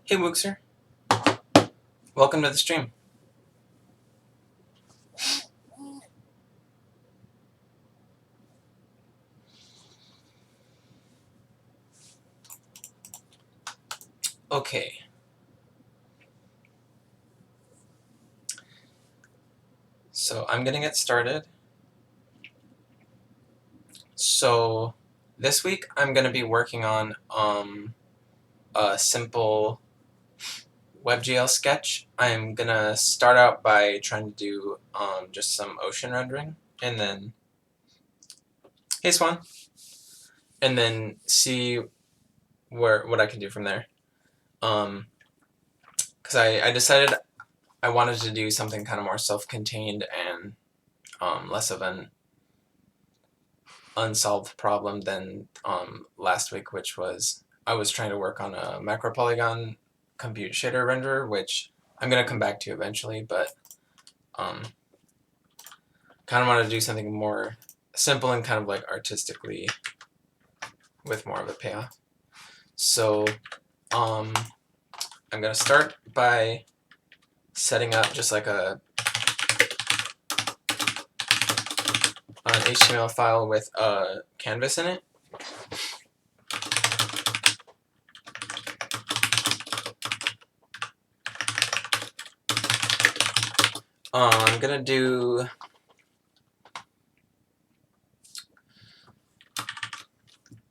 Hey Wookser, welcome to the stream. Okay. So I'm gonna get started. So this week I'm gonna be working on a simple webgl sketch. I'm gonna start out by trying to do just some ocean rendering, and then hey Swan, and then see what I can do from there. Because I decided I wanted to do something kind of more self-contained and less of an unsolved problem than last week, which was I was trying to work on a macro polygon compute shader renderer, which I'm going to come back to eventually, but kind of wanted to do something more simple and kind of like artistically with more of a payoff. So I'm going to start by setting up just like an HTML file with a canvas in it. I'm going to do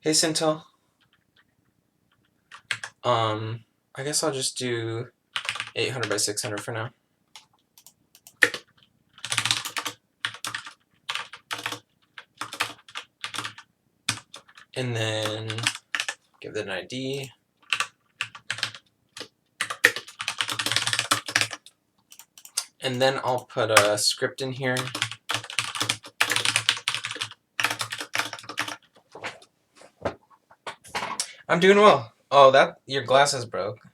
hey Sintel. I guess I'll just do 800 by 600 for now. And then give it an ID. And then I'll put a script in here. I'm doing well. Oh, that your glasses broke.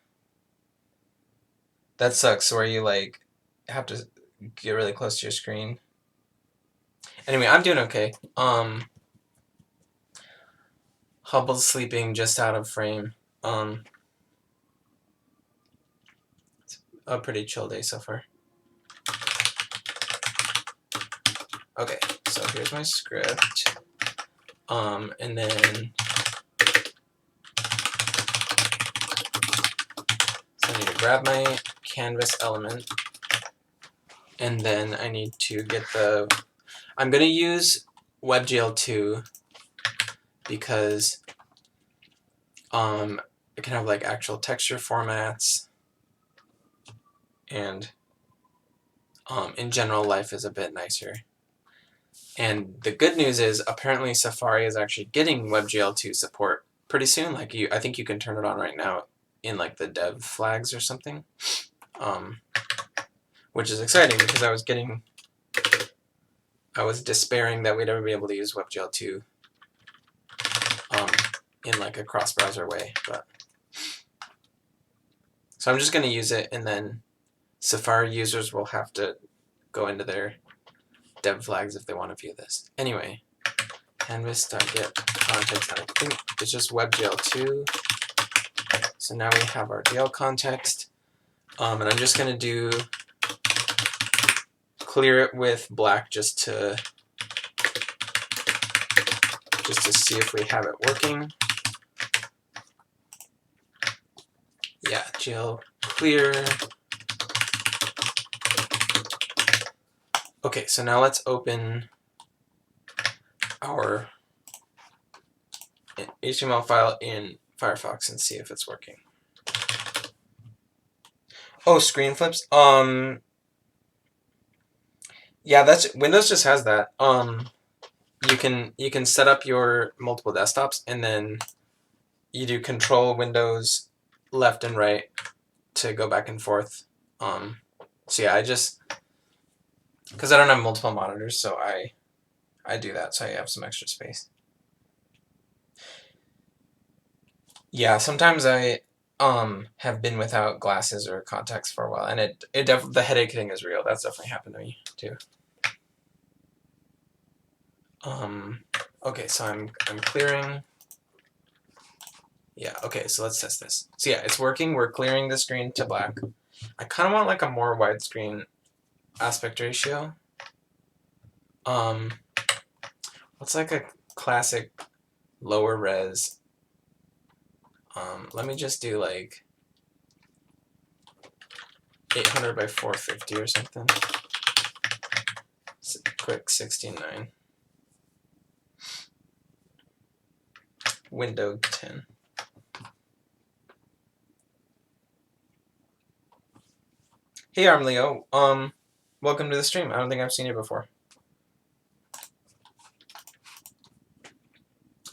That sucks. Where you like have to get really close to your screen. Anyway, I'm doing okay. Hubble's sleeping just out of frame. It's a pretty chill day so far. Okay, so here's my script. And then so I need to grab my canvas element, and then I need to get the. I'm gonna use webgl 2 because it can have like actual texture formats, and in general life is a bit nicer. And the good news is apparently Safari is actually getting webgl 2 support pretty soon. Like I think you can turn it on right now in like the dev flags or something, which is exciting because I was despairing that we'd ever be able to use webgl 2 in like a cross-browser way, but so I'm just going to use it, and then Safari users will have to go into their dev flags if they want to view this. Anyway, canvas.get context, and I think it's just webgl 2. So now we have our DL context, and I'm just going to clear it with black just to see if we have it working. Yeah, GL clear. Okay, so now let's open our HTML file in Firefox and see if it's working. Oh, screen flips. Yeah, that's Windows just has that. You can set up your multiple desktops, and then you do Control Windows left and right to go back and forth. So yeah, because I don't have multiple monitors, so I do that so I have some extra space. Yeah, sometimes I have been without glasses or contacts for a while, and the headache thing is real. That's definitely happened to me too. Okay, so I'm clearing. Yeah, okay, so let's test this. So yeah, it's working. We're clearing the screen to black. I kind of want like a more widescreen aspect ratio. What's like a classic lower res? Let me just do like 800 by 450 or something. Quick 16:9. Window 10. Hey, I'm Leo. Welcome to the stream. I don't think I've seen you before.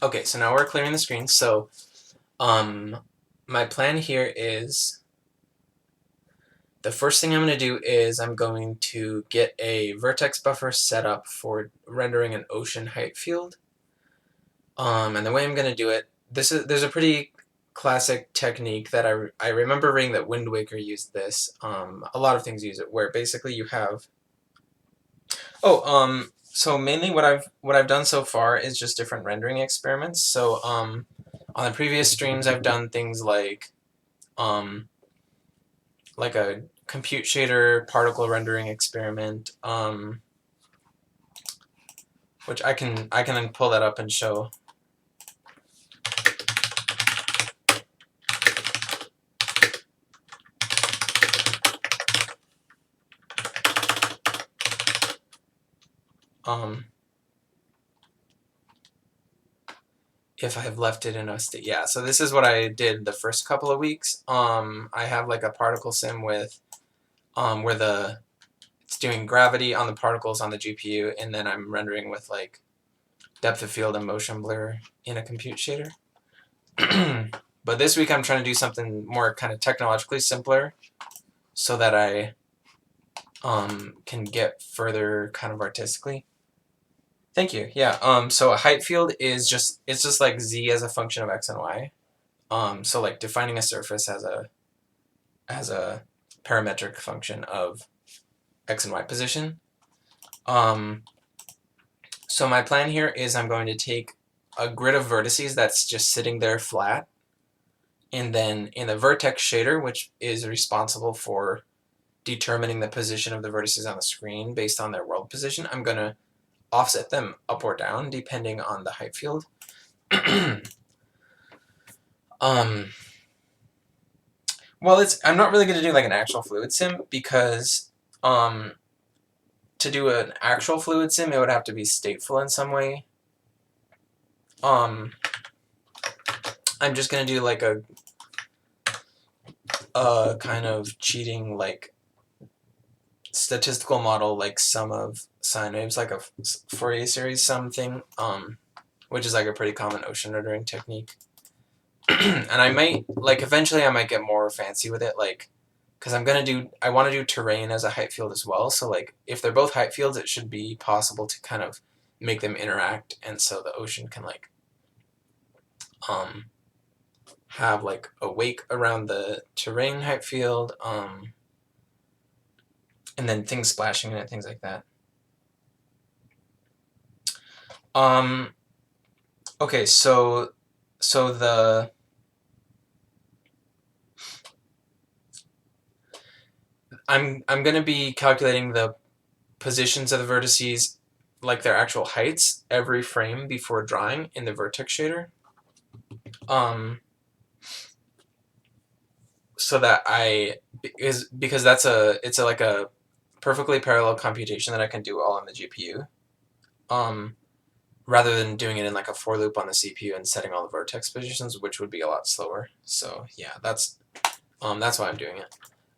Okay, so now we're clearing the screen. So, my plan here is the first thing I'm going to do is I'm going to get a vertex buffer set up for rendering an ocean height field. And the way I'm going to do it, there's a pretty classic technique that I remember reading that Wind Waker used this. A lot of things use it, where basically you have so mainly what I've done so far is just different rendering experiments. So on the previous streams I've done things like a compute shader particle rendering experiment, which I can then pull that up and show. If I have left it in a state, yeah. So this is what I did the first couple of weeks. I have like a particle sim with where it's doing gravity on the particles on the GPU, and then I'm rendering with like depth of field and motion blur in a compute shader. But this week I'm trying to do something more kind of technologically simpler so that I can get further kind of artistically. Thank you. Yeah. So a height field is it's just like z as a function of x and y. So like defining a surface as a parametric function of x and y position. So my plan here is I'm going to take a grid of vertices that's just sitting there flat, and then in the vertex shader, which is responsible for determining the position of the vertices on the screen based on their world position, I'm going to offset them up or down depending on the height field. Well, I'm not really going to do like an actual fluid sim because to do an actual fluid sim, it would have to be stateful in some way. I'm just going to do like a kind of cheating like statistical model, like sum of sine waves, like a Fourier series sum thing, which is like a pretty common ocean rendering technique. And I might, like, eventually I might get more fancy with it, like, because I want to do terrain as a height field as well, so, like, if they're both height fields, it should be possible to kind of make them interact, and so the ocean can, like, have, like, a wake around the terrain height field, and then things splashing in it, things like that. Okay, so I'm gonna be calculating the positions of the vertices, like their actual heights, every frame before drawing in the vertex shader. So that because it's like a perfectly parallel computation that I can do all on the GPU. Rather than doing it in like a for loop on the CPU and setting all the vertex positions, which would be a lot slower. So yeah, that's why I'm doing it.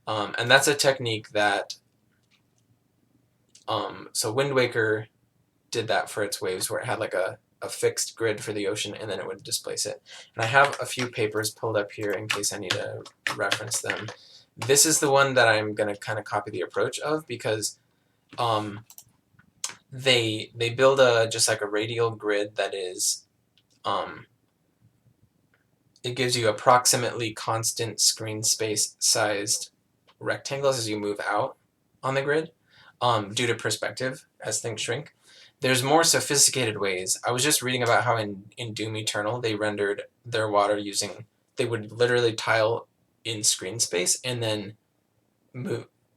And that's a technique that so Wind Waker did that for its waves, where it had like a fixed grid for the ocean and then it would displace it. And I have a few papers pulled up here in case I need to reference them. This is the one that I'm going to kind of copy the approach of because they build just like a radial grid that is it gives you approximately constant screen space sized rectangles as you move out on the grid due to perspective as things shrink. There's more sophisticated ways. I was just reading about how in Doom Eternal they rendered their water using they would literally tile in screen space and then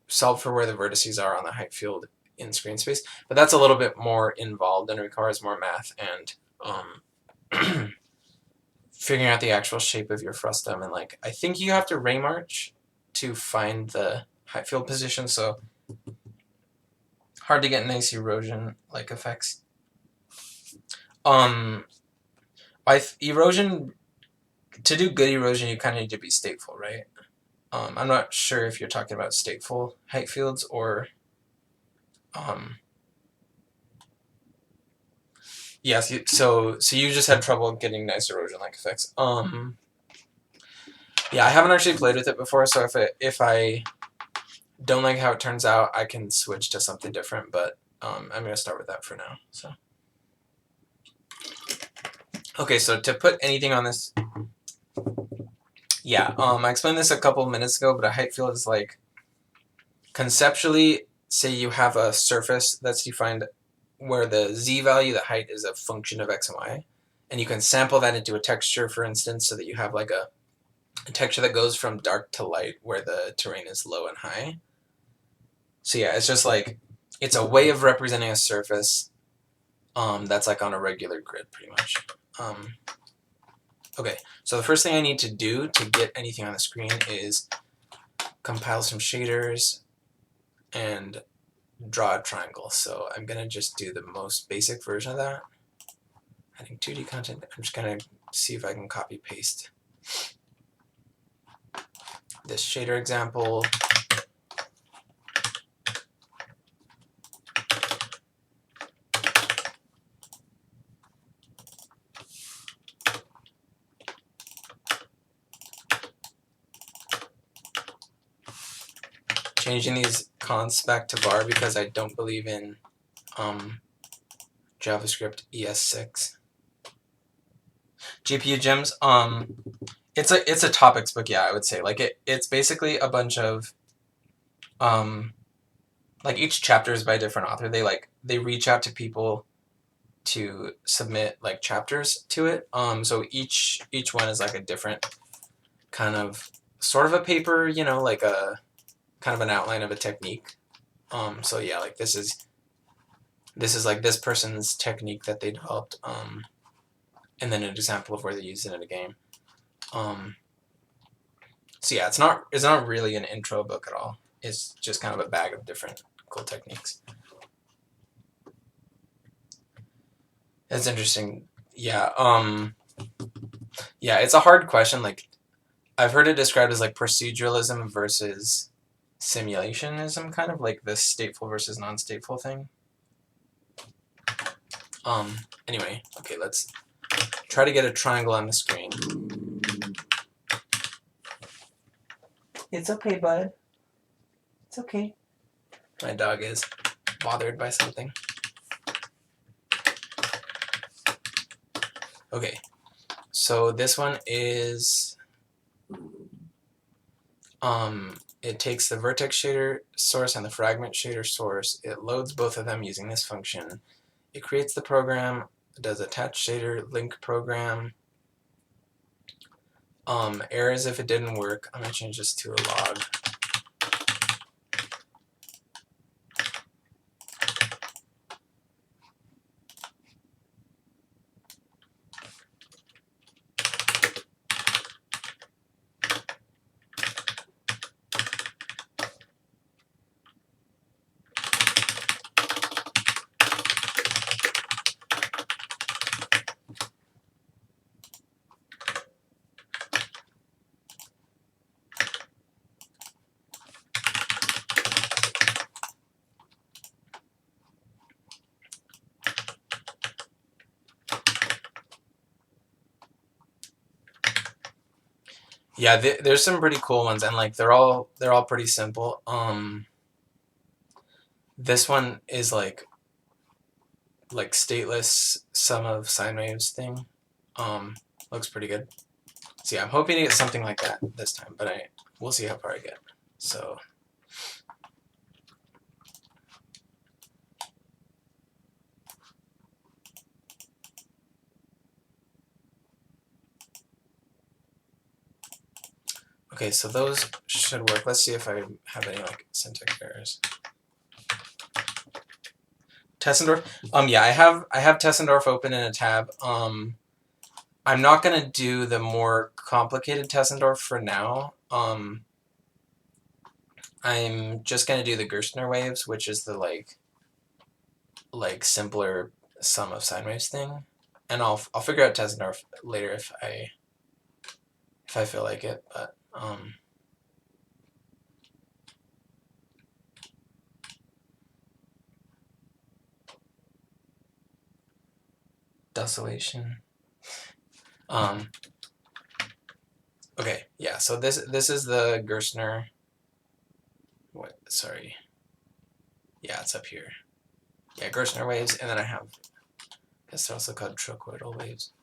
solve for where the vertices are on the height field in screen space. But that's a little bit more involved and requires more math and figuring out the actual shape of your frustum. And like, I think you have to ray march to find the height field position, so hard to get nice erosion like effects. Erosion, to do good erosion, you kind of need to be stateful, right? I'm not sure if you're talking about stateful height fields or yes. So you just had trouble getting nice erosion like effects. Yeah, I haven't actually played with it before, so if I don't like how it turns out, I can switch to something different. But I'm gonna start with that for now. So okay, so to put anything on this, yeah, I explained this a couple minutes ago, but a height field is like conceptually, say you have a surface that's defined where the z value, the height, is a function of x and y, and you can sample that into a texture, for instance, so that you have like a texture that goes from dark to light where the terrain is low and high. So yeah, it's just like, it's a way of representing a surface that's like on a regular grid, pretty much. Okay, so the first thing I need to do to get anything on the screen is compile some shaders and draw a triangle. So I'm gonna just do the most basic version of that. Adding 2D content. I'm just gonna see if I can copy paste this shader example. Changing these consts back to var because I don't believe in JavaScript ES6. GPU gems. It's a topics book, yeah, I would say. Like it's basically a bunch of like each chapter is by a different author. They reach out to people to submit like chapters to it. So each one is like a different kind of sort of a paper, you know, like a kind of an outline of a technique. So yeah, like this is like this person's technique that they developed, and then an example of where they use it in a game. So yeah, it's not really an intro book at all. It's just kind of a bag of different cool techniques. That's interesting. Yeah. Yeah, it's a hard question. Like I've heard it described as like proceduralism versus simulationism, kind of like the stateful versus non-stateful thing. Anyway, okay, let's try to get a triangle on the screen. It's okay, bud. It's okay. My dog is bothered by something. Okay, so this one is it takes the vertex shader source and the fragment shader source. It loads both of them using this function. It creates the program, does attach shader link program. Errors if it didn't work. I'm gonna change this to a log. Yeah, there's some pretty cool ones, and like they're all pretty simple. This one is like stateless sum of sine waves thing. Looks pretty good. So yeah, I'm hoping to get something like that this time, but we'll see how far I get. So Okay, so those should work. Let's see if I have any like syntax errors. Tessendorf. Yeah, I have Tessendorf open in a tab. I'm not gonna do the more complicated Tessendorf for now. I'm just gonna do the Gerstner waves, which is the like simpler sum of sine waves thing, and I'll figure out Tessendorf later if I feel like it. But desolation. Okay, yeah. So this is the Gerstner. What? Sorry. Yeah, it's up here. Yeah, Gerstner waves, and then I have. I guess they're also called trochoidal waves.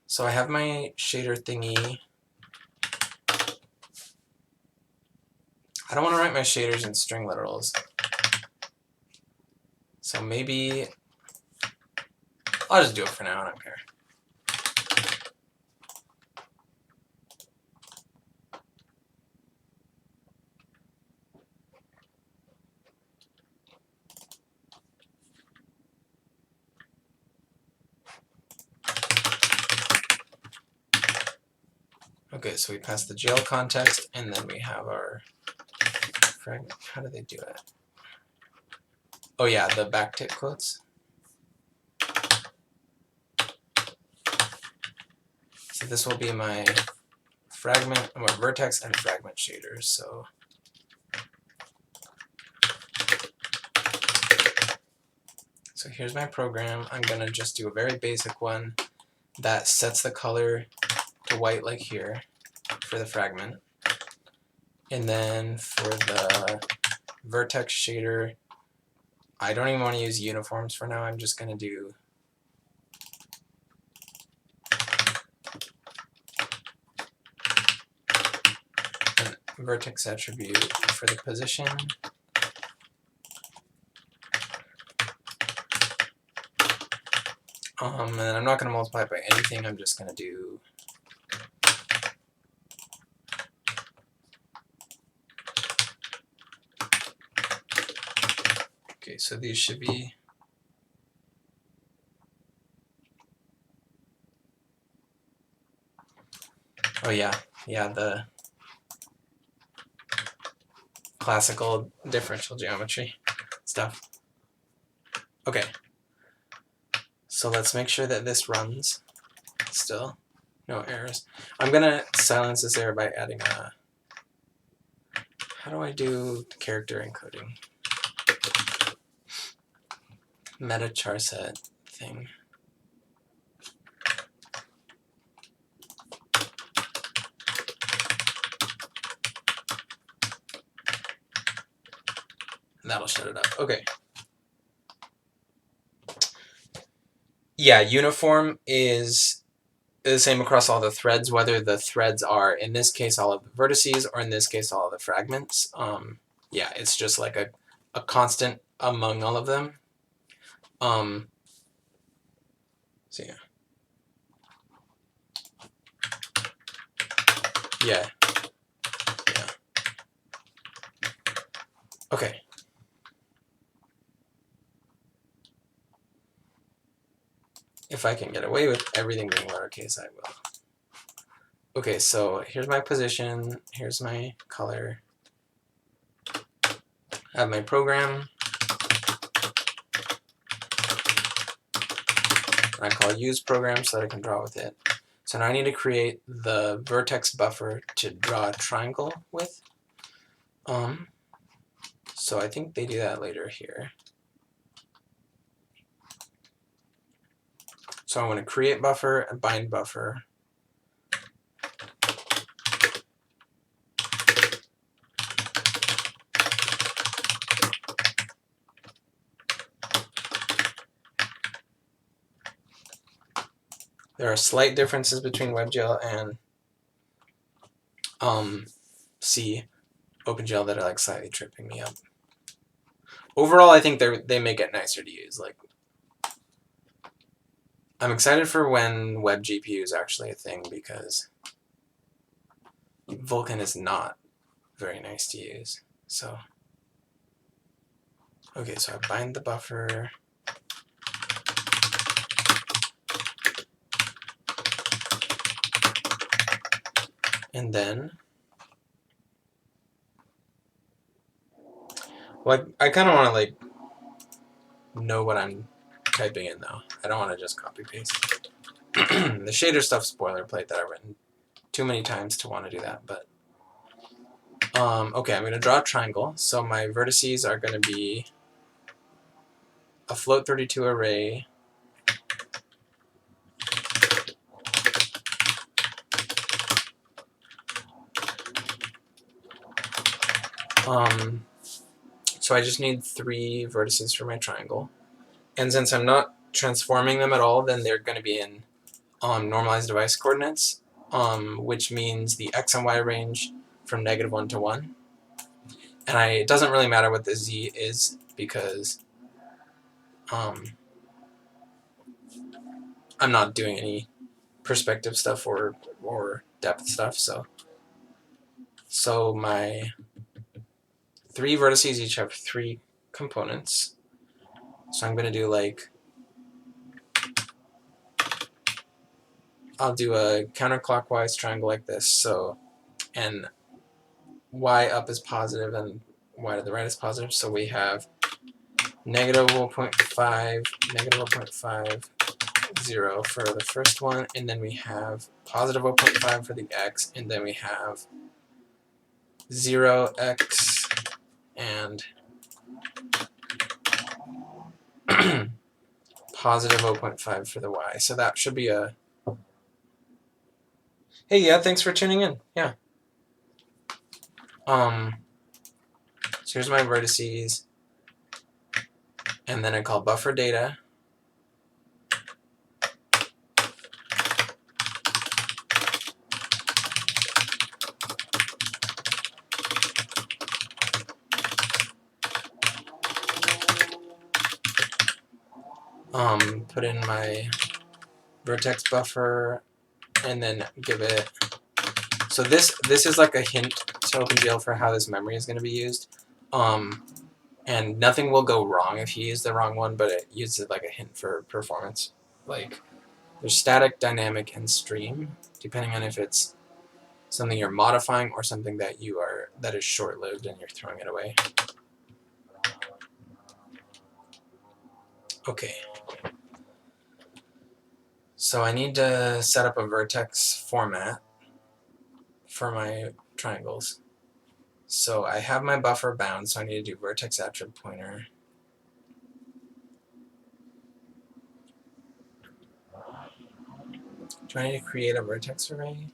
So I have my shader thingy. I don't want to write my shaders in string literals. So maybe I'll just do it for now. I don't care. Okay, so we pass the GL context, and then we have our fragment. How do they do it? Oh yeah, the backtick quotes. So this will be my fragment, my vertex and fragment shaders. So here's my program. I'm gonna just do a very basic one that sets the color to white like here for the fragment. And then for the vertex shader, I don't even want to use uniforms for now. I'm just going to do a vertex attribute for the position. And I'm not going to multiply it by anything. I'm just going to do okay, so these should be oh yeah, the classical differential geometry stuff. Okay, so let's make sure that this runs still. No errors. I'm going to silence this error by adding a... How do I do character encoding? Meta charset thing. And that'll shut it up. Okay. Yeah, uniform is the same across all the threads, whether the threads are, in this case, all of the vertices, or in this case, all of the fragments. Yeah, it's just like a constant among all of them. So yeah. Yeah. Yeah. Okay. If I can get away with everything being lowercase, I will. Okay, so here's my position, here's my color. I have my program. I call use program so that I can draw with it. So now I need to create the vertex buffer to draw a triangle with. So I think they do that later here. So I want to create buffer and bind buffer. There are slight differences between WebGL and C, OpenGL, that are like slightly tripping me up. Overall, I think they make it nicer to use. Like, I'm excited for when web GPU is actually a thing, because Vulkan is not very nice to use. So, okay, so I bind the buffer. And then, well, I kind of want to like know what I'm typing in though. I don't want to just copy paste. The shader stuff's boilerplate that I've written too many times to want to do that, but okay, I'm going to draw a triangle. So my vertices are going to be a float 32 array, so I just need 3 vertices for my triangle. And since I'm not transforming them at all, then they're going to be in normalized device coordinates, which means the x and y range from -1 to 1. And it doesn't really matter what the z is because I'm not doing any perspective stuff or depth stuff. So my 3 vertices each have 3 components. So I'm going to do like, I'll do a counterclockwise triangle like this. So, and y up is positive and y to the right is positive. So we have -0.5, -0.5, 0 for the first one, and then we have +0.5 for the x, and then we have 0x and +0.5 for the y. So that should be a... Hey, yeah, thanks for tuning in. Yeah. So here's my vertices, and then I call buffer data. Put in my vertex buffer, and then give it... So this is like a hint to OpenGL for how this memory is going to be used. And nothing will go wrong if you use the wrong one, but it uses like a hint for performance. Like, there's static, dynamic, and stream, depending on if it's something you're modifying or something that is short-lived and you're throwing it away. Okay. So I need to set up a vertex format for my triangles. So I have my buffer bound, so I need to do vertex attrib pointer. Do I need to create a vertex array?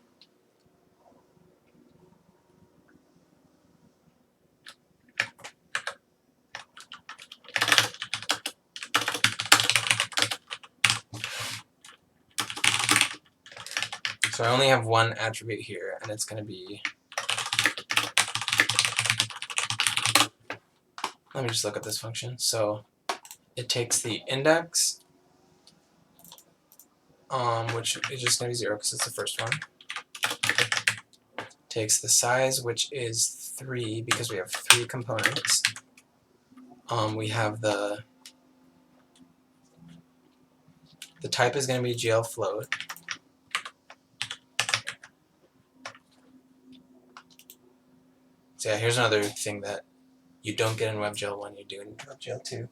So I only have one attribute here, and it's going to be... Let me just look at this function. So it takes the index, which is just going to be 0 because it's the first one. Takes the size, which is 3 because we have 3 components. We have the type is going to be GL float. So yeah, here's another thing that you don't get in WebGL 1, you do in WebGL 2,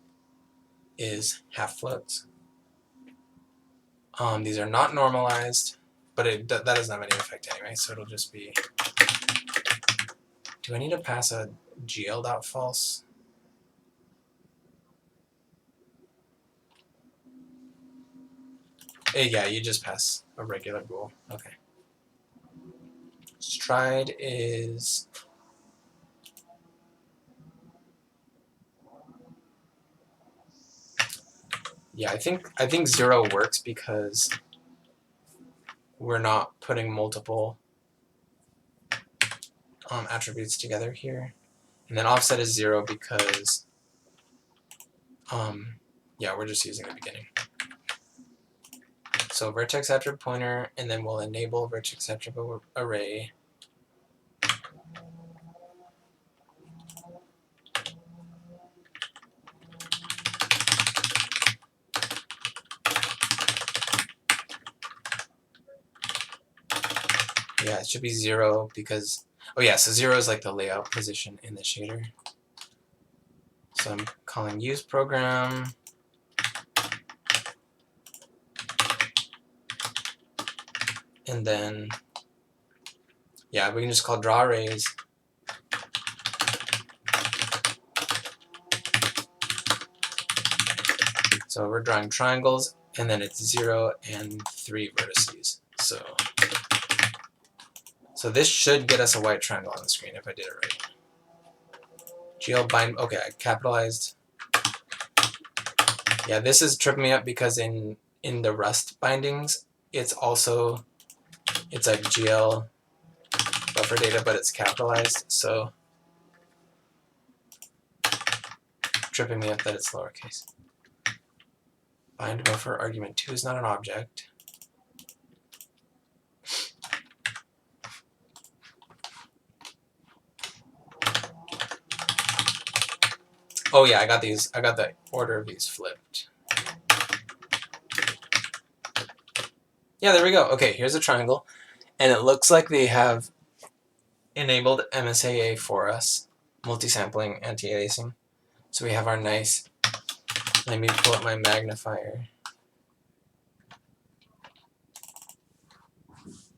is half floats. These are not normalized, but that doesn't have any effect anyway, so it'll just be... Do I need to pass a gl.false? Yeah, you just pass a regular bool. Okay. Stride is... Yeah, I think 0 works because we're not putting multiple attributes together here. And then offset is 0 because yeah, we're just using the beginning. So vertex attrib pointer, and then we'll enable vertex attrib array. Yeah, it should be 0 because, oh yeah, so 0 is like the layout position in the shader. So I'm calling use program. And then, yeah, we can just call draw arrays. So we're drawing triangles, and then it's 0 and 3 vertices. So this should get us a white triangle on the screen if I did it right. GL bind, okay, I capitalized. Yeah, this is tripping me up because in the Rust bindings, it's like GL buffer data, but it's capitalized, so tripping me up that it's lowercase. Bind buffer argument 2 is not an object. Oh yeah, I got the order of these flipped. Yeah, there we go. Okay, here's a triangle, and it looks like they have enabled MSAA for us, multi-sampling, anti-aliasing. So we have our nice, let me pull up my magnifier.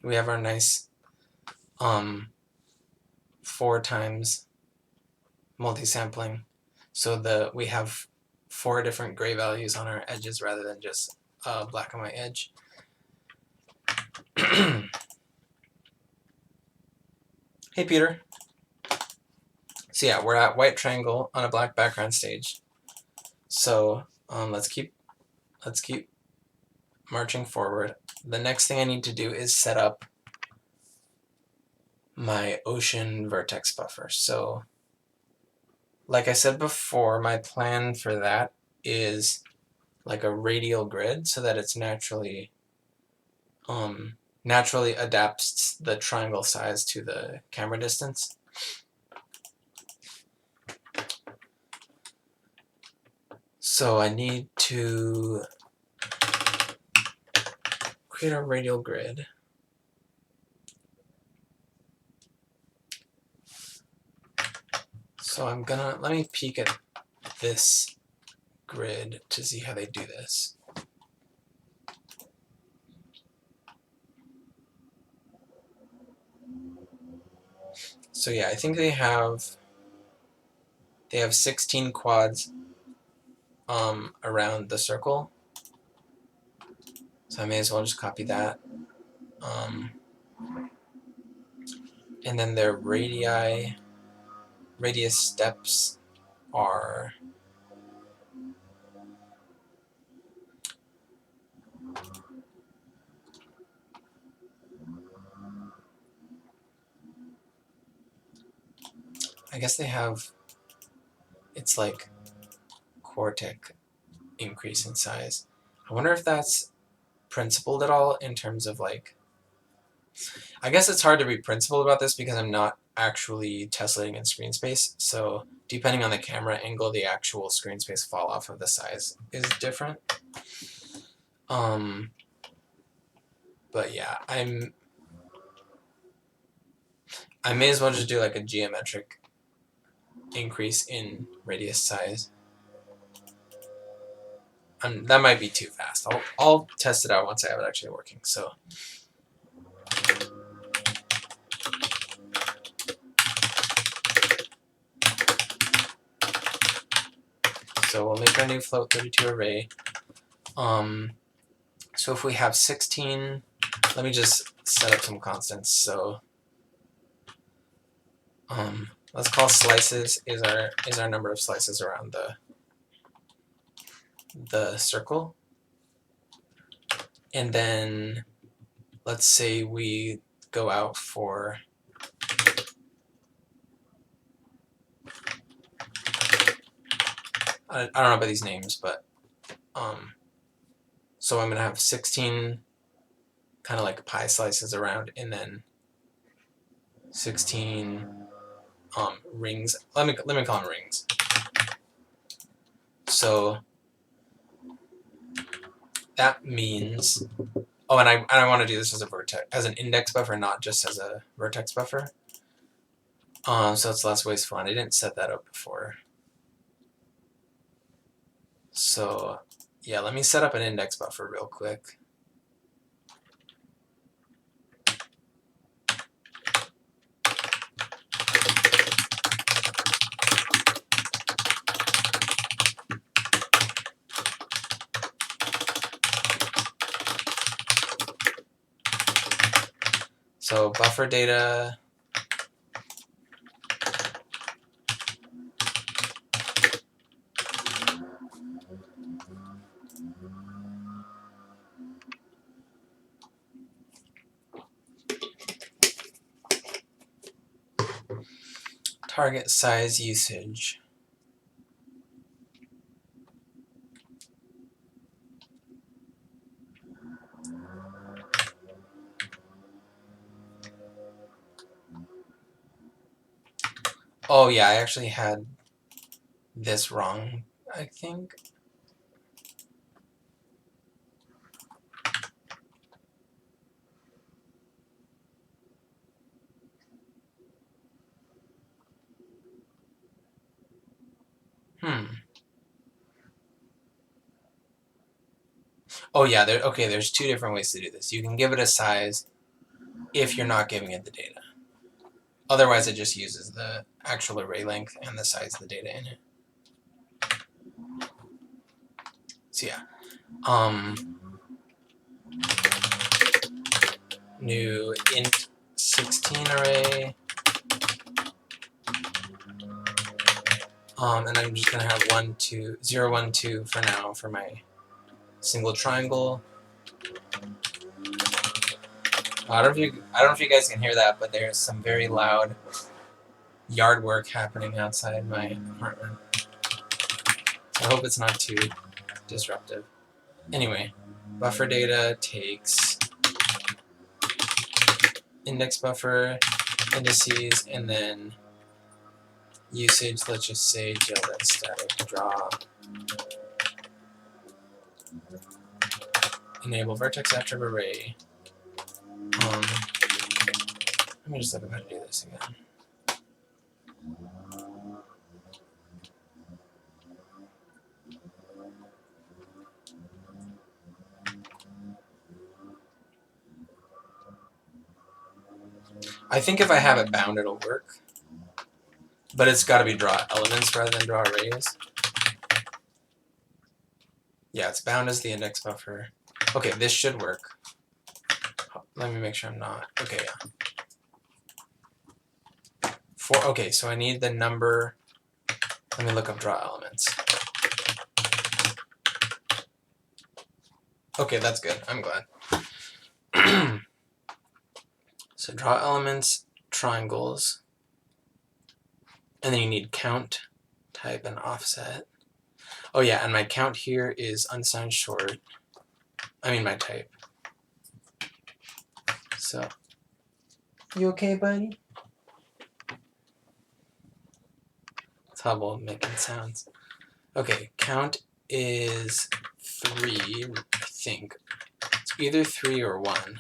We have our nice 4 times multi-sampling. So we have 4 different gray values on our edges rather than just a black and white edge. Hey Peter. So yeah, we're at white triangle on a black background stage. So let's keep marching forward. The next thing I need to do is set up my ocean vertex buffer. So like I said before, my plan for that is like a radial grid so that it's naturally adapts the triangle size to the camera distance. So I need to create a radial grid. So let me peek at this grid to see how they do this. So yeah, I think they have 16 quads around the circle. So I may as well just copy that. And then their radius steps are I guess they have, it's like quartic increase in size. I wonder if that's principled at all in terms of like, I guess it's hard to be principled about this because I'm not actually tessellating in screen space, so depending on the camera angle, the actual screen space fall off of the size is different. But yeah, I may as well just do like a geometric increase in radius size. That might be too fast. I'll test it out once I have it actually working. So we'll make our new float 32 array. So if we have 16, let me just set up some constants. So let's call slices is our number of slices around the circle. And then let's say we go out for I don't know about these names, but so I'm gonna have 16 kind of like pie slices around, and then 16 rings. Let me call them rings. So that means Oh, and I want to do this as a vertex, as an index buffer, not just as a vertex buffer. So it's less wasteful, and I didn't set that up before. So yeah, let me set up an index buffer real quick. So buffer data. Target size usage. Oh yeah, I actually had this wrong, I think. Oh yeah, there's two different ways to do this. You can give it a size if you're not giving it the data. Otherwise, it just uses the actual array length and the size of the data in it. So yeah, new int 16 array, and I'm just gonna have 1, 2, 0, 1, 2 for now for my single triangle. I don't know if you guys can hear that, but there's some very loud yard work happening outside my apartment. So I hope it's not too disruptive. Anyway, buffer data takes index buffer, indices, and then usage. Let's just say gl static draw. Enable vertex active array. Let me just look at how to do this again. I think if I have it bound, it'll work. But it's got to be draw elements rather than draw arrays. Yeah, it's bound as the index buffer. Okay, this should work. Let me make sure I'm not. Okay, yeah. Okay, so I need the number. Let me look up draw elements. Okay, that's good. I'm glad. So draw elements, triangles, and then you need count, type, and offset. Oh yeah, and my count here is unsigned short. I mean my type. So, you okay, buddy? It's Hubble making sounds. Okay, count is 3, I think. It's either 3 or 1.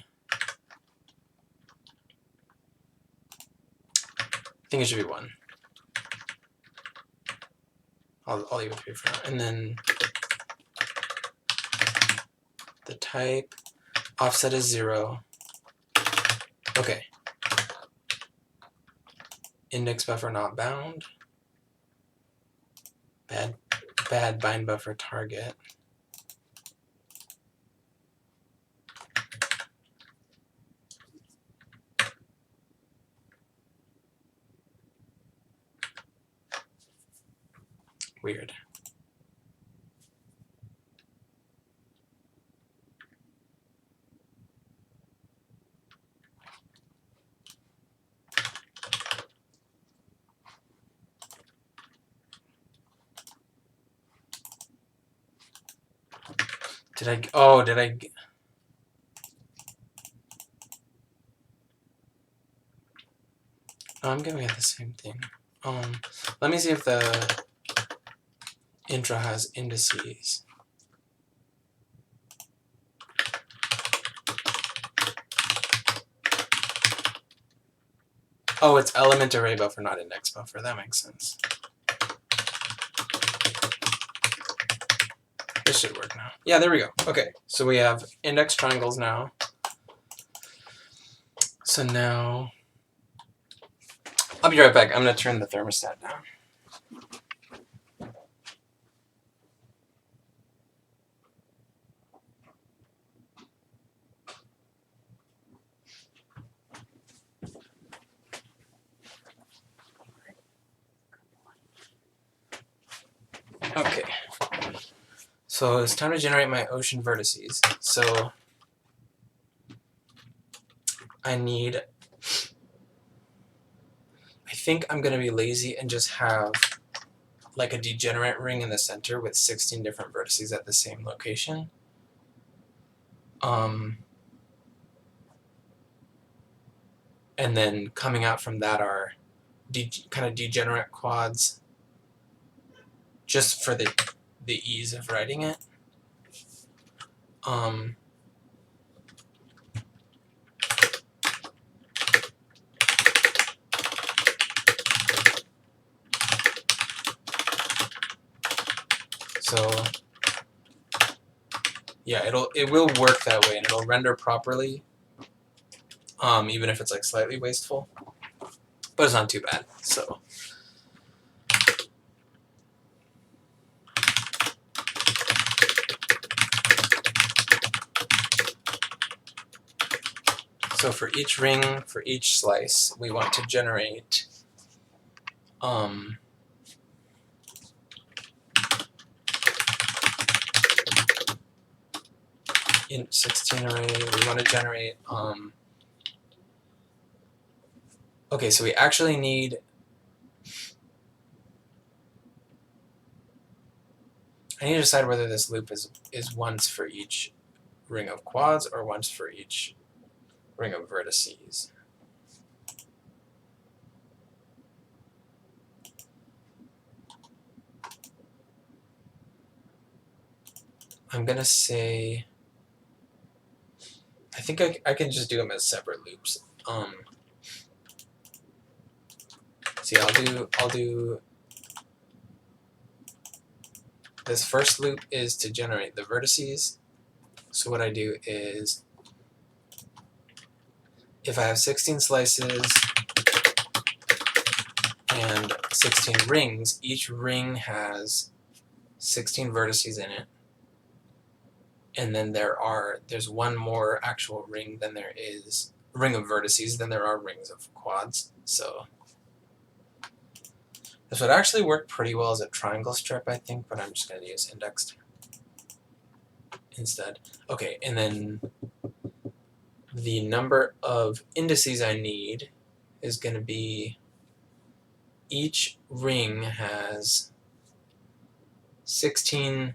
I think it should be 1. I'll leave it 3 for now. And then the type, offset is 0. Okay. Index buffer not bound. Bad bind buffer target. Weird. Did I? Oh, did I? No, I'm giving it the same thing. Let me see if the intro has indices. Oh, it's element array buffer, not index buffer. That makes sense. This should work now. Yeah, there we go. Okay, so we have index triangles now. So now, I'll be right back. I'm going to turn the thermostat down. Okay, so it's time to generate my ocean vertices. So I think I'm going to be lazy and just have like a degenerate ring in the center with 16 different vertices at the same location. And then coming out from that are kind of degenerate quads, just for the ease of writing it. So yeah, it will work that way, and it'll render properly, even if it's like slightly wasteful, but it's not too bad. So for each ring, for each slice, we want to generate int 16 array. We want to generate okay, so we actually need I need to decide whether this loop is once for each ring of quads or once for each ring of vertices. I'm gonna say I think I can just do them as separate loops. See, I'll do this first loop is to generate the vertices. So what I do is if I have 16 slices and 16 rings, each ring has 16 vertices in it. And then there's one more actual ring than there is ring of vertices than there are rings of quads. So this would actually work pretty well as a triangle strip, I think, but I'm just going to use indexed instead. Okay, and then the number of indices I need is going to be each ring has 16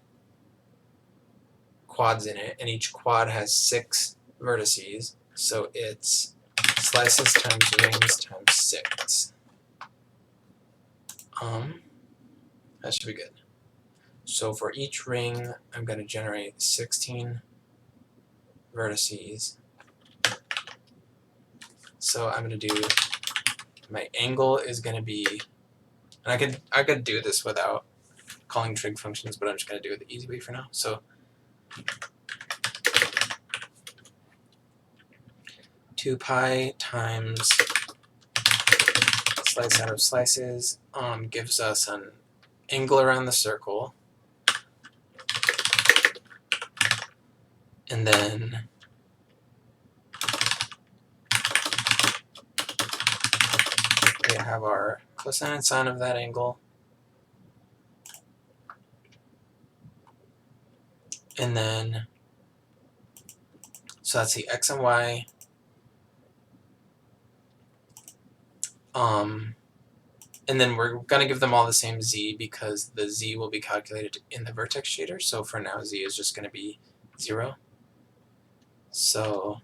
quads in it, and each quad has 6 vertices, so it's slices times rings times 6. That should be good. So for each ring, I'm going to generate 16 vertices. So I'm going to do, my angle is going to be, and I could do this without calling trig functions, but I'm just going to do it the easy way for now. So 2 pi times slice out of slices gives us an angle around the circle. And then we have our cosine and sine of that angle. And then, so that's the x and y. And then we're going to give them all the same z because the z will be calculated in the vertex shader. So for now, z is just going to be 0. So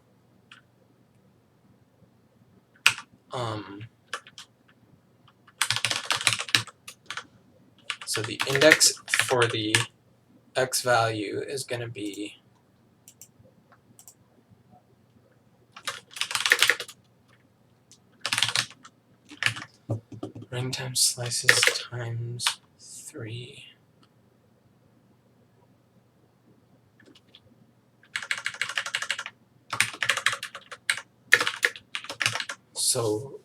so the index for the x value is going to be ring times slices times 3. So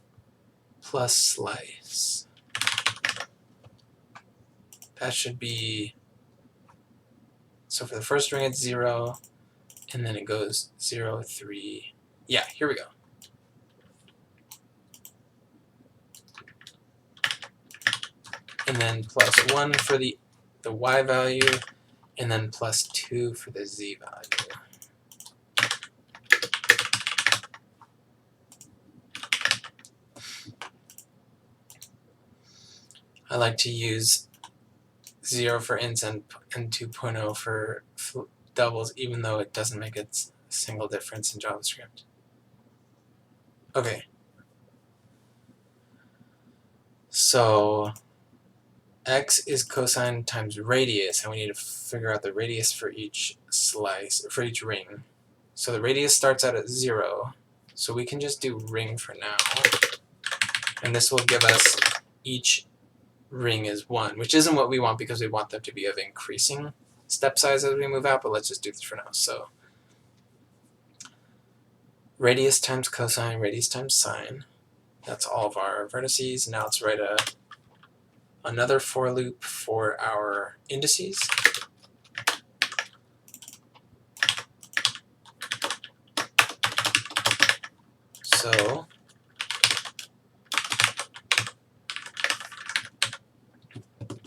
plus slice. That should be, so for the first ring it's 0, and then it goes 0, 3. Yeah, here we go. And then plus 1 for the y value, and then plus 2 for the z value. I like to use 0 for ints and 2.0 for doubles, even though it doesn't make a single difference in JavaScript. Okay. So x is cosine times radius, and we need to figure out the radius for each slice, for each ring. So the radius starts out at 0, so we can just do ring for now. And this will give us each ring is 1, which isn't what we want because we want them to be of increasing step size as we move out, but let's just do this for now. So radius times cosine, radius times sine. That's all of our vertices. Now let's write another for loop for our indices. So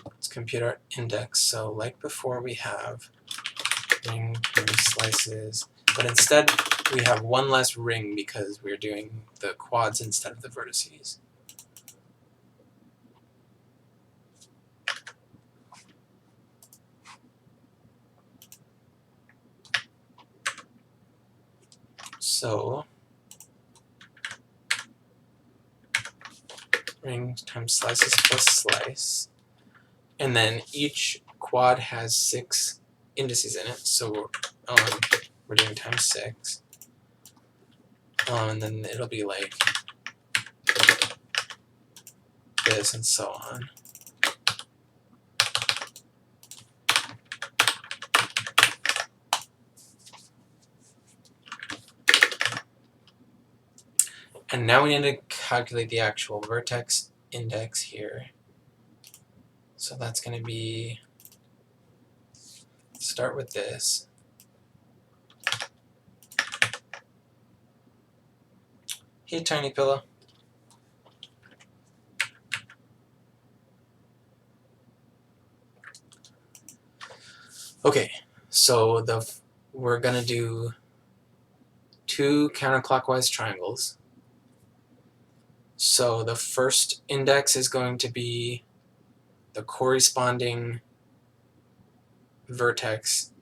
let's compute our index. So like before, we have ring times slices, but instead we have one less ring because we're doing the quads instead of the vertices. So ring times slices plus slice, and then each quad has 6 indices in it, so we're doing times 6, and then it'll be like this and so on. And now we need to calculate the actual vertex index here. So that's going to be, start with this. Hey, tiny pillow. Okay, so we're going to do 2 counterclockwise triangles. So the first index is going to be the corresponding vertex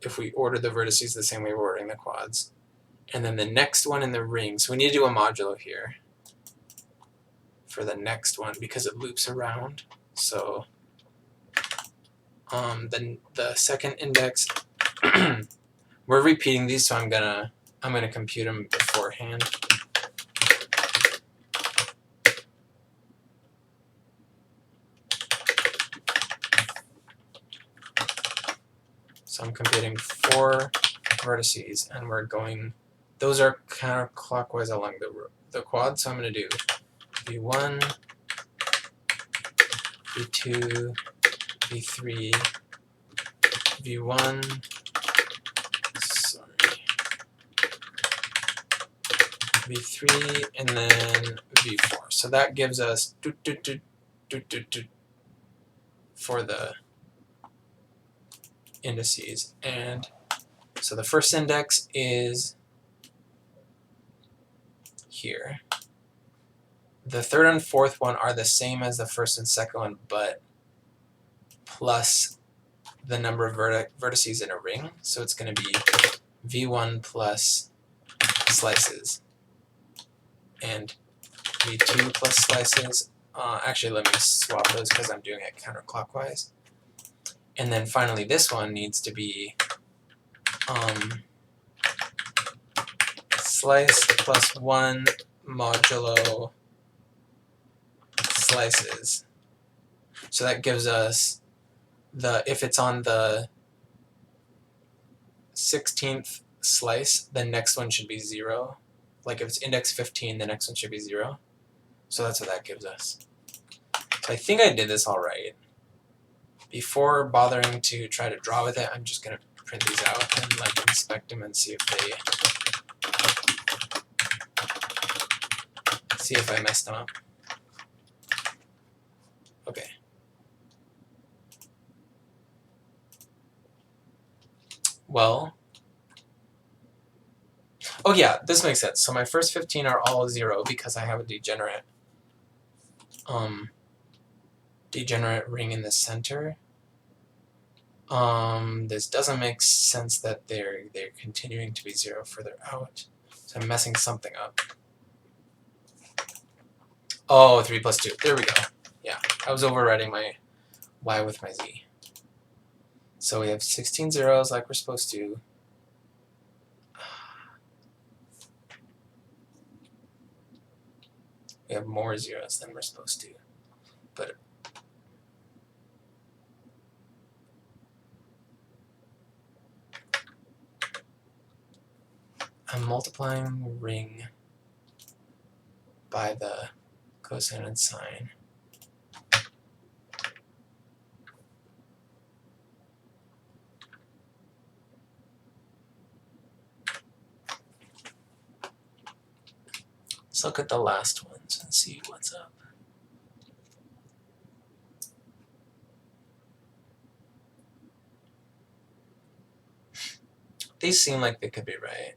if we order the vertices the same way we're ordering the quads. And then the next one in the ring, so we need to do a modulo here for the next one because it loops around. So the second index, we're repeating these, so I'm gonna compute them beforehand. So I'm computing 4 vertices, and we're going, those are counterclockwise along the quad, so I'm going to do v1, v2, v3, v1, v3, and then v4. So that gives us for the indices. And so the first index is here. The third and fourth one are the same as the first and second one, but plus the number of vertices in a ring. So it's going to be v1 plus slices and v2 plus slices. Actually, let me swap those because I'm doing it counterclockwise. And then finally, this one needs to be slice plus 1 modulo slices. So that gives us if it's on the 16th slice, the next one should be 0. Like if it's index 15, the next one should be 0. So that's what that gives us. So I think I did this all right. Before bothering to try to draw with it, I'm just going to print these out and like inspect them and see if I messed them up. Okay. Well, oh yeah, this makes sense. So my first 15 are all 0 because I have a degenerate ring in the center. This doesn't make sense that they're continuing to be 0 further out. So I'm messing something up. Oh, 3 plus 2. There we go. Yeah, I was overriding my y with my z. So we have 16 zeros like we're supposed to. We have more zeros than we're supposed to. But I'm multiplying ring by the cosine and sine. Let's look at the last ones and see what's up. These seem like they could be right.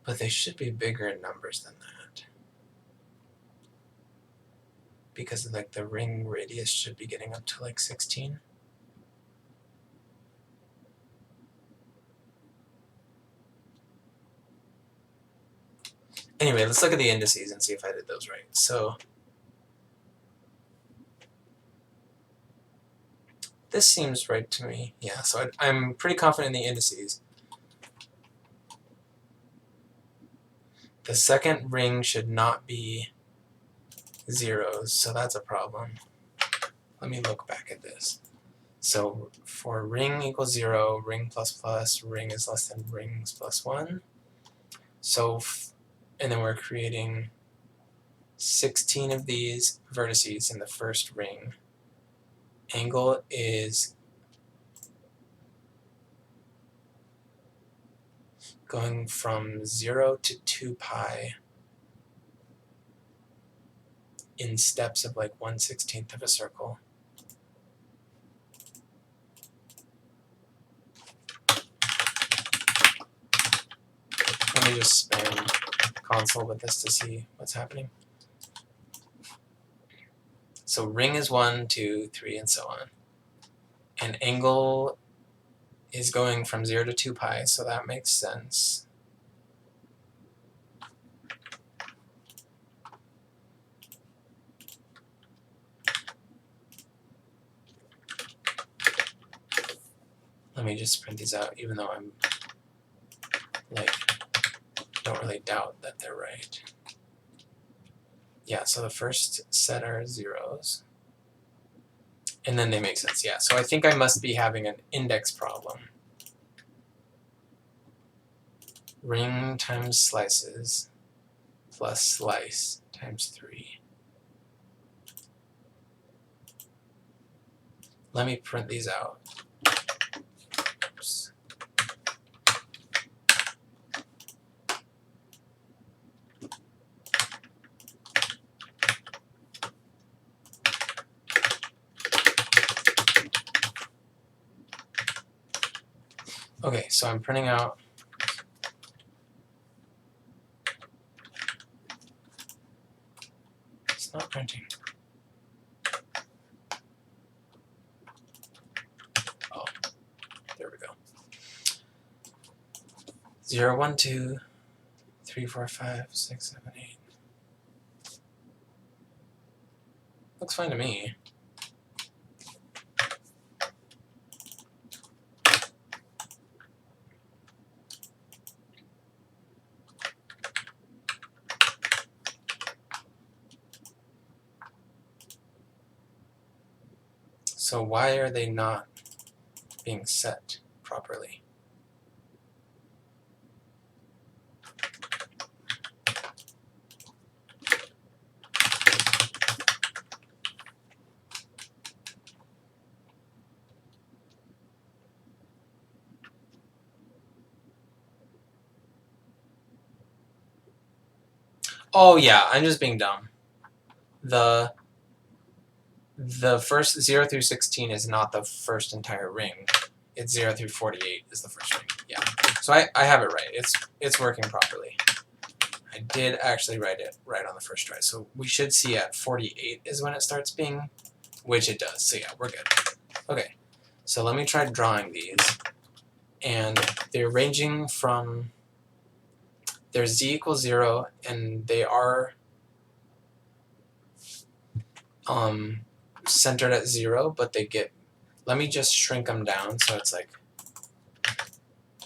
But they should be bigger in numbers than that. Because like the ring radius should be getting up to like 16. Anyway, let's look at the indices and see if I did those right. So this seems right to me. Yeah, so I'm pretty confident in the indices. The second ring should not be zeros, so that's a problem. Let me look back at this. So for ring equals 0, ring plus plus, ring is less than rings plus 1. So, and then we're creating 16 of these vertices in the first ring. Angle is going from 0 to 2 pi in steps of like 1/16 of a circle. Let me just spam console with this to see what's happening. So ring is 1, 2, 3, and so on. And angle is going from 0 to 2 pi, so that makes sense. Let me just print these out, even though I'm like, don't really doubt that they're right. Yeah, so the first set are zeros. And then they make sense, yeah. So I think I must be having an index problem. Ring times slices plus slice times 3. Let me print these out. Oops. Okay, so I'm printing out it's not printing. Oh, there we go. 0, 1, 2, 3, 4, 5, 6, 7, 8. Looks fine to me. So why are they not being set properly? Oh yeah, I'm just being dumb. The first 0 through 16 is not the first entire ring. It's 0 through 48 is the first ring. Yeah. So I have it right. It's working properly. I did actually write it right on the first try. So we should see at 48 is when it starts being, which it does. So yeah, we're good. Okay. So let me try drawing these. And they're ranging from, there's z equals 0, and they are centered at 0, but they get, let me just shrink them down so it's like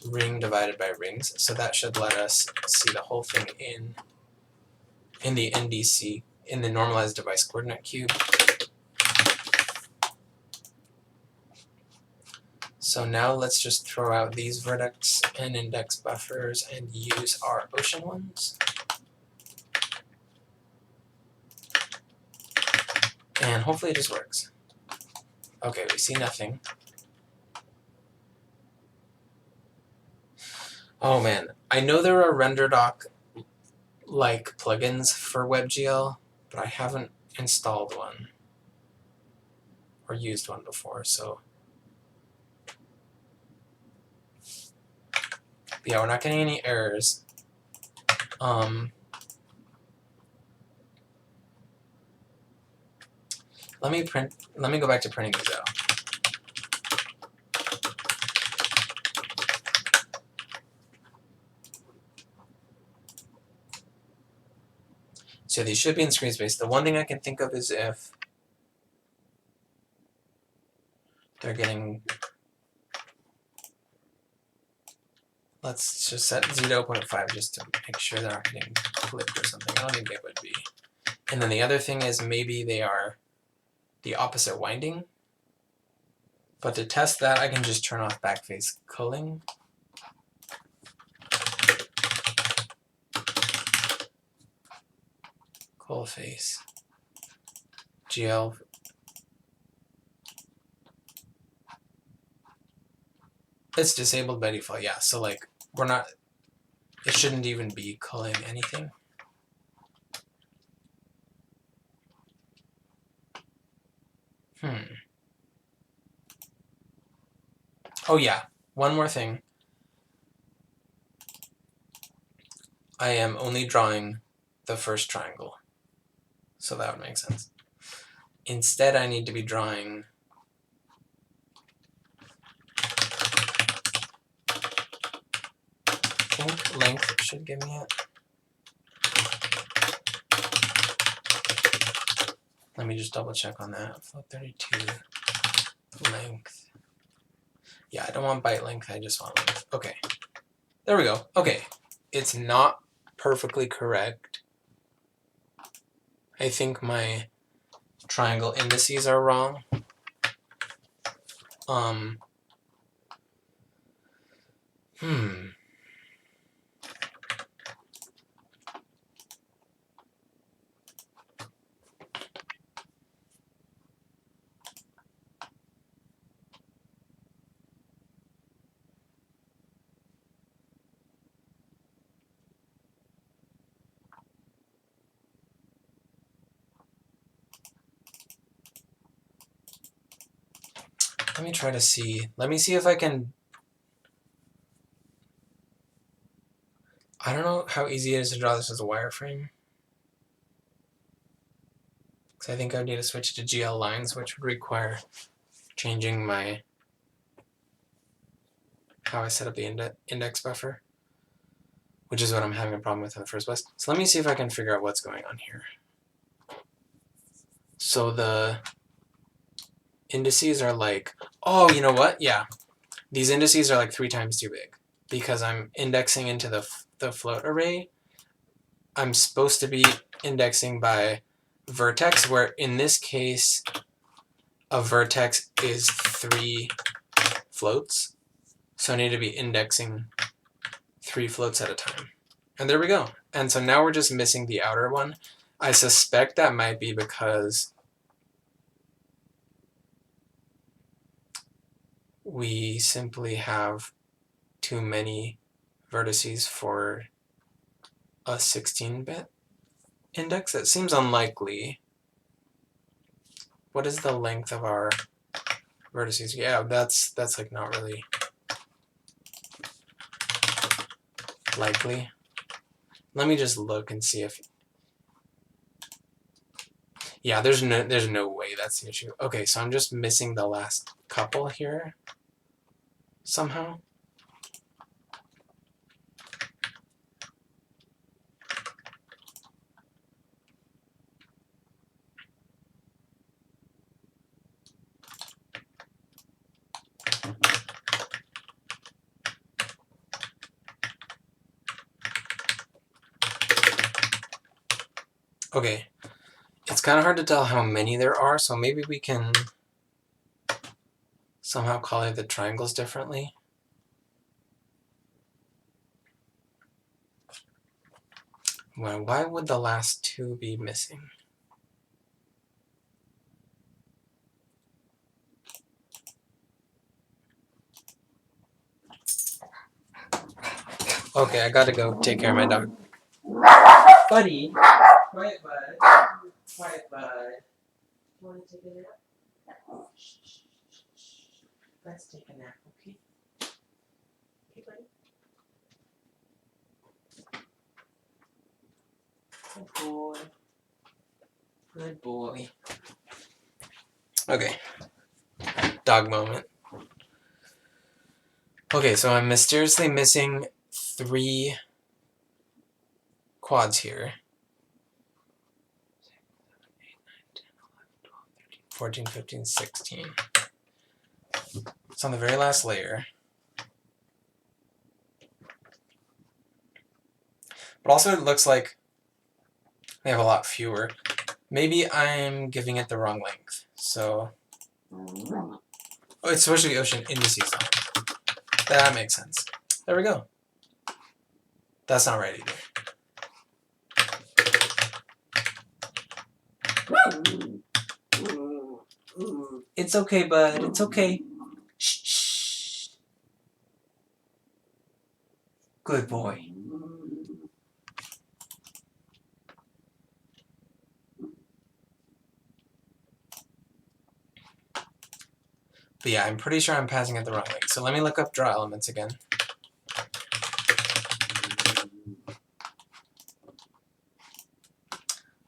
ring divided by rings. So that should let us see the whole thing in the NDC, in the normalized device coordinate cube. So now let's just throw out these vertex and index buffers and use our ocean ones. And hopefully it just works. Okay, we see nothing. Oh man, I know there are RenderDoc like plugins for WebGL, but I haven't installed one or used one before, so yeah, we're not getting any errors. Let me go back to printing these out. So these should be in screen space. The one thing I can think of is if they're getting, let's just set z to 0.5 just to make sure they're not getting clipped or something. I don't think they would be. And then the other thing is maybe they are the opposite winding. But to test that, I can just turn off backface culling. Cull face. GL. It's disabled by default, yeah. So like we're not, it shouldn't even be culling anything. Oh yeah, one more thing. I am only drawing the first triangle. So that would make sense. Instead, I need to be drawing I think length should give me it. Let me just double check on that. Float 32 length. Yeah, I don't want byte length, I just want length. Okay. There we go. Okay. It's not perfectly correct. I think my triangle indices are wrong. Let me try to see. Let me see if I can. I don't know how easy it is to draw this as a wireframe. Because I think I would need to switch to GL lines, which would require changing my how I set up the index buffer, which is what I'm having a problem with in the first place. So let me see if I can figure out what's going on here. So the indices are like, oh, you know what? Yeah, these indices are like 3 times too big because I'm indexing into the float array. I'm supposed to be indexing by vertex, where in this case, a vertex is 3 floats, so I need to be indexing 3 floats at a time. And there we go. And so now we're just missing the outer one. I suspect that might be because we simply have too many vertices for a 16-bit index. It seems unlikely. What is the length of our vertices? Yeah, that's like not really likely. Let me just look and see if... Yeah, there's no way that's the issue. Okay, so I'm just missing the last couple here somehow. Okay, it's kind of hard to tell how many there are, so maybe we can somehow color the triangles differently. Well, why would the last 2 be missing? Okay, I gotta go take care of my dog. Buddy! Quiet, bud. Quiet, bud. You wanna take a nap? Shh, shh, shh, shh. Let's take a nap, okay? Okay, buddy? Good boy. Good boy. Okay. Dog moment. Okay, so I'm mysteriously missing 3 quads here. 14, 15, 16. It's on the very last layer. But also it looks like they have a lot fewer. Maybe I'm giving it the wrong length. So, oh, it's supposed to be ocean indices though. That makes sense. There we go. That's not right either. It's okay, bud. It's okay. Shh, shh. Good boy. But yeah, I'm pretty sure I'm passing it the wrong length. So let me look up draw elements again.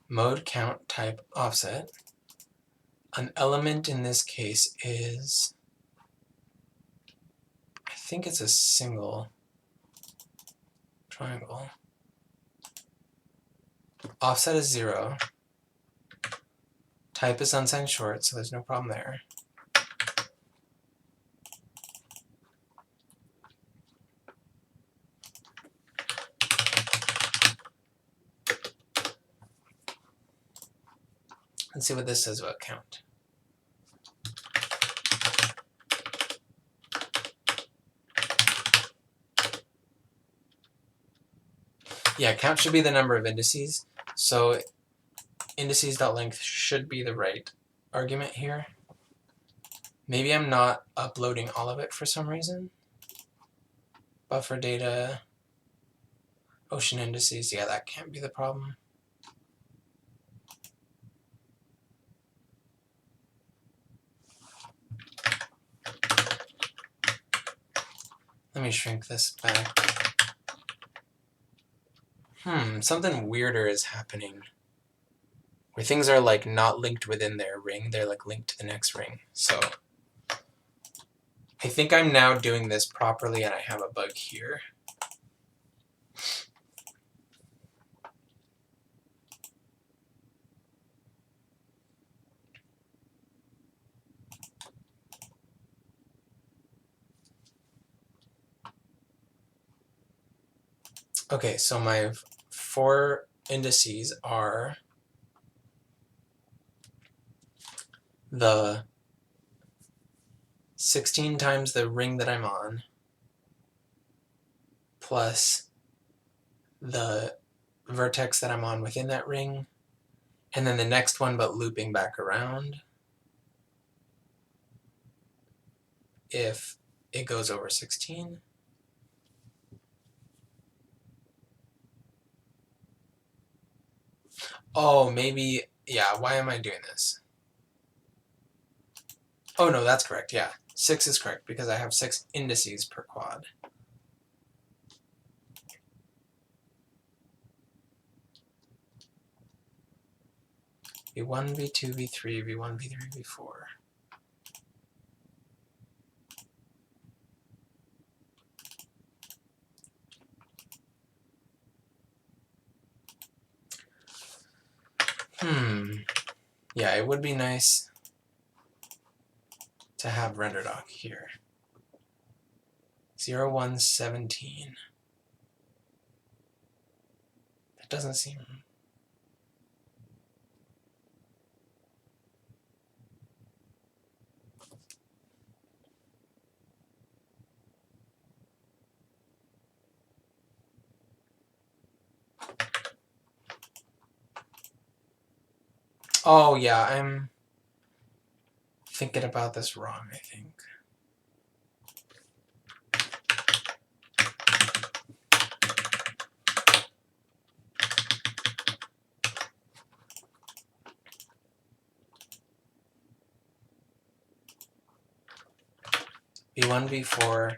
Mode, count, type, offset. An element in this case is, I think it's a single triangle. Offset is 0. Type is unsigned short, so there's no problem there. Let's see what this says about count. Yeah, count should be the number of indices. So indices.length should be the right argument here. Maybe I'm not uploading all of it for some reason. Buffer data, ocean indices, yeah, that can't be the problem. Let me shrink this back. Something weirder is happening. Where things are like not linked within their ring, they're like linked to the next ring. So I think I'm now doing this properly and I have a bug here. Okay, so my 4 indices are the 16 times the ring that I'm on plus the vertex that I'm on within that ring, and then the next one but looping back around if it goes over 16. Oh, maybe, yeah, why am I doing this? Oh no, that's correct, yeah. 6 is correct because I have 6 indices per quad. V1, V2, V3, V1, V3, V4. Yeah, it would be nice to have RenderDoc here. 0, 1, 17. That doesn't seem... Oh yeah, I'm thinking about this wrong, I think. V1, V4,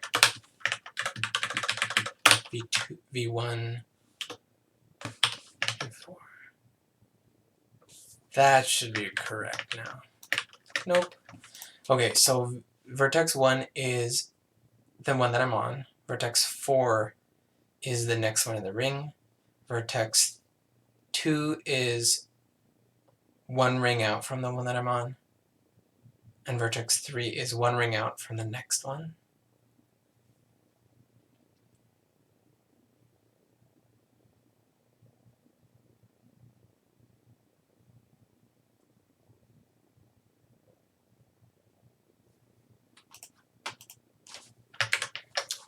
V2, V1, V4. That should be correct now. Nope. Okay, so vertex 1 is the one that I'm on. Vertex 4 is the next one in the ring. Vertex 2 is one ring out from the one that I'm on. And vertex 3 is one ring out from the next one.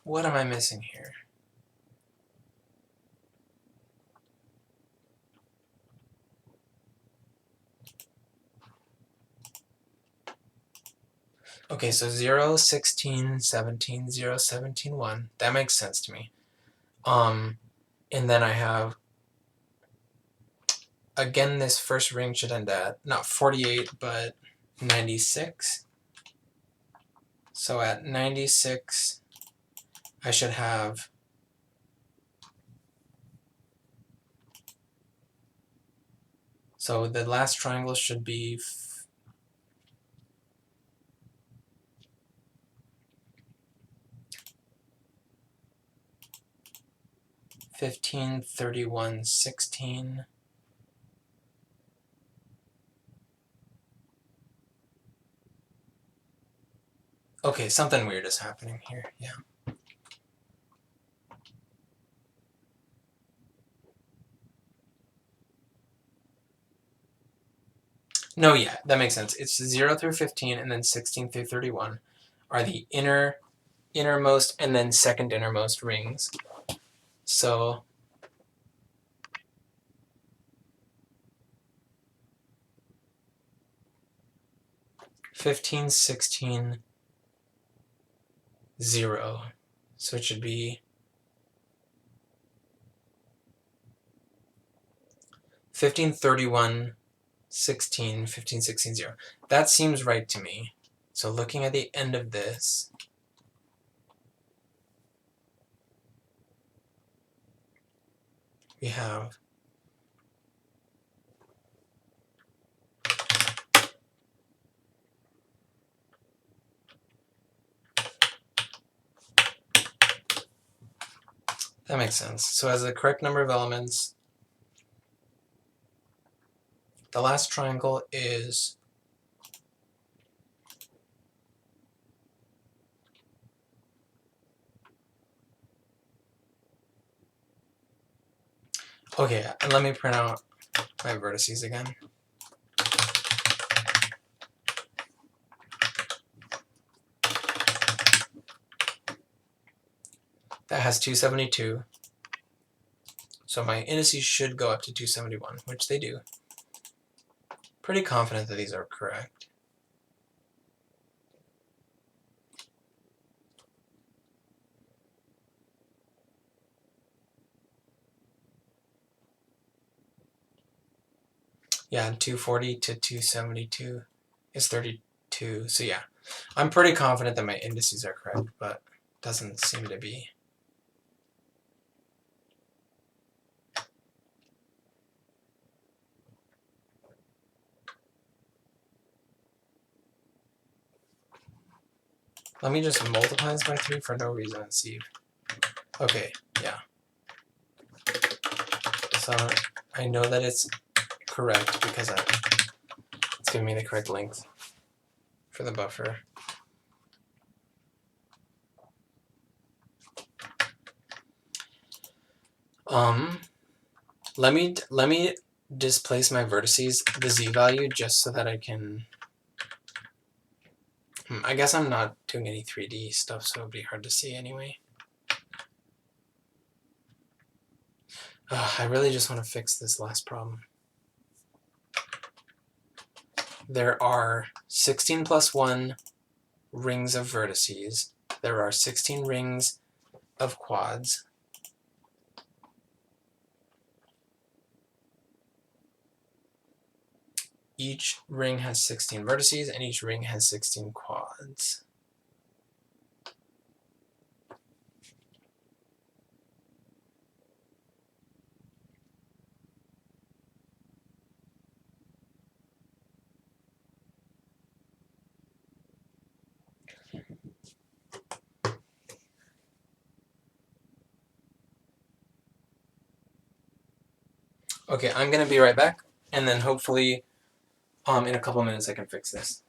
What am I missing here? Okay, so 0, 16, 17, 0, 17, 1. That makes sense to me. And then I have, again, this first ring should end at, not 48, but 96. So at 96, I should have so the last triangle should be 15, 31, 16. Okay, something weird is happening here, yeah. No, yeah, that makes sense. It's 0 through 15 and then 16 through 31 are the innermost and then second innermost rings. So 15, 16, 0. So it should be 15, 31, 16, 15, 16, 0. That seems right to me. So looking at the end of this, we have that makes sense. So as the correct number of elements, the last triangle is okay, and let me print out my vertices again. that has 272. So my indices should go up to 271, which they do. Pretty confident that these are correct. Yeah, 240 to 272 is 32. So yeah, I'm pretty confident that my indices are correct, but doesn't seem to be. Let me just multiply this by 3 for no reason and see. Okay, yeah. So I know that it's correct because it's giving me the correct length for the buffer. Let me displace my vertices, the z value, just so that I can. I guess I'm not doing any 3D stuff, so it'll be hard to see anyway. I really just want to fix this last problem. There are 16 plus 1 rings of vertices. There are 16 rings of quads. Each ring has 16 vertices, and each ring has 16 quads. Okay, I'm going to be right back, and then hopefully in a couple minutes I can fix this.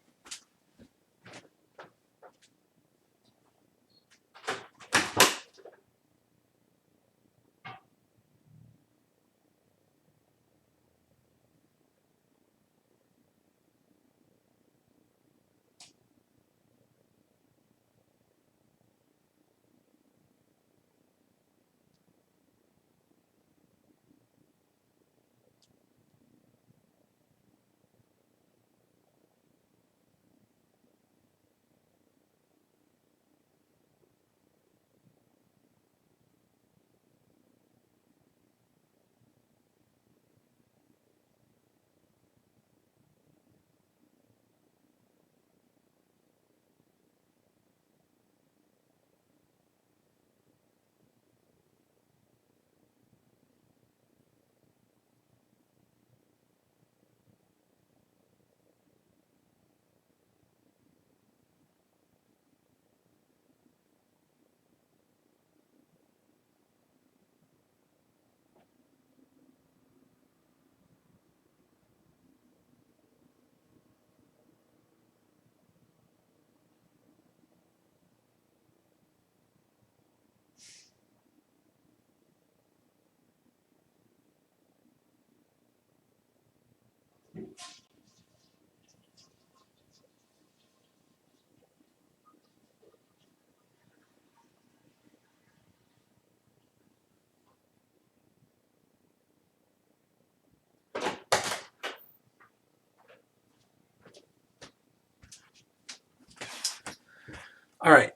All right,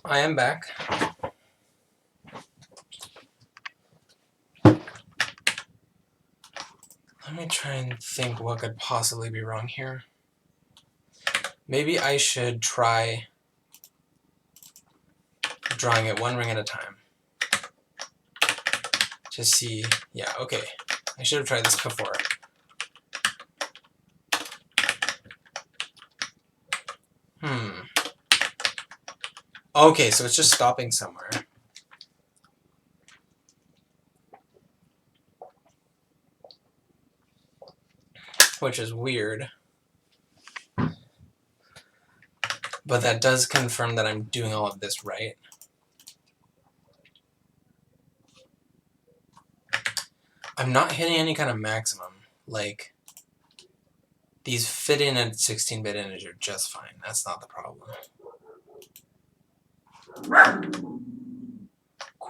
I am back. Let me try and think what could possibly be wrong here. Maybe I should try drawing it one ring at a time to see. Yeah, okay. I should have tried this before. Okay, so it's just stopping somewhere. Which is weird. But that does confirm that I'm doing all of this right. I'm not hitting any kind of maximum. Like, these fit in at 16-bit integer just fine. That's not the problem.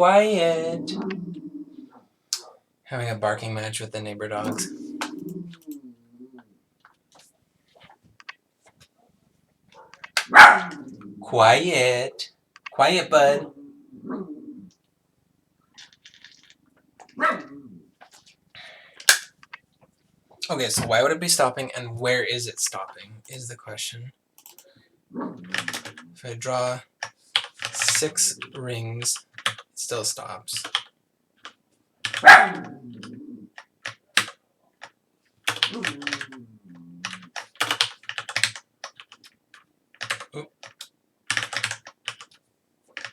Quiet. Having a barking match with the neighbor dogs. Quiet. Quiet, bud. Okay, so why would it be stopping and where is it stopping is the question. If I draw 6 rings, it still stops. Oop.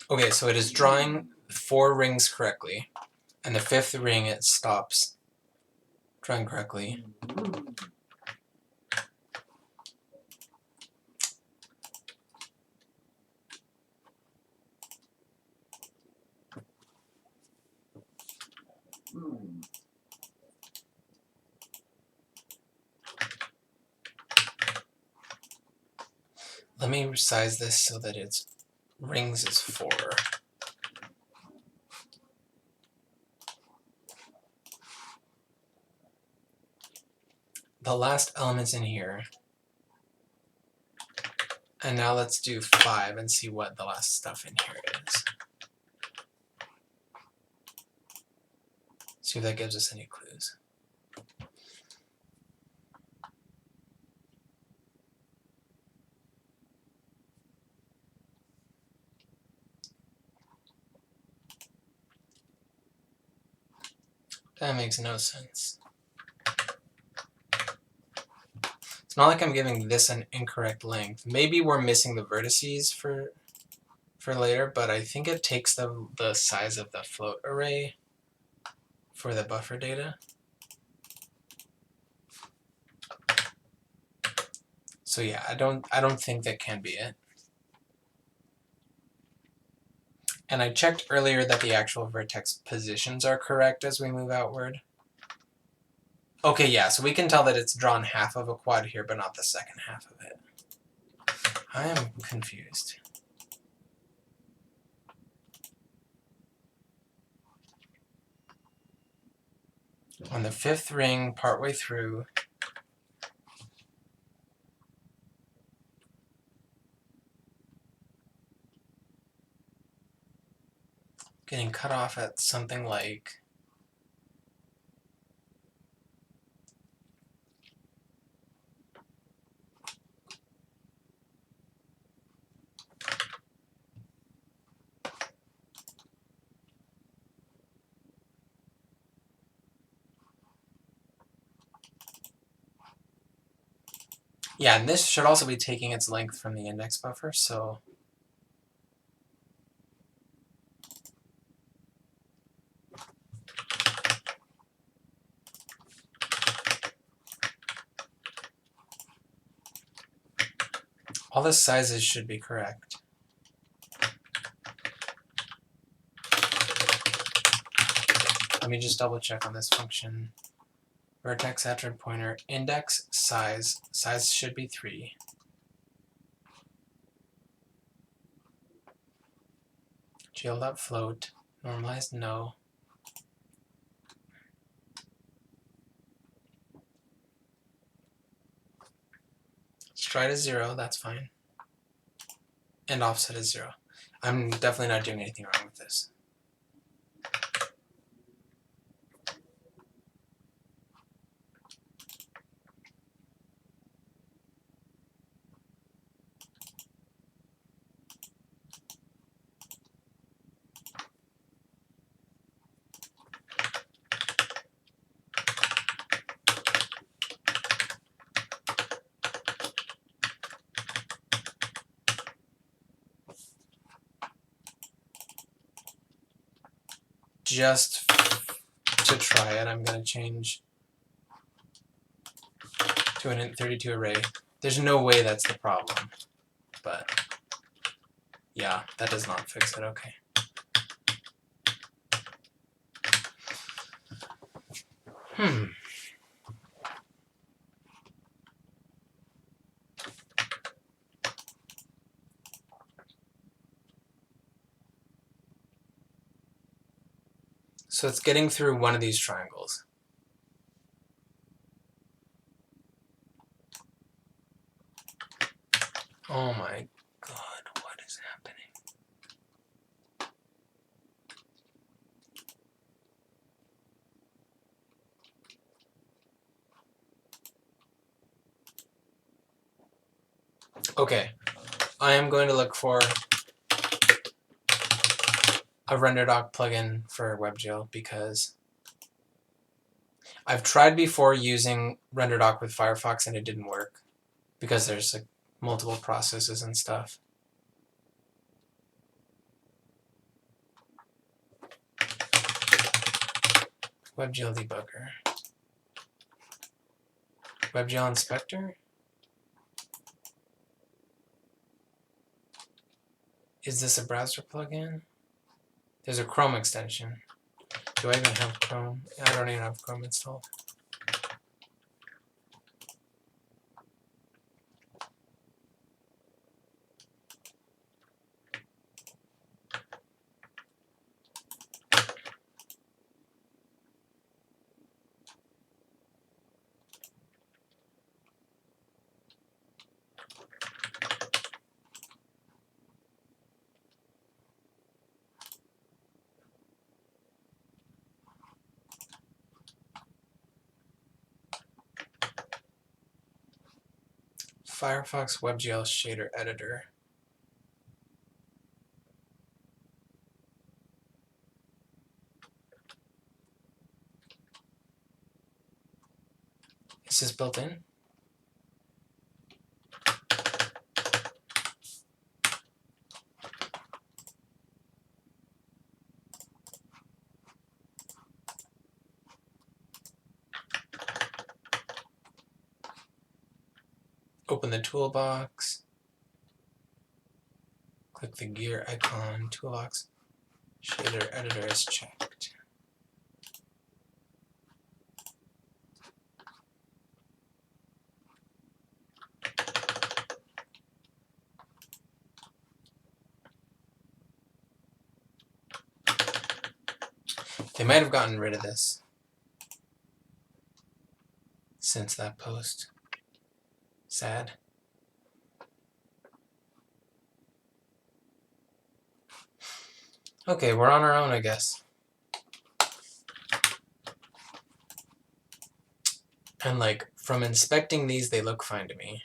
Okay, so it is drawing 4 rings correctly, and the 5th ring it stops drawing correctly. Let me resize this so that its rings is 4. The last element's in here. And now let's do 5 and see what the last stuff in here is. See if that gives us any clues. That makes no sense. It's not like I'm giving this an incorrect length. Maybe we're missing the vertices for later, but I think it takes the size of the float array for the buffer data. So yeah, I don't think that can be it. And I checked earlier that the actual vertex positions are correct as we move outward. Okay, yeah, so we can tell that it's drawn half of a quad here, but not the second half of it. I am confused. On the 5th ring, partway through, getting cut off at something like yeah, and this should also be taking its length from the index buffer, so all the sizes should be correct. Let me just double check on this function. Vertex attribute pointer, index, size. Size should be 3. GL.float, normalized, no. Stride is 0, that's fine. And offset is 0. I'm definitely not doing anything wrong with this. Just to try it, I'm going to change to an int32 array. There's no way that's the problem, but yeah, that does not fix it. Okay. So it's getting through one of these triangles. Oh my god, what is happening? Okay, I am going to look for a RenderDoc plugin for webgl because I've tried before using RenderDoc with Firefox and it didn't work because there's like multiple processes and stuff. WebGL debugger. WebGL inspector? Is this a browser plugin? There's a Chrome extension. Do I even have Chrome? I don't even have Chrome installed. Firefox WebGL shader editor. Is this built in? Open the toolbox. Click the gear icon, toolbox. Shader editor is checked. They might have gotten rid of this since that post. Sad. Okay, we're on our own, I guess. And like, from inspecting these, they look fine to me.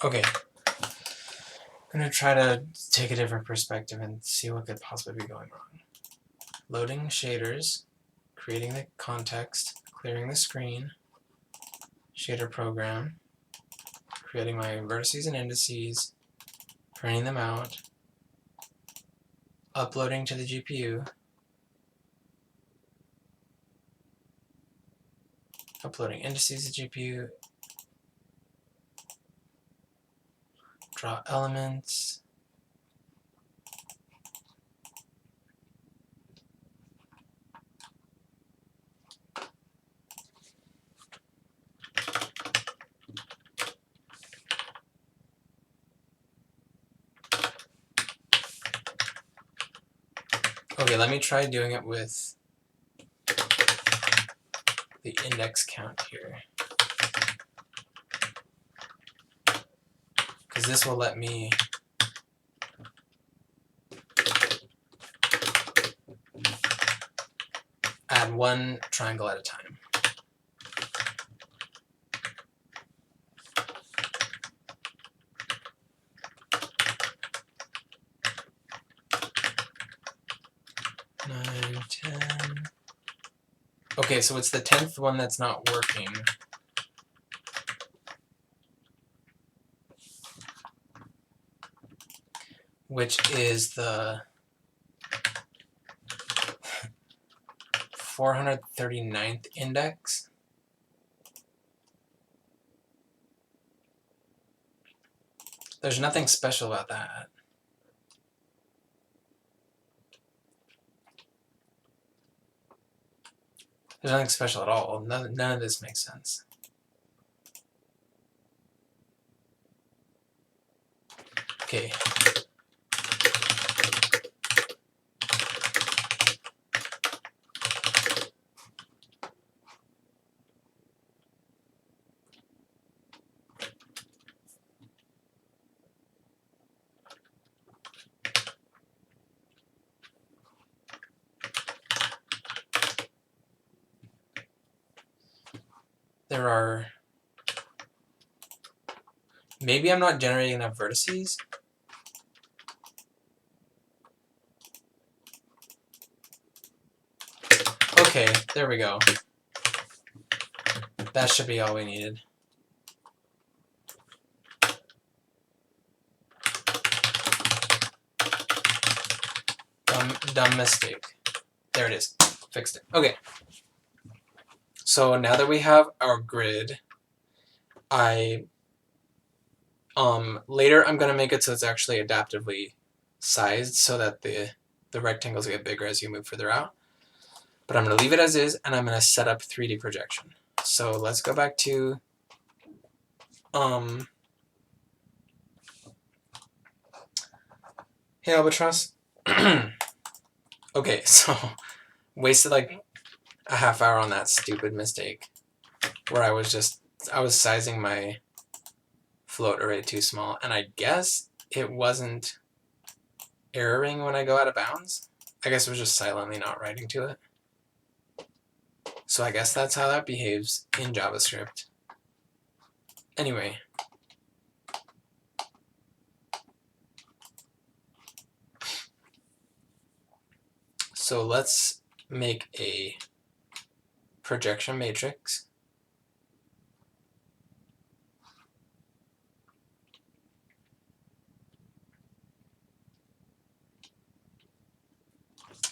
Okay. I'm going to try to take a different perspective and see what could possibly be going wrong. Loading shaders, creating the context, clearing the screen, shader program, creating my vertices and indices, printing them out, uploading to the GPU, uploading indices to GPU, draw elements, okay, let me try doing it with the index count here. Because this will let me add one triangle at a time. Nine, 10. Okay, so it's the 10th one that's not working. which is the 439th index. There's nothing special about that. There's nothing special at all. None of this makes sense. Okay. There are... Maybe I'm not generating enough vertices. Okay, there we go. That should be all we needed. Dumb mistake. There it is. Fixed it. Okay. So now that we have our grid, later I'm going to make it so it's actually adaptively sized so that the rectangles get bigger as you move further out. But I'm going to leave it as is, and I'm going to set up 3D projection. So let's go back to Hey Albatross. Okay, so wasted like a half hour on that stupid mistake where I was sizing my float array too small, and I guess it wasn't erroring when I go out of bounds. I guess it was just silently not writing to it. So I guess that's how that behaves in JavaScript. Anyway. So let's make a projection matrix.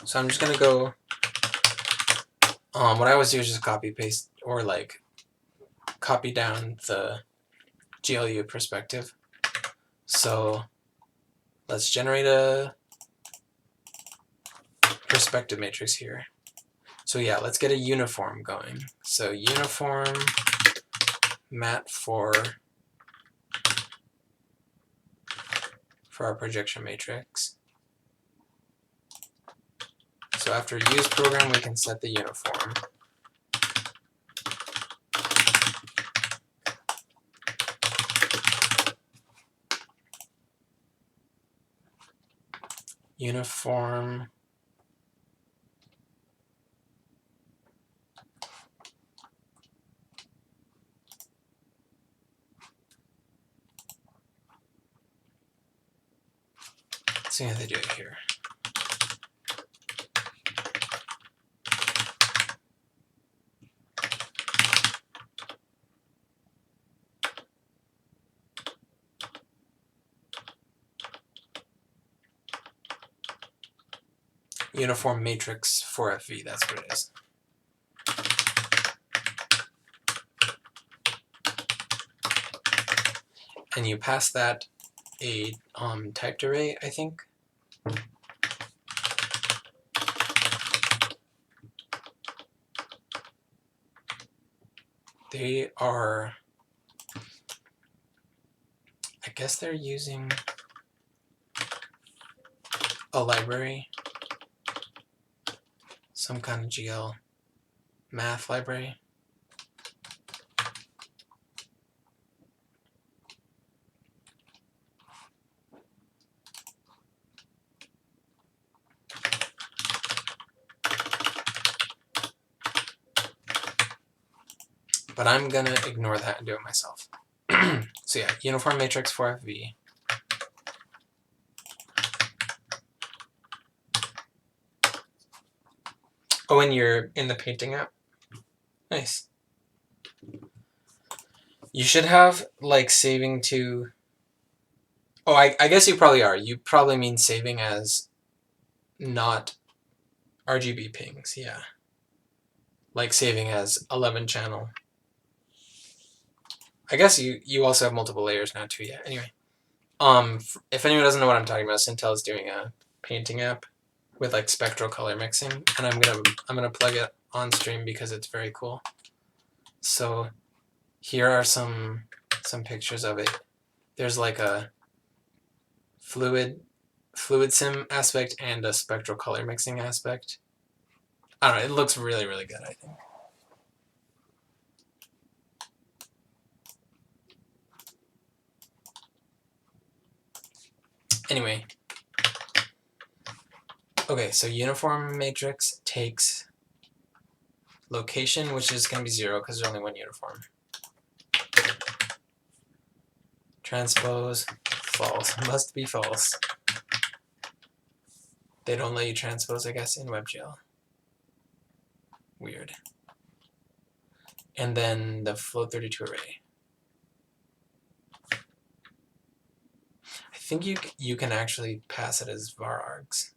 So I'm just going to go, what I always do is just copy paste or like copy down the GLU perspective. So let's generate a perspective matrix here. So yeah, let's get a uniform going. So uniform mat for our projection matrix. So after use program, we can set the uniform. Uniform let's see how they do it here. Uniform matrix for FV, that's what it is. And you pass that a typed array, I think. They are, I guess they're using a library, some kind of GL math library. But I'm gonna ignore that and do it myself. So yeah, uniform matrix for FV. Oh, and you're in the painting app? Nice. You should have like saving to Oh, I guess you probably are. You probably mean saving as not RGB pings, yeah. Like saving as 11 channel. I guess you also have multiple layers now too, yeah. Anyway. If anyone doesn't know what I'm talking about, Cintel is doing a painting app with like spectral color mixing, and I'm gonna plug it on stream because it's very cool. So here are some pictures of it. There's like a fluid sim aspect and a spectral color mixing aspect. I don't know, it looks really, really good, I think. Anyway. Okay, so uniform matrix takes location, which is going to be 0 because there's only one uniform. Transpose, false. Must be false. They don't let you transpose, I guess, in WebGL. Weird. And then the float32 array. I think you can actually pass it as var args.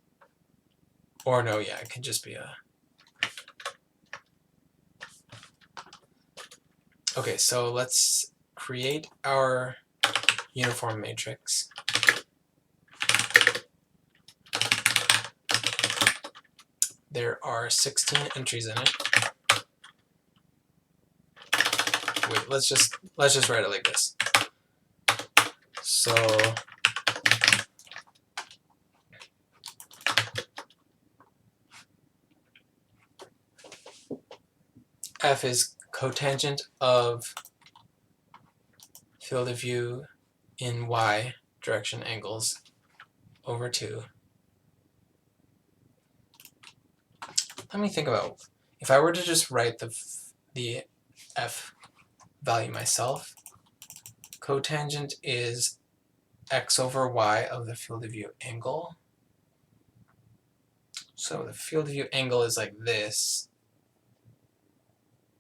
Or no, yeah, it could just be a... Okay, so let's create our uniform matrix. There are 16 entries in it. Wait, let's just write it like this. So F is cotangent of field of view in Y direction angles over 2. Let me think about, if I were to just write the F value myself, cotangent is x over y of the field of view angle. So the field of view angle is like this,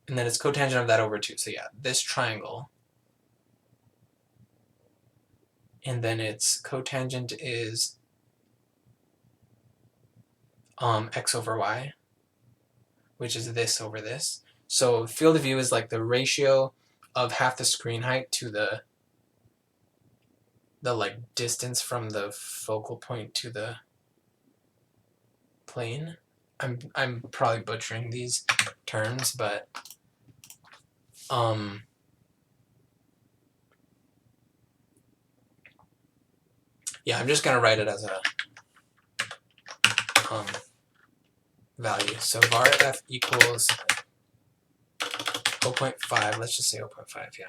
and then it's cotangent of that over 2. So yeah, this triangle. And then its cotangent is x over y, which is this over this. So field of view is like the ratio of half the screen height to the like distance from the focal point to the plane. I'm probably butchering these terms, but yeah, I'm just gonna write it as a value. So var f equals 0.5. Let's just say 0.5. Yeah.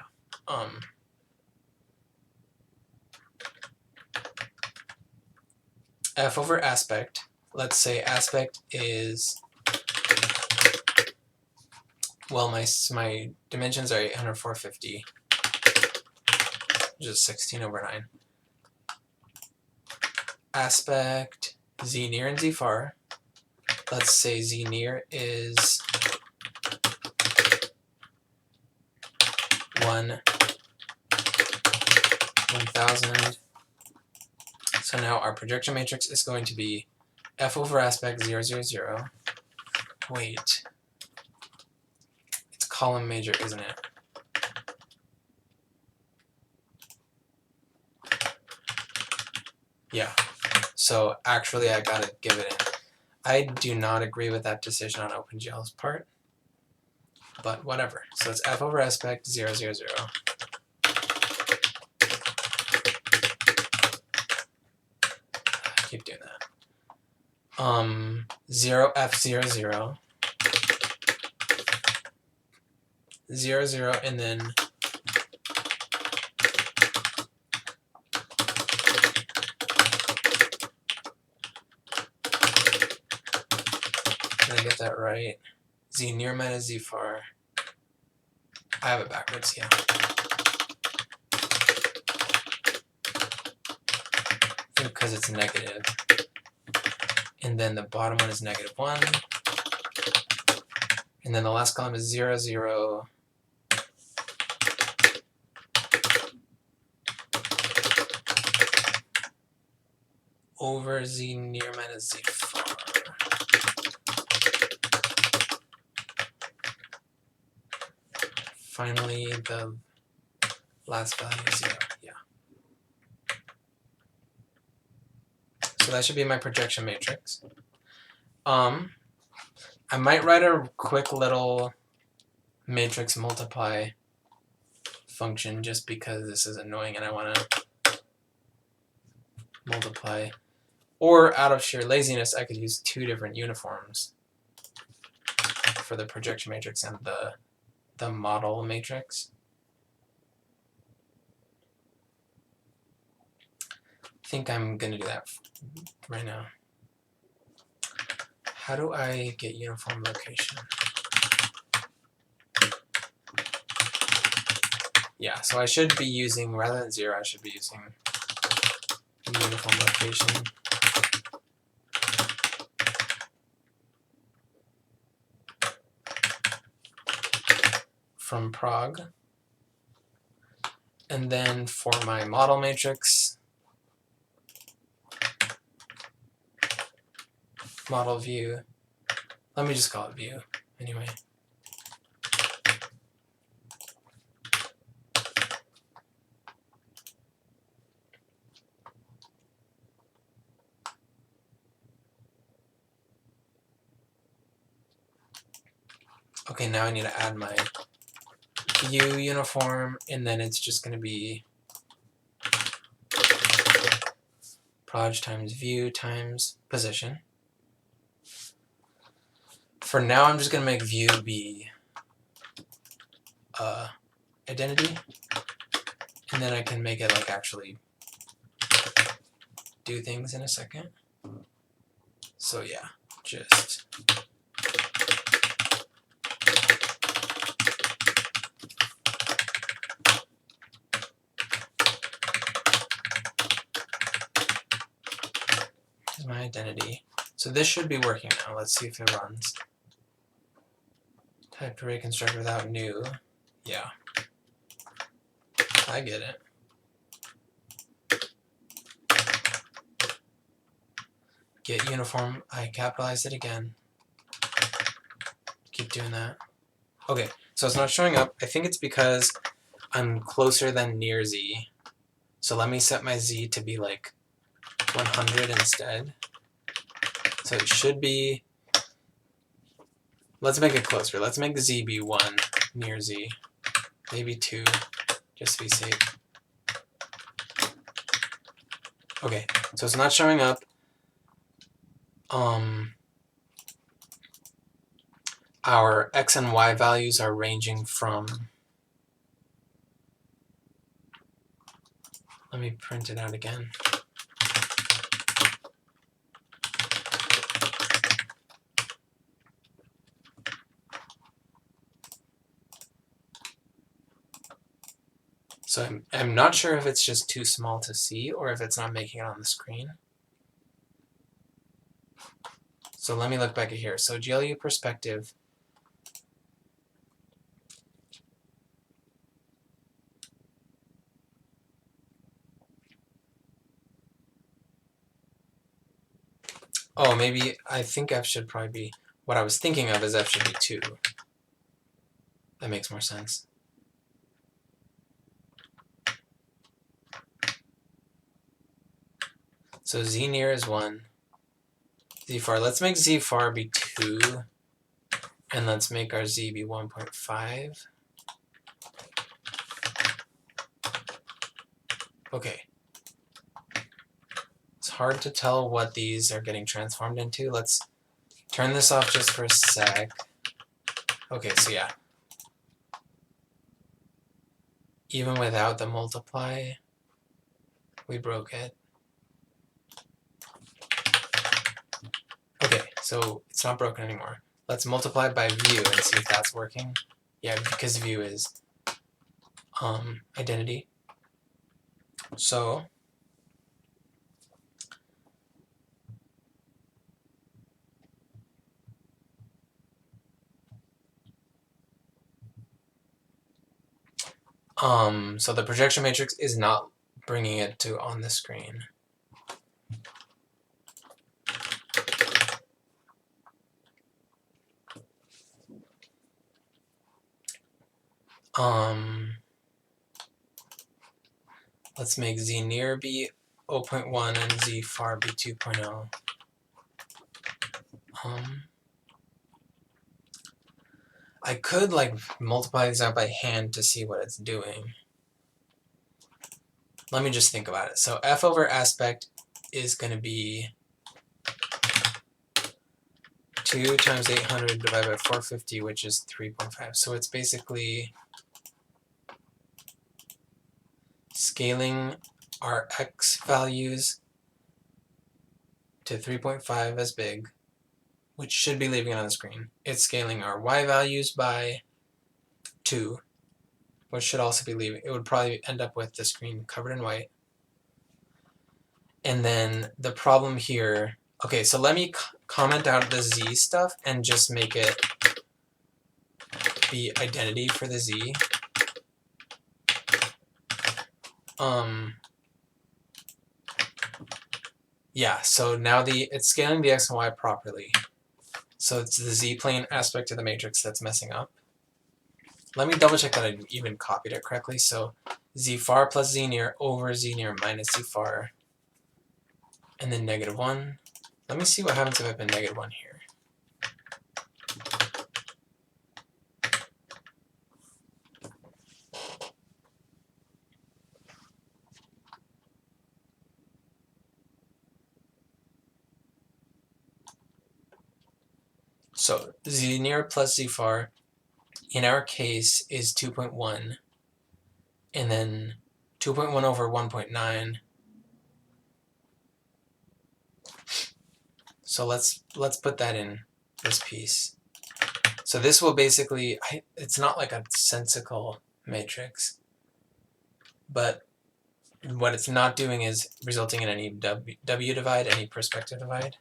F over aspect. Let's say aspect is, well, my dimensions are 800, 450, which is 16 over 9. Aspect z near and z far. Let's say z near is 1000. So now our projection matrix is going to be f over aspect 0, 0, 0. Wait. It's column major, isn't it? Yeah. So actually I gotta give it in. I do not agree with that decision on OpenGL's part, but whatever. So it's f over aspect 0, 0, 0. Keep doing that. 0 f 0, 0. 0, 0, and then did I get that right? Z near minus Z far. I have it backwards, yeah. Because it's negative. And then the bottom one is -1. And then the last column is 0, 0. over z near minus z far. Finally, the last value is 0. Yeah. So that should be my projection matrix. I might write a quick little matrix multiply function just because this is annoying and I want to multiply. Or out of sheer laziness, I could use two different uniforms for the projection matrix and the model matrix. I think I'm going to do that right now. How do I get uniform location? Yeah, so I should be using, rather than 0, I should be using uniform location. From Prague. And then for my model matrix, model view, let me just call it view anyway. Okay, now I need to add my view uniform, and then it's just going to be proj times view times position. For now, I'm just going to make view be identity, and then I can make it like actually do things in a second. So yeah, just here's my identity. So this should be working now. Let's see if it runs. Type array constructor without new. Yeah, I get it. Get uniform, I capitalized it again. Keep doing that. Okay, so it's not showing up. I think it's because I'm closer than near z. So let me set my z to be like 100 instead. So it should be, let's make it closer. Let's make z be 1 near z. Maybe 2, just to be safe. Okay, so it's not showing up. Our x and y values are ranging from, let me print it out again. So I'm not sure if it's just too small to see or if it's not making it on the screen. So let me look back at here. So GLU perspective. Oh, maybe I think f should probably be, what I was thinking of is f should be 2. That makes more sense. So z near is 1. Z far, let's make z far be 2. And let's make our z be 1.5. Okay. It's hard to tell what these are getting transformed into. Let's turn this off just for a sec. Okay, so yeah. Even without the multiply, we broke it. Okay, so it's not broken anymore. Let's multiply by view and see if that's working. Yeah, because view is identity. So so the projection matrix is not bringing it to on the screen. let's make z near be 0.1 and z far be 2.0. I could like multiply these out by hand to see what it's doing. Let me just think about it. So f over aspect is going to be 2 times 800 divided by 450, which is 3.5. So it's basically scaling our x values to 3.5 as big, which should be leaving it on the screen. It's scaling our y values by 2, which should also be leaving. It would probably end up with the screen covered in white. And then the problem here, okay, so let me comment out the z stuff and just make it be identity for the z. Yeah, so now it's scaling the x and y properly. So it's the z-plane aspect of the matrix that's messing up. Let me double check that I even copied it correctly. So z far plus z near over z near minus z far, and then -1. Let me see what happens if I put -1 here. So z near plus z far, in our case, is 2.1, and then 2.1 over 1.9. So let's put that in this piece. So this will basically, it's not like a sensical matrix, but what it's not doing is resulting in any W divide, any perspective divide.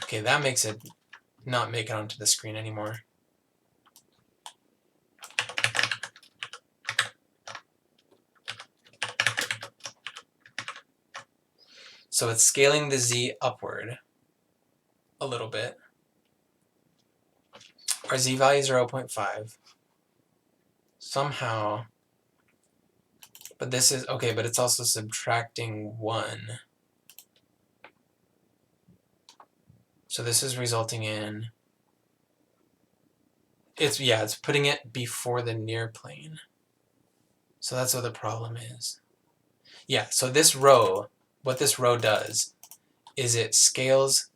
Okay, that makes it not make it onto the screen anymore. So it's scaling the z upward a little bit. Our z values are 0.5. Somehow, but this is, okay, but it's also subtracting 1. So this is resulting in, it's putting it before the near plane. So that's what the problem is. Yeah, so this row, what this row does is it scales,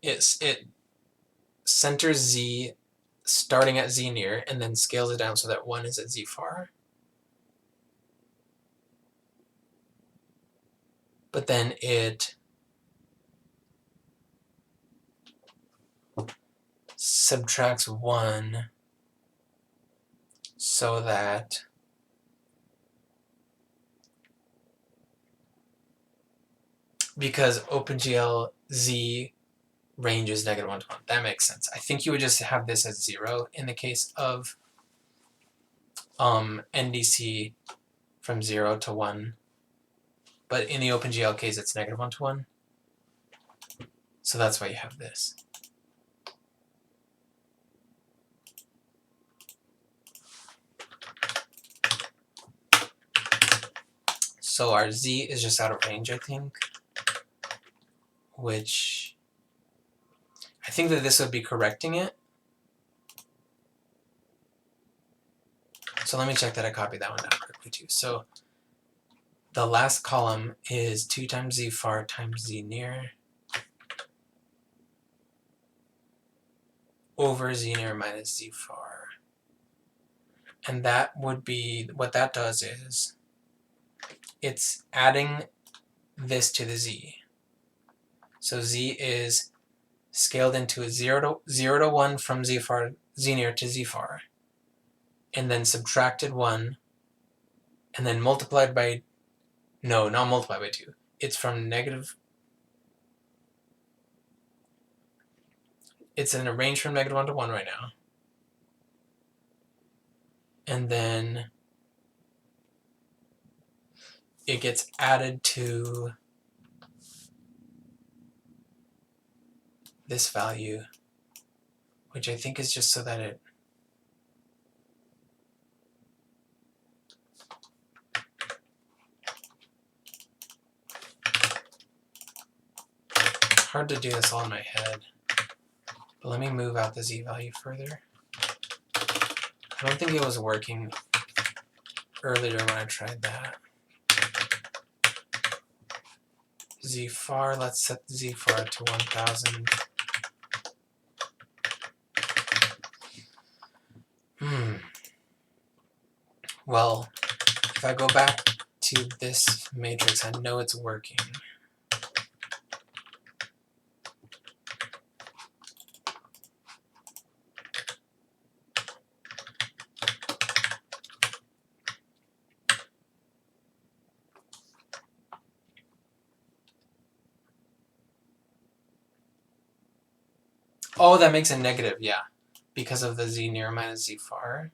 it centers z starting at z near and then scales it down so that 1 is at z far. But then it subtracts 1 so that because OpenGL z range is -1 to 1. That makes sense. I think you would just have this as 0 in the case of NDC from 0 to 1. But in the OpenGL case, it's -1 to 1. So that's why you have this. So our z is just out of range, I think. Which, I think that this would be correcting it. So let me check that I copied that one down quickly too. So the last column is 2 times z far times z near over z near minus z far. And that would be, what that does is, it's adding this to the z. So z is scaled into a 0 to 1 from z near to z far, and then subtracted 1, and then multiplied by, no, not multiplied by 2. It's from negative, it's in a range from -1 to 1 right now. And then it gets added to this value, which I think is just so that it hard to do this all in my head. But let me move out the z value further. I don't think it was working earlier when I tried that. Z far, let's set the z far to 1000. Well, if I go back to this matrix, I know it's working. Oh, that makes it negative, yeah. Because of the z near minus z far.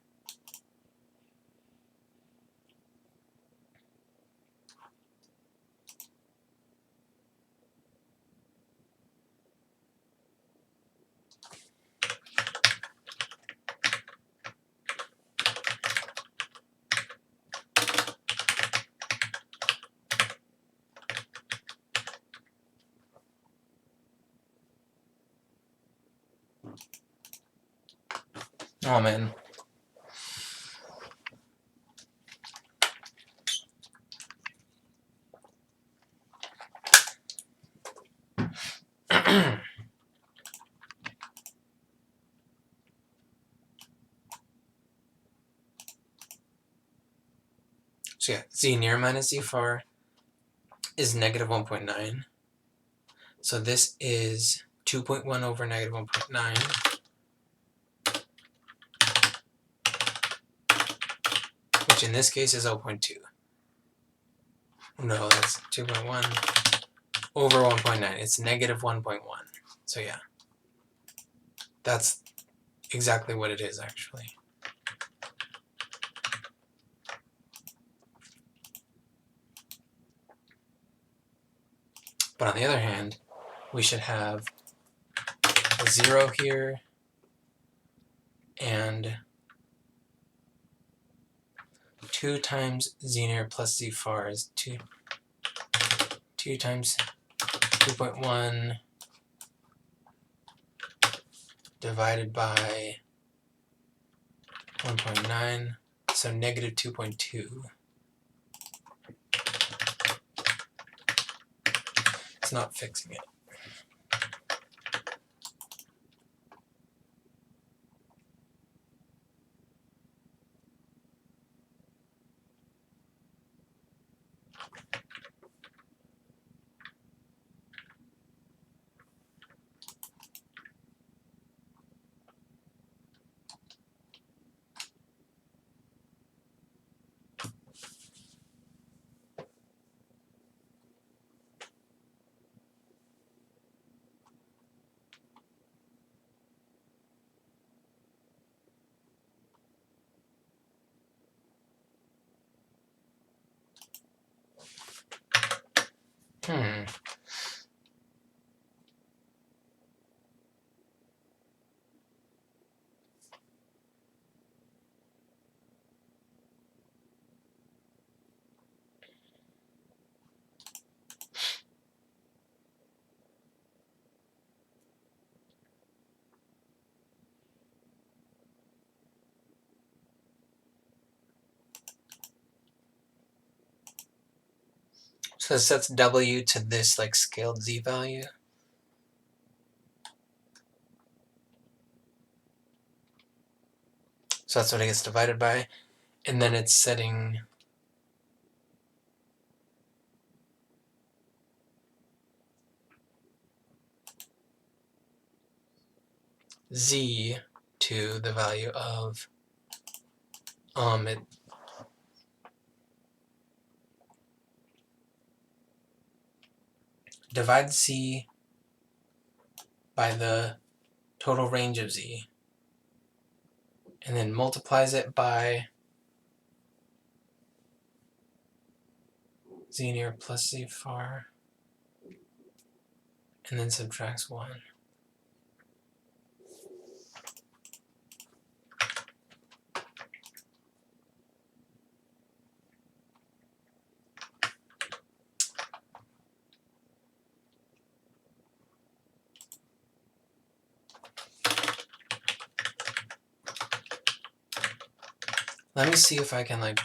Oh man. So yeah, z near minus z far is negative 1.9. So this is 2.1 over negative 1.9, which in this case is 0.2. No, that's 2.1 over 1.9. It's negative 1.1. So yeah, that's exactly what it is actually. But on the other hand, we should have a 0 here and 2 times z near plus z far is 2 times 2.1 divided by 1.9, so negative 2.2. It's not fixing it. So it sets w to this like scaled z value. So that's what it gets divided by. And then it's setting z to the value of it divides z by the total range of z and then multiplies it by z near plus z far and then subtracts 1. Let me see if I can like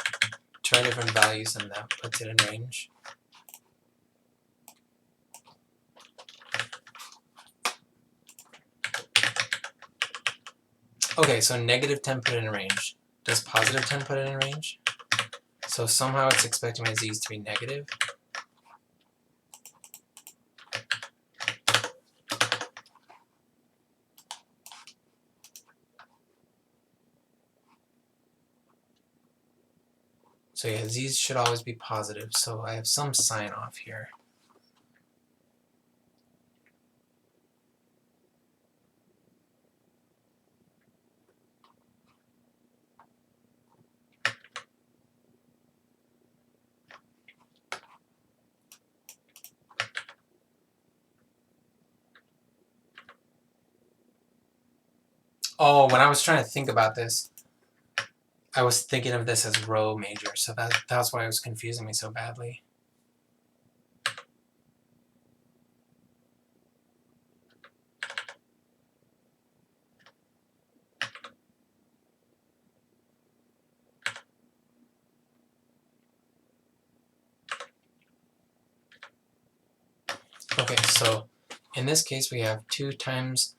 try different values and that puts it in range. Okay, so negative 10 put it in range. Does positive 10 put it in range? So somehow it's expecting my z's to be negative. So yeah, z's should always be positive, so I have some sign off here. Oh, when I was trying to think about this, I was thinking of this as rho major, so that's why it was confusing me so badly. Okay, so in this case we have 2 times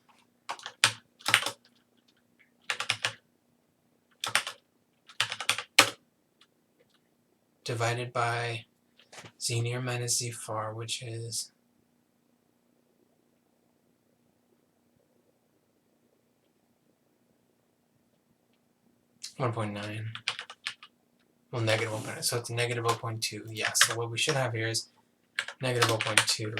divided by z near minus z far, which is 1.9. Well, negative 1.9, so it's negative 0.2. Yeah, so what we should have here is negative 0.2.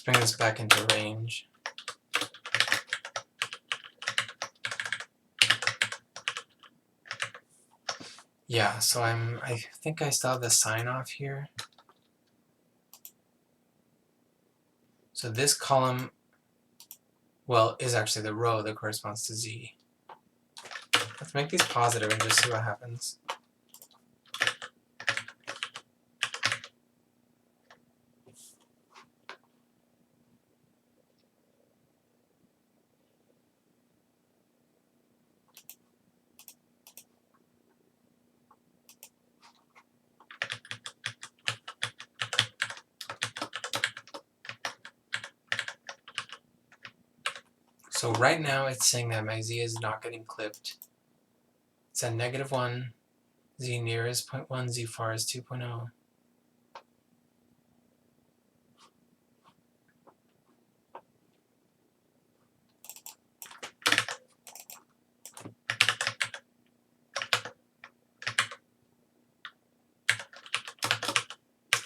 Let's bring this back into range. Yeah, so I think I still have the sign off here. So this column, well, is actually the row that corresponds to z. Let's make these positive and just see what happens. So right now it's saying that my z is not getting clipped. It's at negative 1, z near is 0.1, z far is 2.0.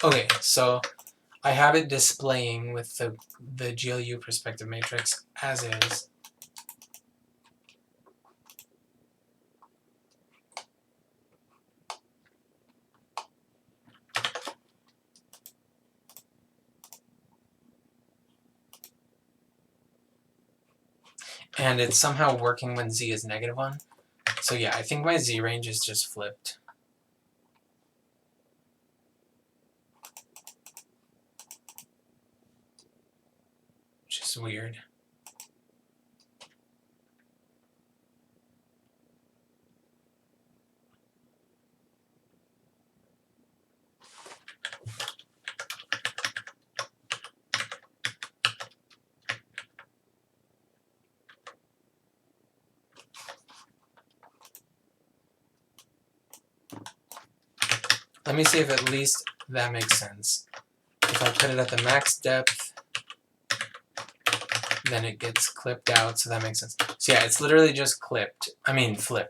Okay, so I have it displaying with the GLU perspective matrix as is. And it's somehow working when z is negative 1. So yeah, I think my z range is just flipped. Which is weird. Let me see if at least that makes sense. If I put it at the max depth, then it gets clipped out, so that makes sense. So yeah, it's literally just flipped,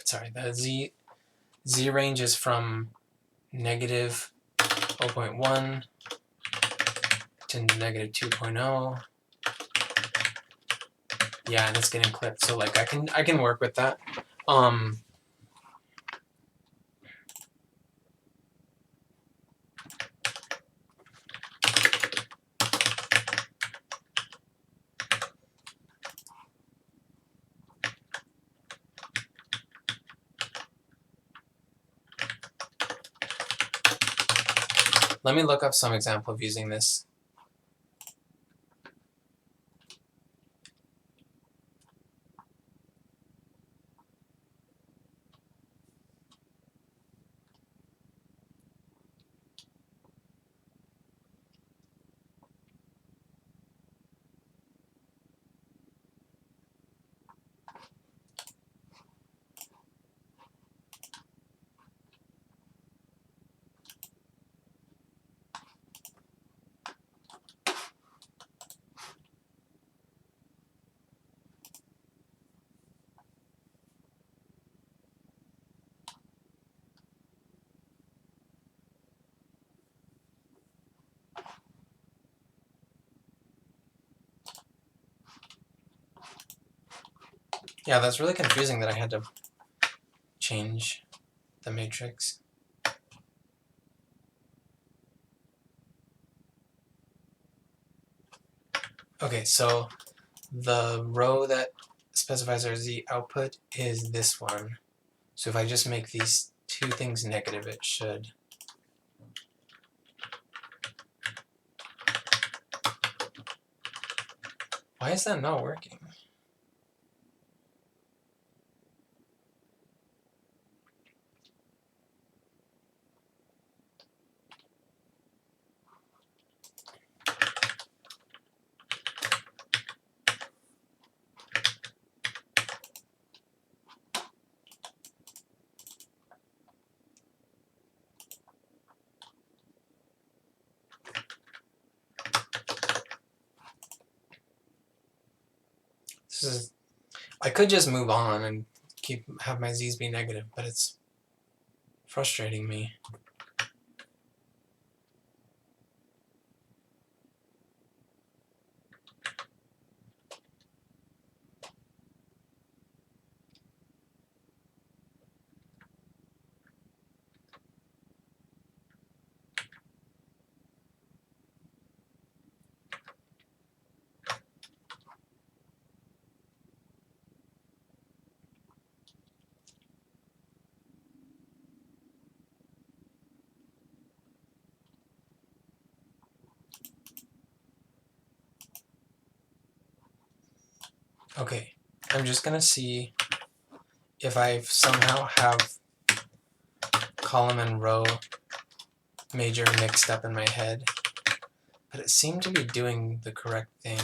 sorry. The z range is from negative 0.1 to negative 2.0. Yeah, and it's getting clipped, so like I can work with that. Let me look up some example of using this. Yeah, that's really confusing that I had to change the matrix. Okay, so the row that specifies our z output is this one. So if I just make these two things negative, it should. Why is that not working? This is. I could just move on and have my z's be negative, but it's frustrating me. Okay, I'm just gonna see if I somehow have column and row major mixed up in my head, but it seemed to be doing the correct thing.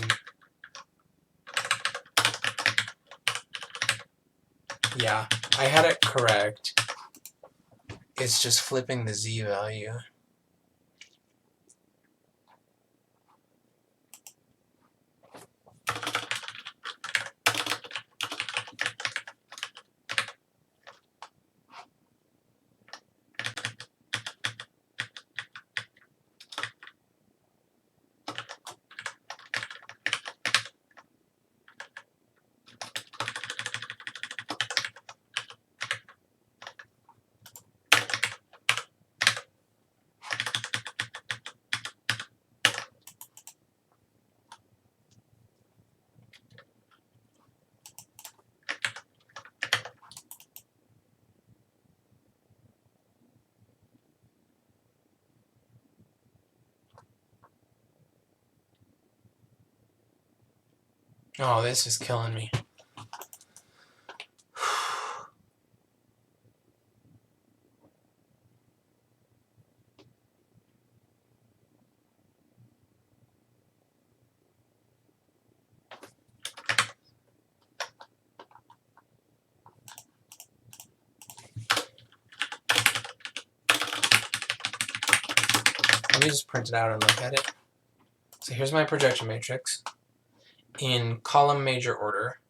Yeah, I had it correct. It's just flipping the z value. Oh, this is killing me. Let me just print it out and look at it. So here's my projection matrix in column major order.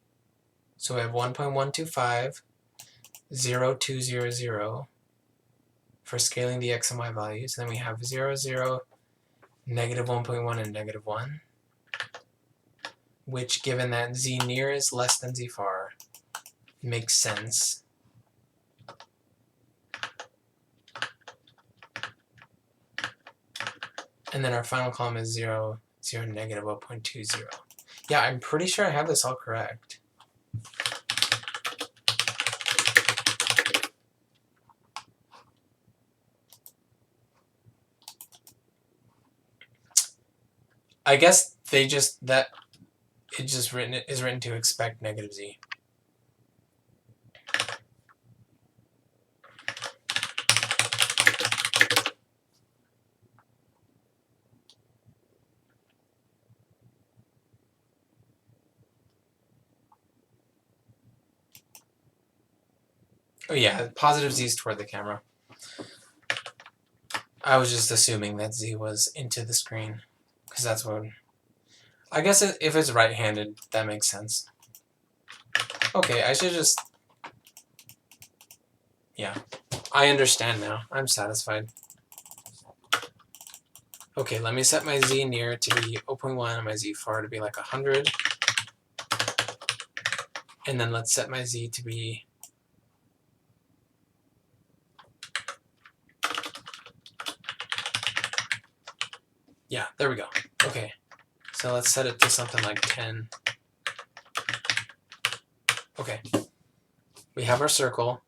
So we have 1.125, 0, 2, 0, 0 for scaling the x and y values. Then we have 0, 0, negative 1.1, and negative 1, which, given that z near is less than z far, makes sense. And then our final column is 0, 0, negative 1.20. Yeah, I'm pretty sure I have this all correct. I guess they just that it just is written to expect negative z. Oh yeah, positive z is toward the camera. I was just assuming that z was into the screen, because that's what... I guess if it's right-handed, that makes sense. Okay, I should just... Yeah, I understand now. I'm satisfied. Okay, let me set my z near to be 0.1 and my z far to be like 100. And then let's set my z to be... Yeah, there we go. Okay, so let's set it to something like 10. Okay, we have our circle.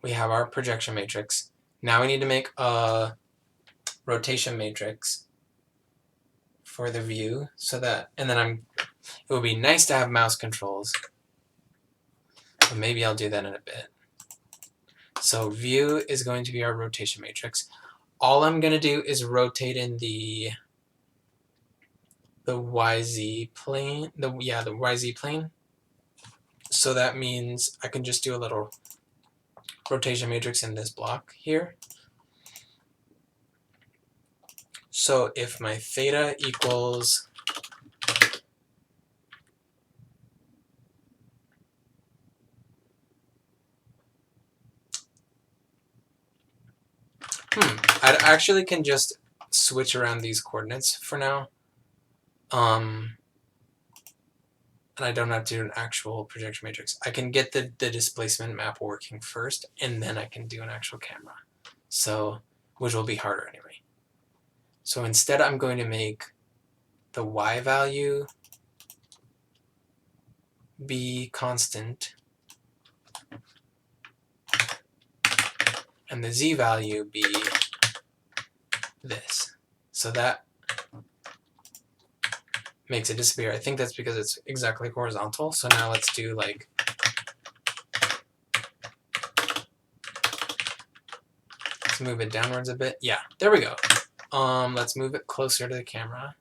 We have our projection matrix. Now we need to make a rotation matrix for the view, so that, and then it would be nice to have mouse controls, but maybe I'll do that in a bit. So view is going to be our rotation matrix. All I'm going to do is rotate in the YZ plane, the YZ plane. So that means I can just do a little rotation matrix in this block here. So if my theta equals I actually can just switch around these coordinates for now. And I don't have to do an actual projection matrix. I can get the displacement map working first, and then I can do an actual camera. So, which will be harder anyway. So instead I'm going to make the y value be constant, and the z value be this. So that makes it disappear. I think that's because it's exactly horizontal. So now let's do like... Let's move it downwards a bit. Yeah, there we go. Let's move it closer to the camera,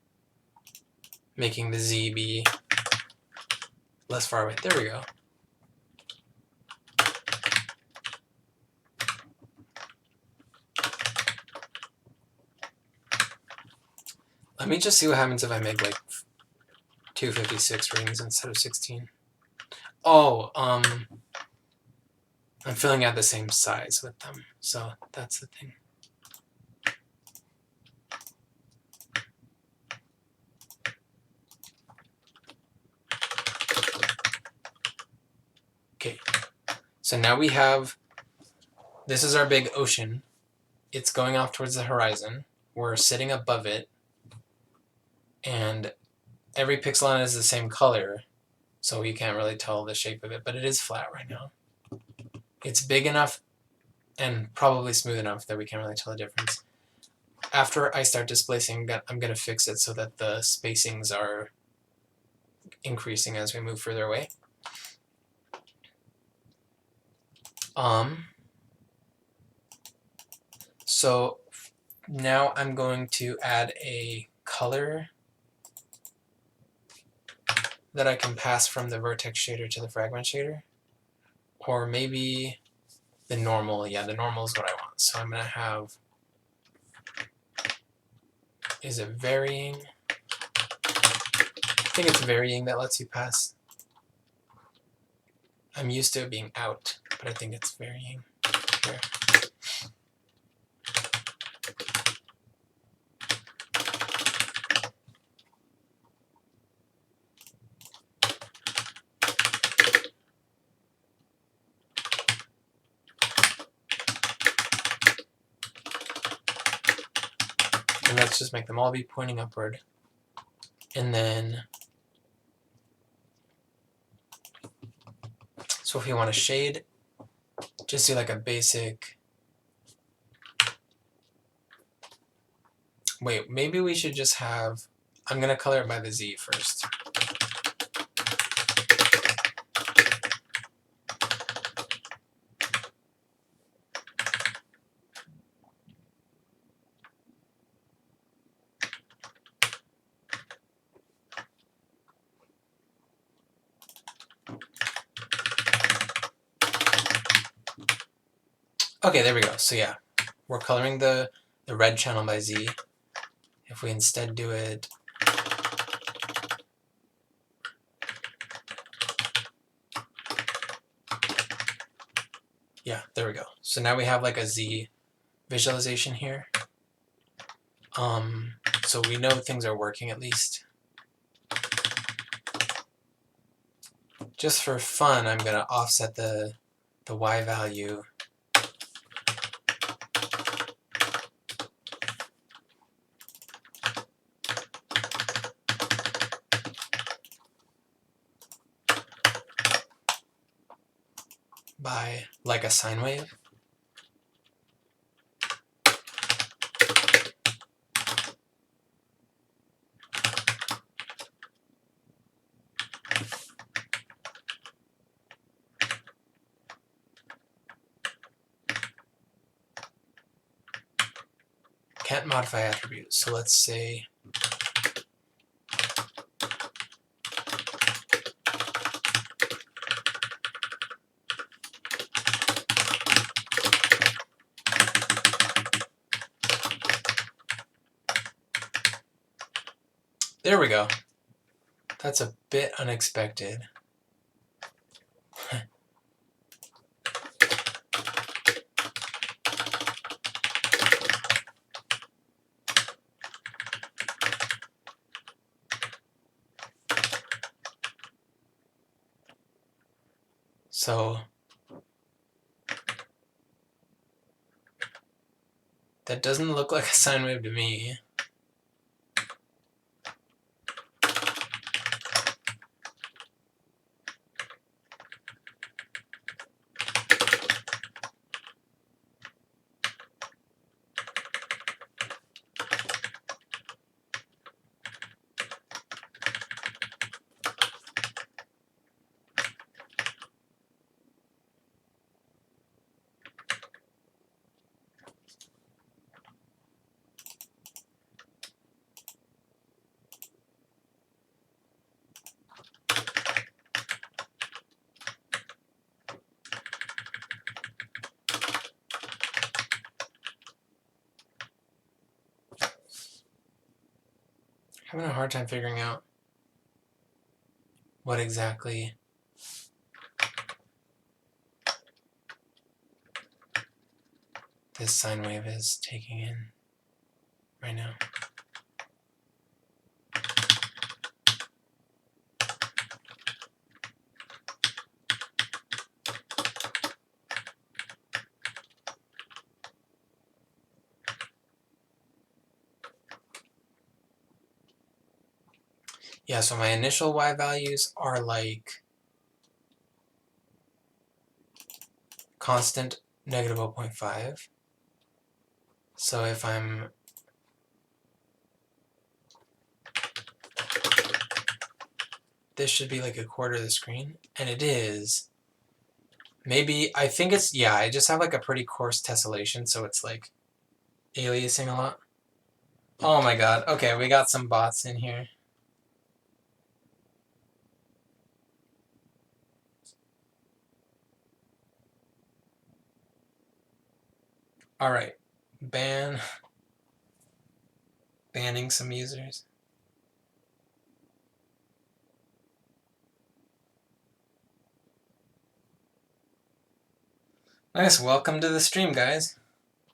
making the z be less far away. There we go. Let me just see what happens if I make like 256 rings instead of 16. Oh, I'm filling out the same size with them, so that's the thing. Okay, so now we have, this is our big ocean. It's going off towards the horizon. We're sitting above it, and every pixel on it is the same color, so you can't really tell the shape of it, but it is flat right now. It's big enough and probably smooth enough that we can't really tell the difference. After I start displacing, I'm going to fix it so that the spacings are increasing as we move further away. So now I'm going to add a color that I can pass from the vertex shader to the fragment shader. Or maybe the normal. Yeah, the normal is what I want. So I'm going to have, is it varying? I think it's varying that lets you pass. I'm used to it being out, but I think it's varying here. And let's just make them all be pointing upward. And then, so if you want to shade, just do like a basic, wait, maybe we should just have I'm gonna color it by the Z first. Okay, there we go. So yeah, we're coloring the red channel by Z. If we instead do it yeah, there we go. So now we have like a Z visualization here. So we know things are working at least. Just for fun, I'm gonna offset the Y value by like a sine wave. Can't modify attributes, so let's say there we go. That's a bit unexpected. So that doesn't look like a sine wave to me. Having a hard time figuring out what exactly this sine wave is taking in right now. Yeah, so my initial Y values are like constant negative 0.5. So if I'm this should be like a quarter of the screen, and it is. Maybe, I think it's, yeah, I just have like a pretty coarse tessellation, so it's like aliasing a lot. Oh my god, okay, we got some bots in here. Alright, banning some users. Nice, welcome to the stream, guys.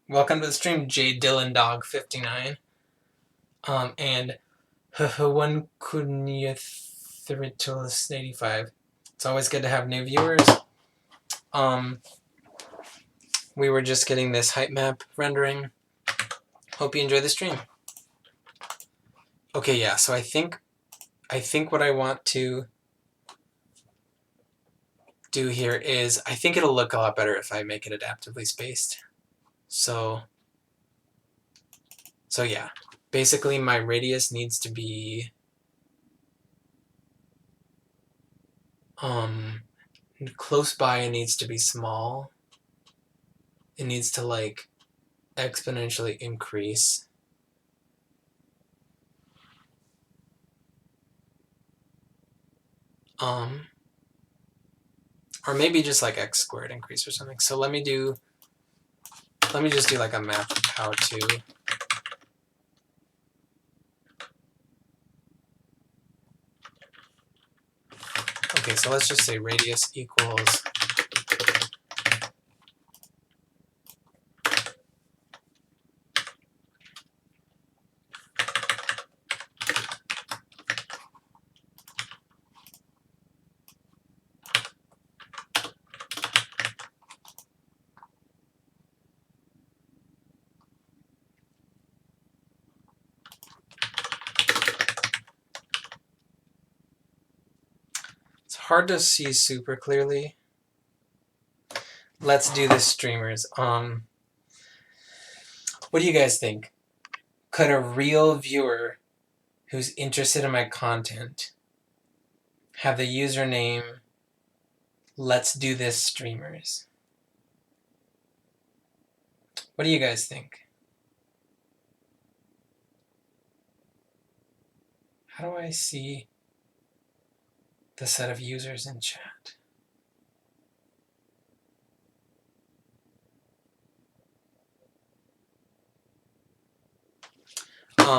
Welcome to the stream, J Dylan Dog 59. And one Kunyathritulis 85. It's always good to have new viewers. We were just getting this height map rendering. Hope you enjoy the stream. Okay, yeah, so I think what I want to do here is, I think it'll look a lot better if I make it adaptively spaced. So yeah. basically my radius needs to be close by. It needs to be small. It needs to like exponentially increase. Or maybe just like x squared increase or something. So let me just do like a map of how to. Okay, so let's just say radius equals it's hard to see super clearly. Let's do this, streamers. What do you guys think? Could a real viewer who's interested in my content have the username Let's Do This Streamers? What do you guys think? How do I see the set of users in chat?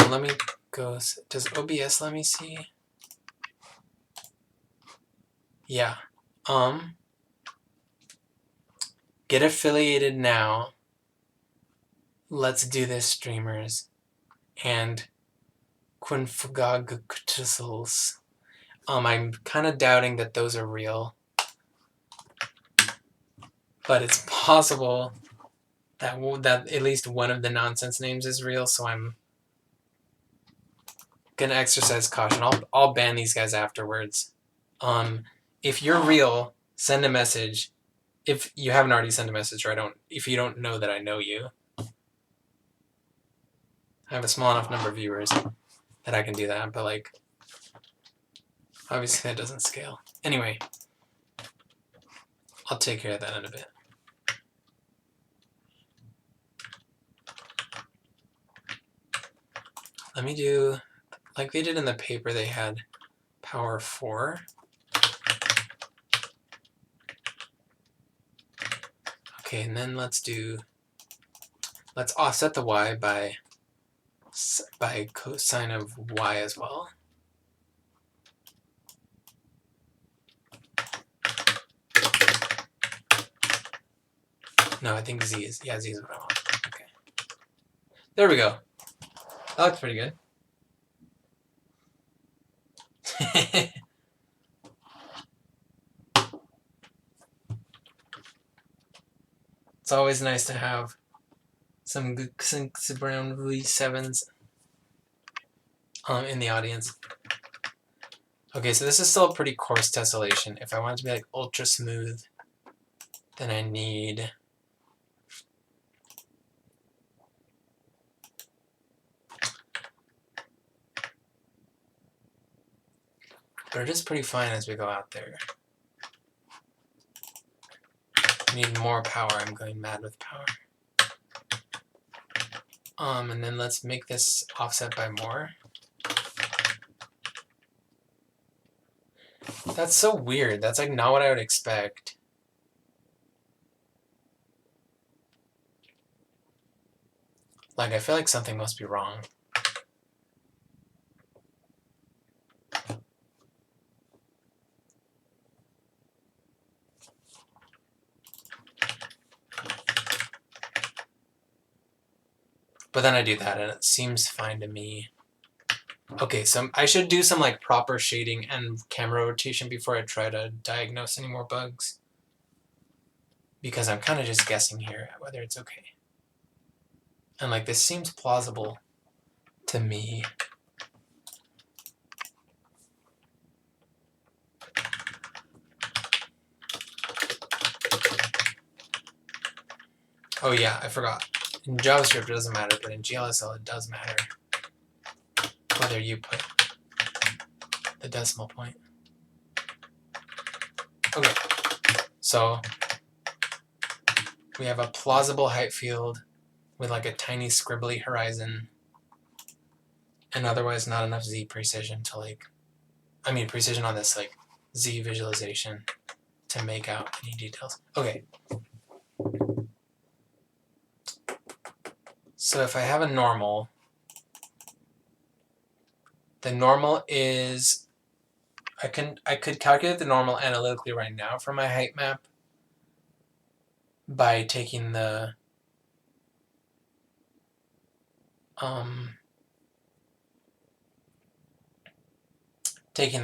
Let me go. Does OBS let me see? Yeah. Get affiliated now. Let's Do This Streamers and Quinfagagtils. I'm kind of doubting that those are real, but it's possible that at least one of the nonsense names is real. So I'm gonna exercise caution. I'll ban these guys afterwards. If you're real, send a message. If you haven't already sent a message, or if you don't know that I know you, I have a small enough number of viewers that I can do that. But like, obviously that doesn't scale. Anyway, I'll take care of that in a bit. Let me do, like they did in the paper, they had power 4. Okay, and then let's offset the y by cosine of y as well. No, I think z is what I want. Okay. There we go. That looks pretty good. It's always nice to have some good Brown V7s in the audience. Okay, so this is still a pretty coarse tessellation. If I want it to be like ultra smooth, then I need but it is pretty fine as we go out there. I need more power. I'm going mad with power. And then let's make this offset by more. That's so weird. That's like not what I would expect. Like I feel like something must be wrong. But then I do that and it seems fine to me. Okay, so I should do some like proper shading and camera rotation before I try to diagnose any more bugs. Because I'm kind of just guessing here whether it's okay. And like this seems plausible to me. Oh yeah, I forgot. In JavaScript it doesn't matter, but in GLSL it does matter. whether you put the decimal point. Okay, so we have a plausible height field with like a tiny scribbly horizon and otherwise not enough Z precision to precision on this like Z visualization to make out any details. Okay. So if I have a normal, the normal is, I could calculate the normal analytically right now for my height map by taking the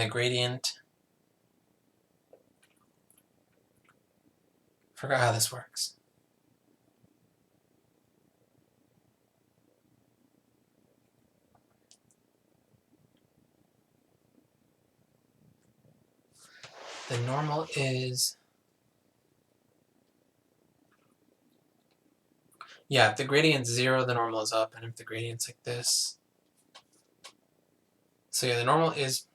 gradient. Forgot how this works. The normal is, yeah, if the gradient's 0, the normal is up, and if the gradient's like this. So yeah, the normal is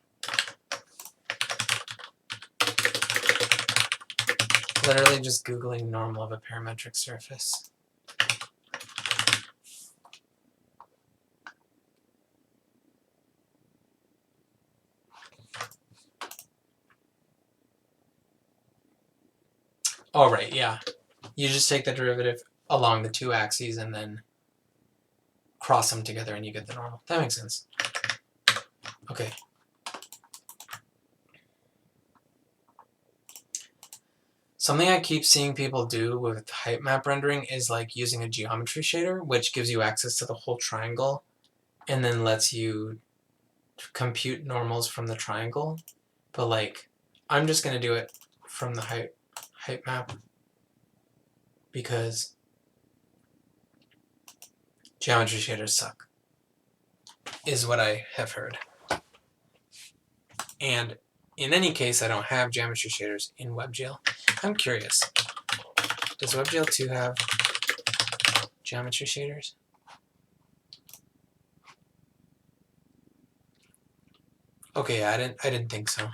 literally just Googling normal of a parametric surface. Oh, right, yeah. You just take the derivative along the two axes and then cross them together and you get the normal. That makes sense. Okay. Something I keep seeing people do with height map rendering is like using a geometry shader, which gives you access to the whole triangle and then lets you compute normals from the triangle. But like, I'm just going to do it from the height map because geometry shaders suck, is what I have heard. And in any case, I don't have geometry shaders in webgl. I'm curious, does webgl 2 have geometry shaders? Okay, yeah, I didn't think so.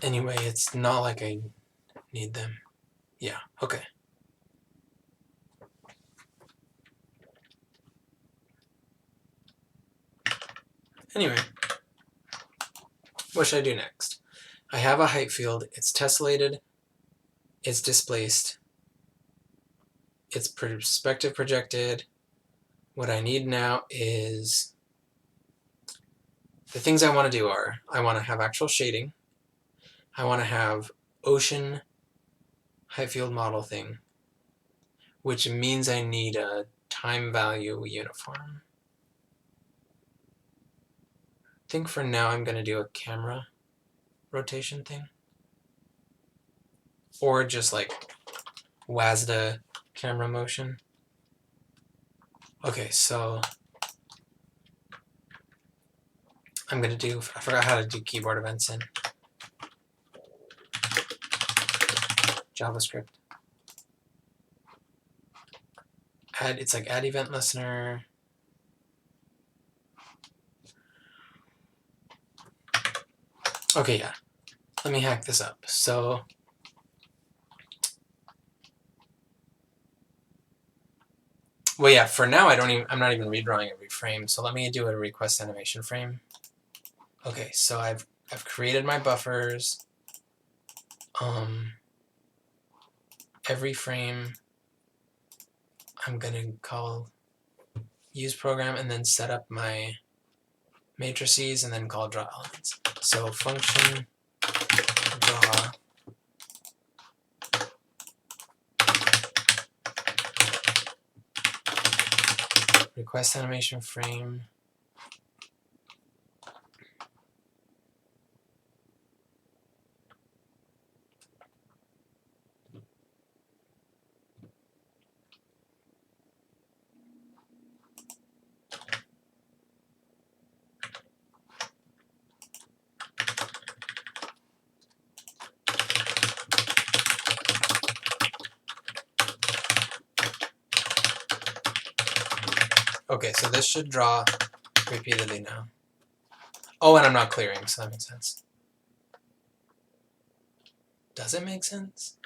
Anyway, it's not like I need them. Yeah, okay. Anyway, what should I do next? I have a height field, it's tessellated, it's displaced, it's perspective projected. What I need now is, the things I want to do are, I want to have actual shading, I want to have ocean height field model thing, which means I need a time value uniform. I think for now I'm going to do a camera rotation thing. Or just like WASDA camera motion. Okay, so I'm going to do, I forgot how to do keyboard events in JavaScript. It's like add event listener. Okay, yeah. Let me hack this up. So well, yeah, for now I'm not even redrawing every frame. So let me do a request animation frame. Okay, so I've created my buffers. Every frame I'm gonna call use program and then set up my matrices and then call draw elements. So function draw request animation frame. Okay, so this should draw repeatedly now. Oh, and I'm not clearing, so that makes sense. Does it make sense?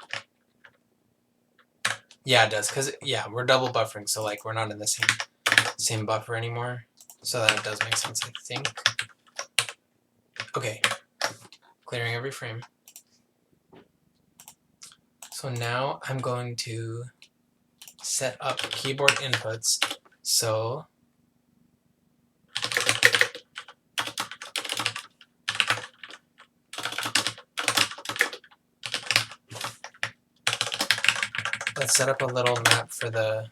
Yeah, it does, because, yeah, we're double buffering, so, like, we're not in the same buffer anymore. So that does make sense, I think. Okay, clearing every frame. So now I'm going to set up keyboard inputs. So let's set up a little map for the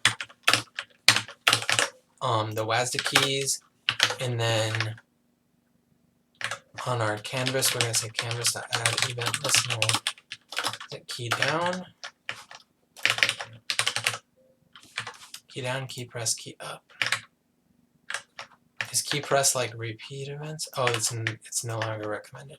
WASD keys, and then on our canvas we're going to say canvas.add event list, and we'll set key down, key press, key up. Is key press like repeat events? Oh, it's no longer recommended.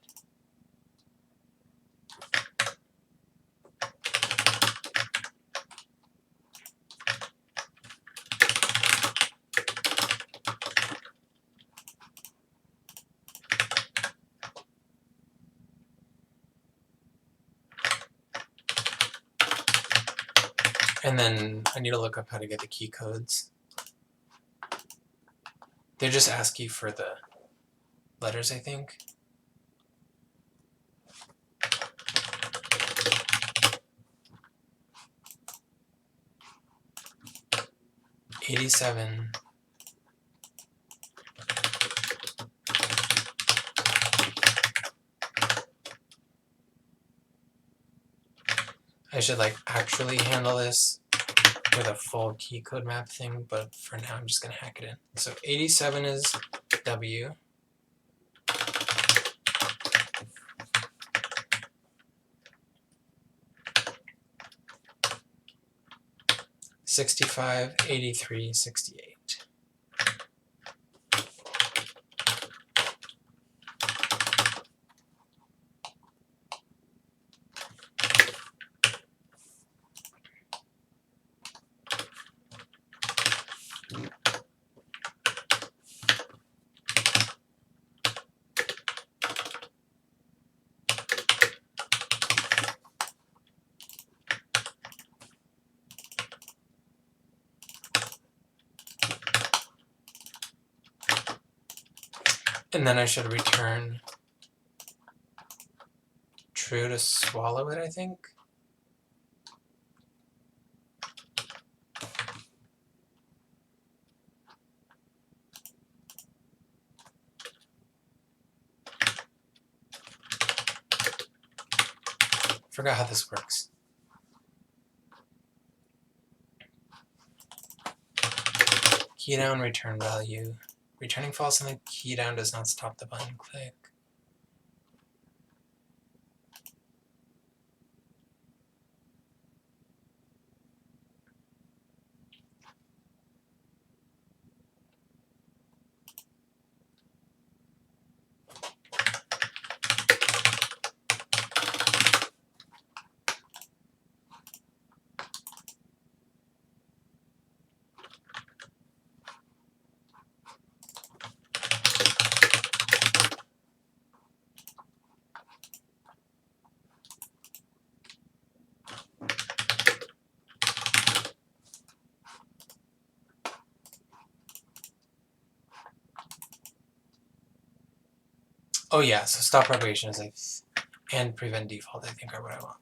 And then I need to look up how to get the key codes. They just ask you for the letters, I think. '87. I should like actually handle this with a full key code map thing, but for now I'm just gonna hack it in. So 87 is W. 65, 83, 68. And then I should return true to swallow it, I think. Forgot how this works. Key down, return value. Returning false and the key down does not stop the button click. Oh yeah, so stop propagation is like, and prevent default, I think, are what I want.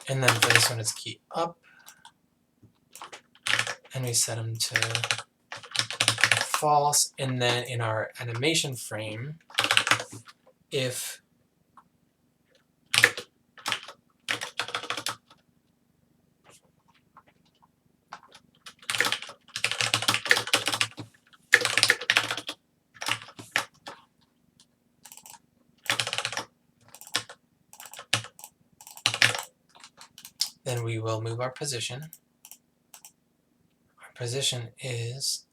And then for this one, it's key up. And we set them to false. And then in our animation frame, if then we will move our position. Our position is...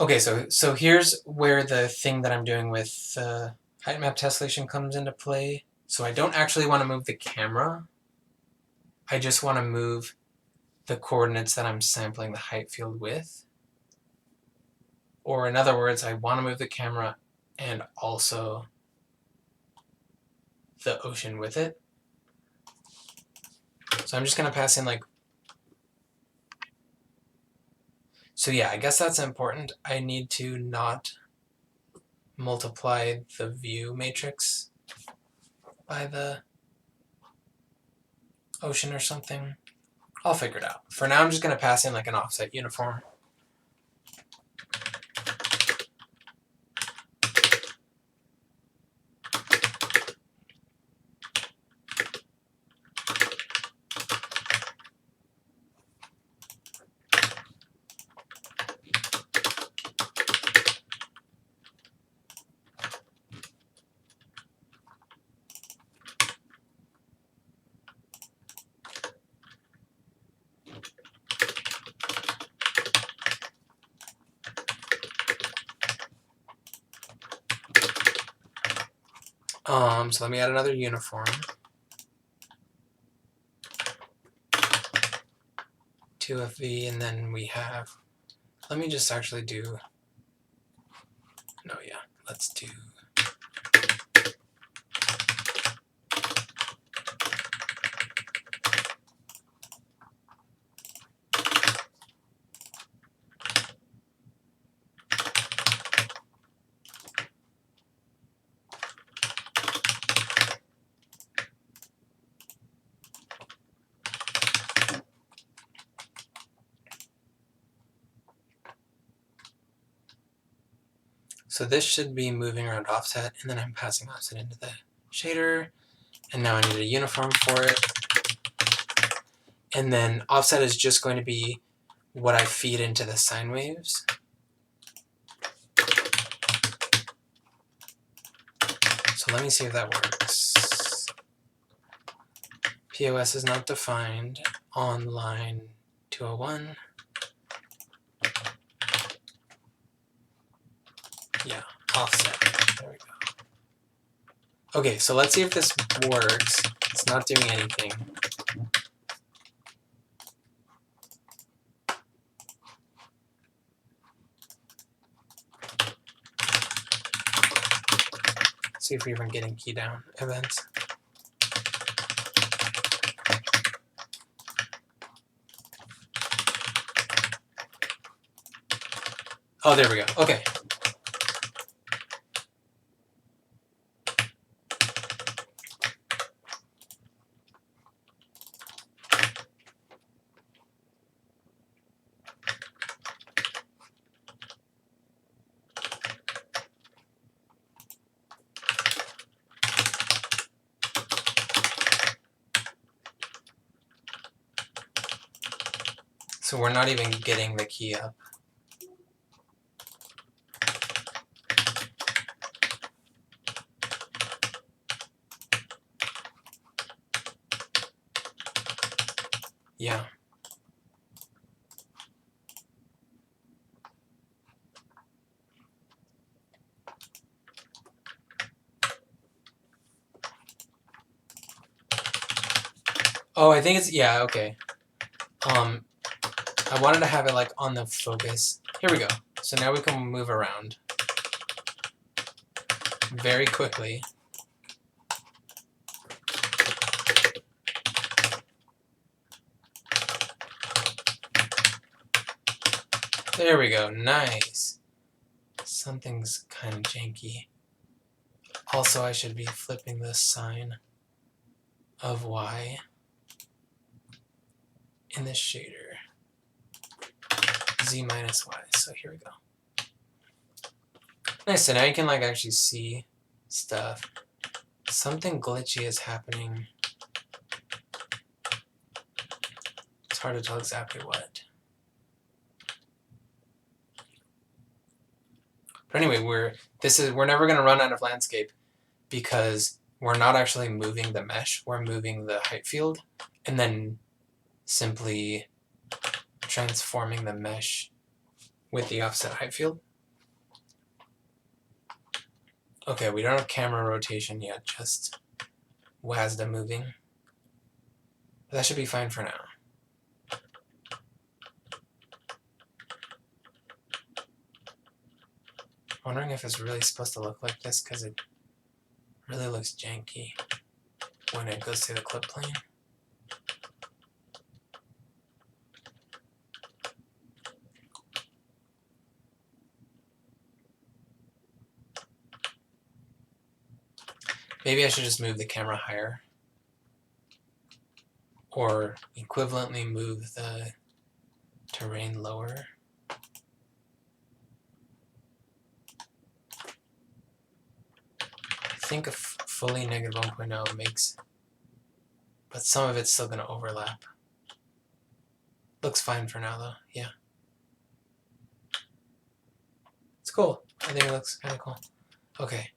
Okay, so here's where the thing that I'm doing with height map tessellation comes into play. So I don't actually want to move the camera. I just want to move the coordinates that I'm sampling the height field with. Or in other words, I want to move the camera and also the ocean with it. So I'm just going to pass in like... So yeah, I guess that's important. I need to not multiply the view matrix by the ocean or something. I'll figure it out. For now, I'm just going to pass in like an offset uniform. So let me add another uniform. 2FV, and then we have... Let me just actually do... No, yeah, let's do... So this should be moving around offset, and then I'm passing offset into the shader, and now I need a uniform for it. And then offset is just going to be what I feed into the sine waves. So let me see if that works. POS is not defined on line 201. Yeah, offset. There we go. Okay, so let's see if this works. It's not doing anything. See if we're even getting key down events. Oh, there we go. Okay. So we're not even getting the key up. Yeah. Oh, I think it's... Yeah, okay. I wanted to have it like on the focus. Here we go. So now we can move around very quickly. There we go. Nice. Something's kind of janky. Also, I should be flipping the sign of Y in the shader. Z minus Y. So here we go. Nice. So now you can like actually see stuff. Something glitchy is happening. It's hard to tell exactly what. But anyway, we're never going to run out of landscape because we're not actually moving the mesh, we're moving the height field, and then simply transforming the mesh with the offset height field. Okay, we don't have camera rotation yet, just WASDA moving. That should be fine for now. I'm wondering if it's really supposed to look like this, because it really looks janky when it goes through the clip plane. Maybe I should just move the camera higher, or equivalently move the terrain lower. I think a fully negative 1.0 makes, but some of it's still going to overlap. Looks fine for now though, yeah. It's cool. I think it looks kind of cool. Okay.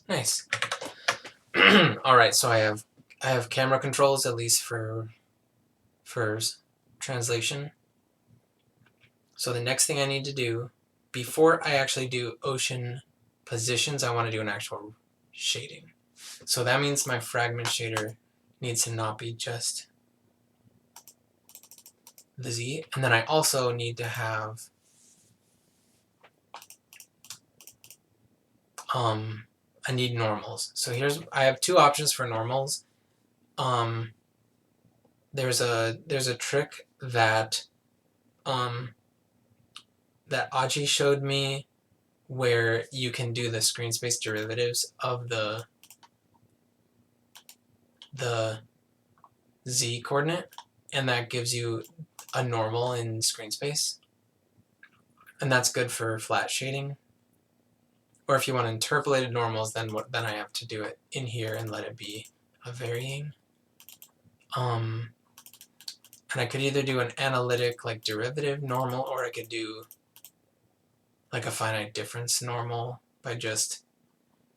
Nice. All right, so I have camera controls, at least for translation. So the next thing I need to do, before I actually do ocean positions, I want to do an actual shading. So that means my fragment shader needs to not be just the Z, and then I also need to have I need normals. So I have two options for normals. There's a trick that that Aji showed me where you can do the screen space derivatives of the Z coordinate, and that gives you a normal in screen space. And that's good for flat shading. Or if you want interpolated normals, then I have to do it in here and let it be a varying. And I could either do an analytic like derivative normal, or I could do like a finite difference normal by just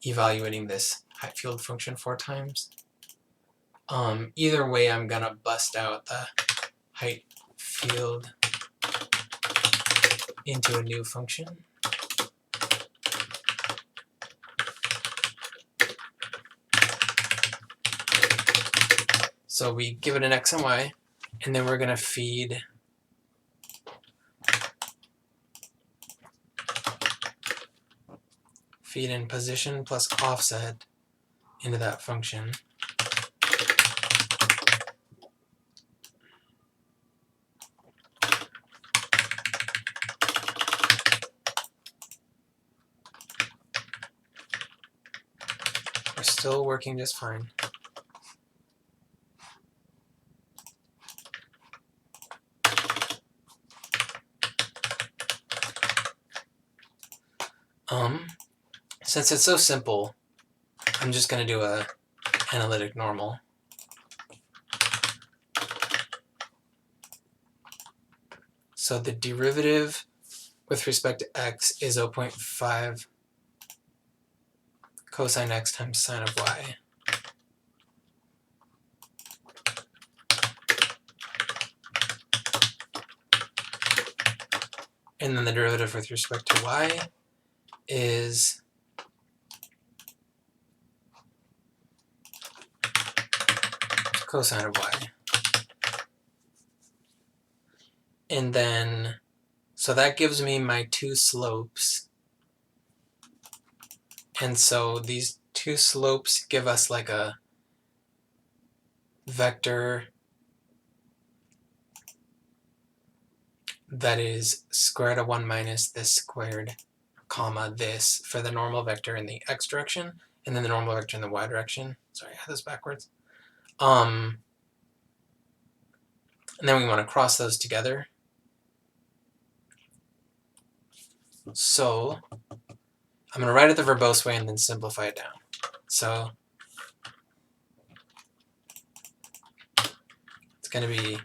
evaluating this height field function 4 times. Either way, I'm gonna bust out the height field into a new function. So we give it an x and y, and then we're gonna feed in position plus offset into that function. We're still working just fine. Since it's so simple, I'm just going to do a analytic normal. So the derivative with respect to x is 0.5 cosine x times sine of y. And then the derivative with respect to y is cosine of y. And then, so that gives me my two slopes. And so these two slopes give us like a vector that is square root of 1 minus this squared, comma this, for the normal vector in the x direction, and then the normal vector in the y direction. Sorry, I had this backwards. And then we want to cross those together. So I'm going to write it the verbose way and then simplify it down. So it's going to be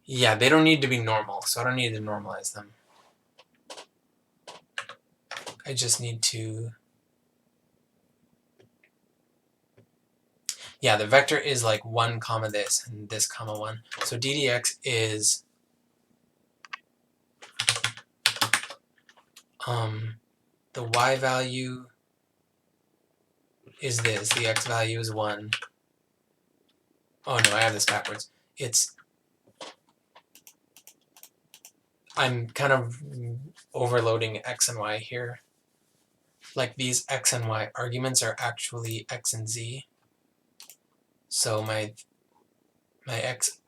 yeah, they don't need to be normal, so I don't need to normalize them. I just need to, yeah, the vector is like 1 comma this and this comma 1. So ddx is the y value is this, the x value is 1. Oh no, I have this backwards. I'm kind of overloading x and y here. Like these x and y arguments are actually x and z. So my x,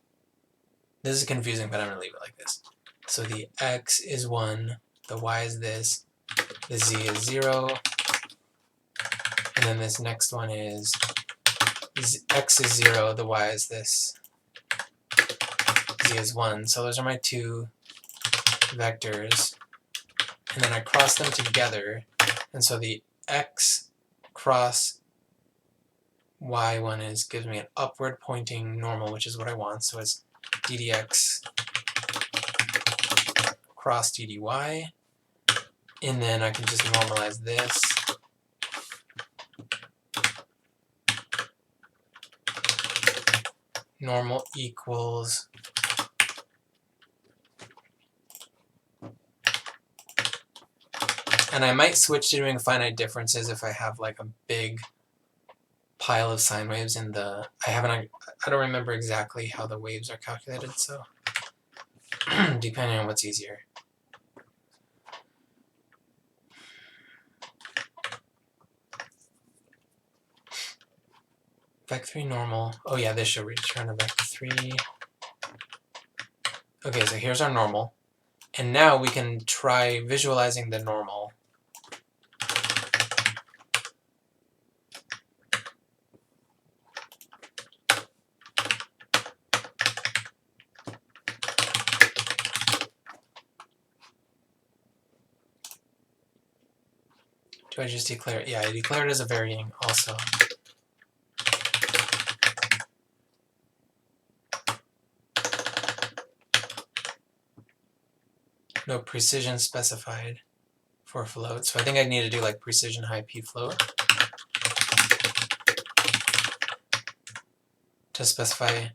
this is confusing, but I'm going to leave it like this. So the x is 1, the y is this, the z is 0, and then this next one is x is 0, the y is this, z is 1. So those are my two vectors. And then I cross them together, and so the x cross y one gives me an upward pointing normal, which is what I want. So it's ddx cross ddy, and then I can just normalize this. Normal equals and I might switch to doing finite differences if I have like a big pile of sine waves in the I don't remember exactly how the waves are calculated, so depending on what's easier. Vec 3 normal. Oh yeah, this should return a vector 3. Okay, so here's our normal. And now we can try visualizing the normal. Do I just declare it? Yeah, I declare it as a varying also. No precision specified for float. So I think I need to do like precision high p float to specify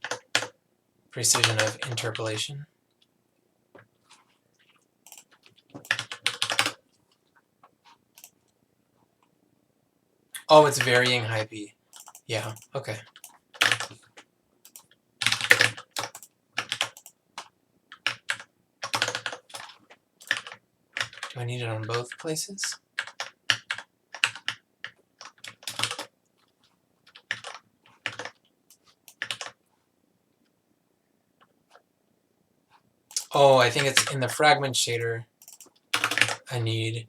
precision of interpolation. Oh, it's varying high p. Yeah, okay. Do I need it on both places? Oh, I think it's in the fragment shader. I need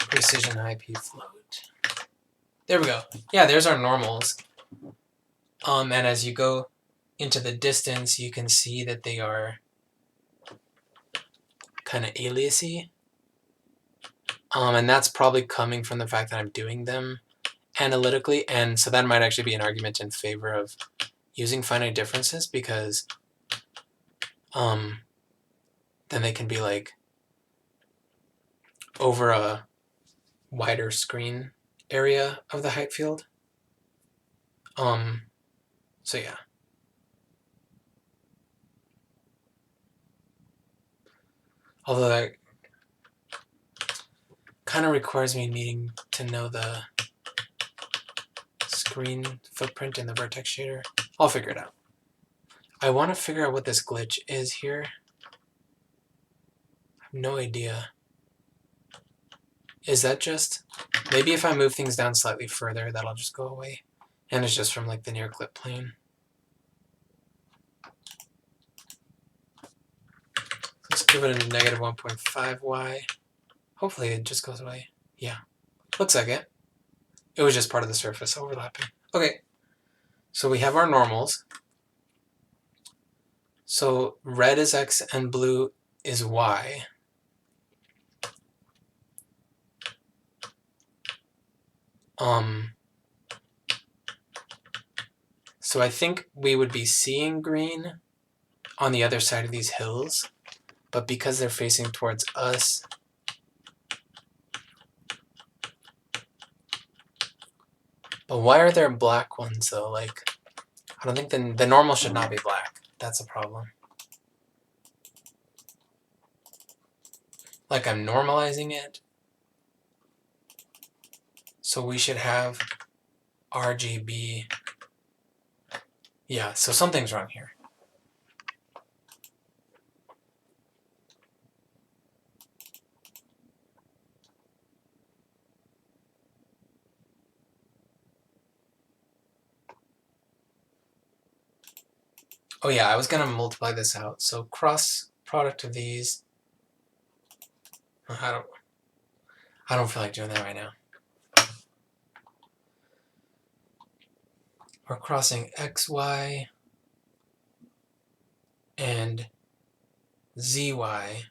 precision high p float. There we go. Yeah, there's our normals. And as you go into the distance, you can see that they are kind of aliasy. And that's probably coming from the fact that I'm doing them analytically, and so that might actually be an argument in favor of using finite differences, because then they can be like over a wider screen area of the height field. So yeah. Although that kind of requires me needing to know the screen footprint in the vertex shader. I'll figure it out. I want to figure out what this glitch is here. I have no idea. Is that just... Maybe if I move things down slightly further, that'll just go away. And it's just from like the near clip plane. Let's give it a negative 1.5y. Hopefully it just goes away. Yeah, looks like it. It was just part of the surface overlapping. Okay, so we have our normals. So red is x and blue is y. So I think we would be seeing green on the other side of these hills, but because they're facing towards us, but why are there black ones though? Like, I don't think the normal should not be black. That's a problem. Like, I'm normalizing it, so we should have RGB. Yeah, so something's wrong here. Oh yeah, I was gonna multiply this out. So cross product of these. I don't feel like doing that right now. We're crossing XY and ZY.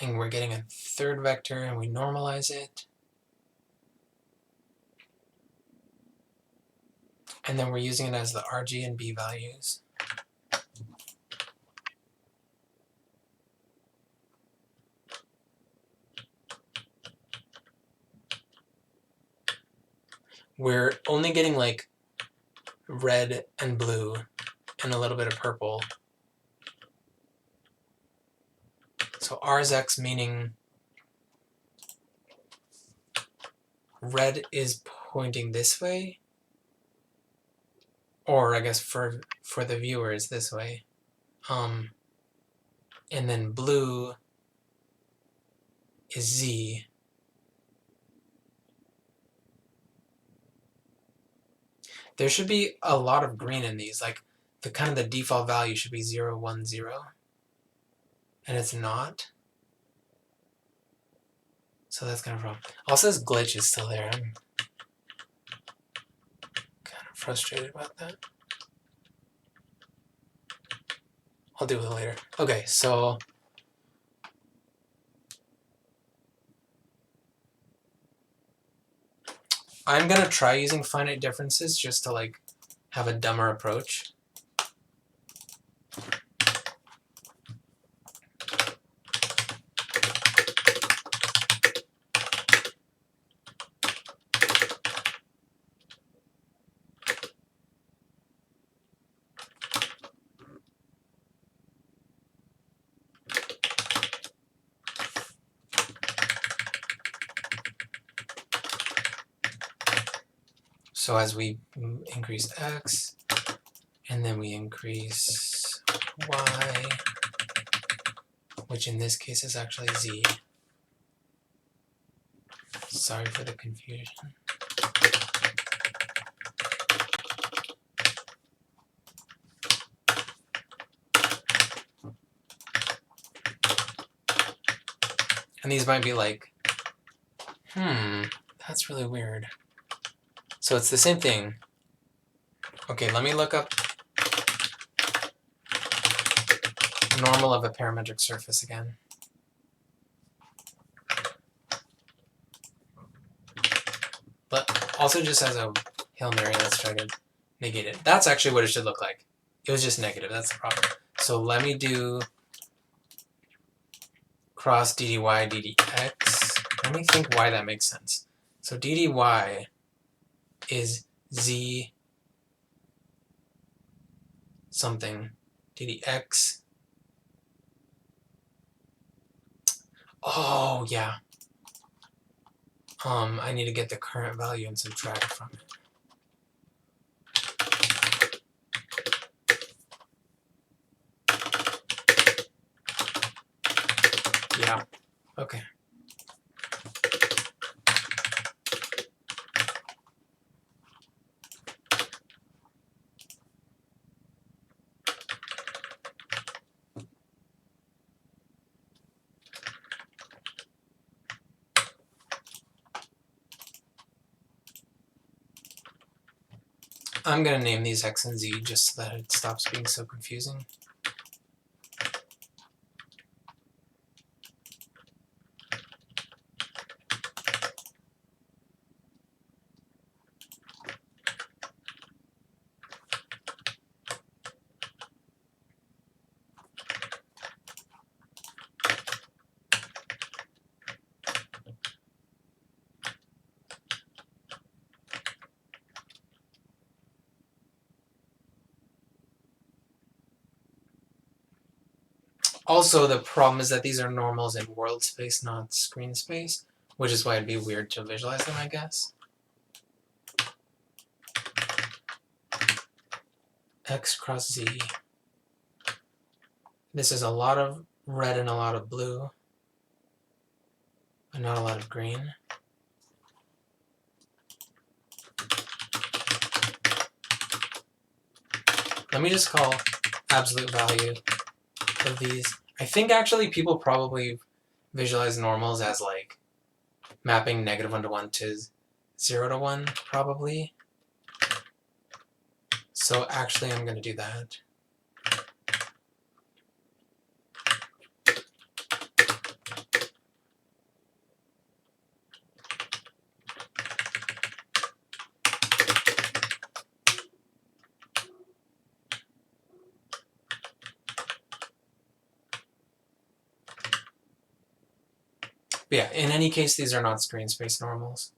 And we're getting a third vector and we normalize it. And then we're using it as the RG and B values. We're only getting like red and blue and a little bit of purple. So R is X, meaning red is pointing this way, or I guess for the viewers this way. And then blue is Z. There should be a lot of green in these, like the kind of the default value should be 0, 1, 0. And it's not. So that's kind of wrong. Also, this glitch is still there. I'm kind of frustrated about that. I'll deal with it later. Okay, so I'm gonna try using finite differences just to like have a dumber approach. So as we increase x, and then we increase y, which in this case is actually z. Sorry for the confusion. And these might be like, that's really weird. So it's the same thing. Okay, let me look up normal of a parametric surface again. But also just as a Hail Mary, let's try to negate it. That's actually what it should look like. It was just negative, that's the problem. So let me do cross ddy ddx. Let me think why that makes sense. So ddy is z something, ddx. Oh, yeah. I need to get the current value and subtract from it. Yeah, okay. I'm going to name these x and z just so that it stops being so confusing. Also, the problem is that these are normals in world space, not screen space, which is why it'd be weird to visualize them, I guess. X cross z. This is a lot of red and a lot of blue, but not a lot of green. Let me just call absolute value of these. I think actually people probably visualize normals as like mapping -1 to 1 to 0 to 1, probably. So actually I'm going to do that. But yeah, in any case, these are not screen space normals.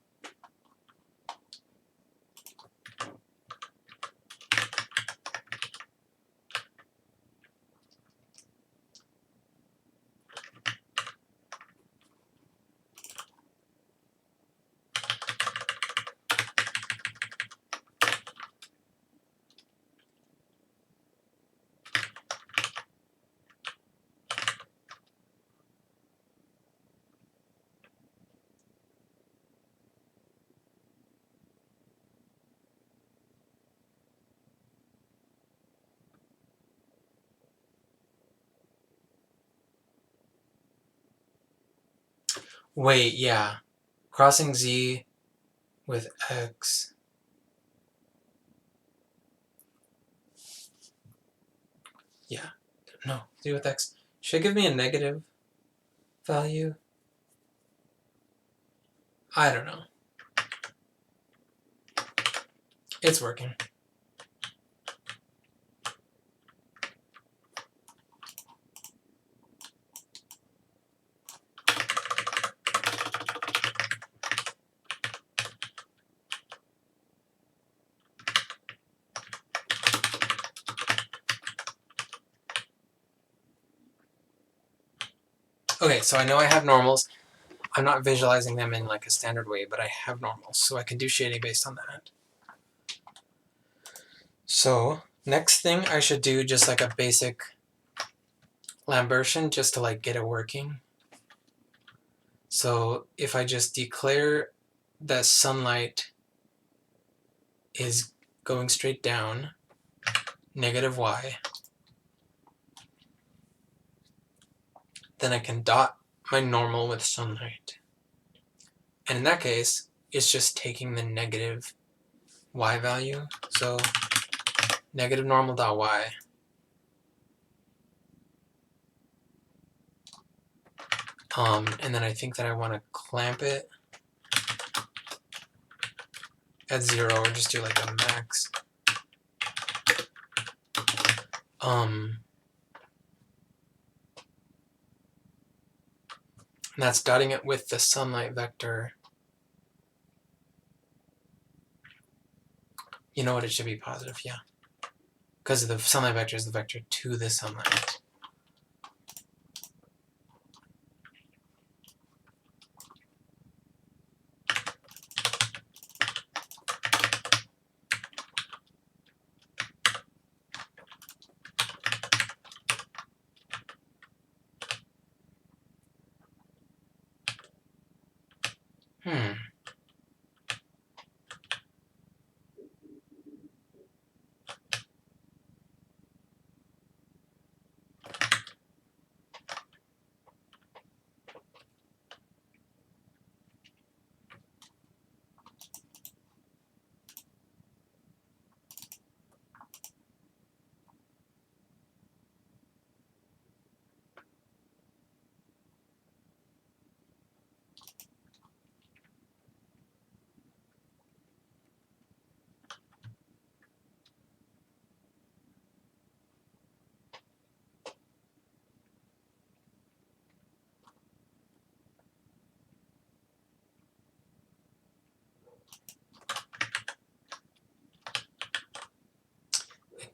Wait, yeah. Crossing z with x. Yeah. No, z with x. Should it give me a negative value? I don't know. It's working. Okay, so I know I have normals. I'm not visualizing them in like a standard way, but I have normals, so I can do shading based on that. So next thing I should do just like a basic Lambertian just to like get it working. So if I just declare that sunlight is going straight down, -y, then I can dot my normal with sunlight. And in that case, it's just taking the negative y value. So negative normal dot y. And then I think that I want to clamp it at 0 or just do like a max. And that's dotting it with the sunlight vector. You know what? It should be positive, yeah. Because the sunlight vector is the vector to the sunlight.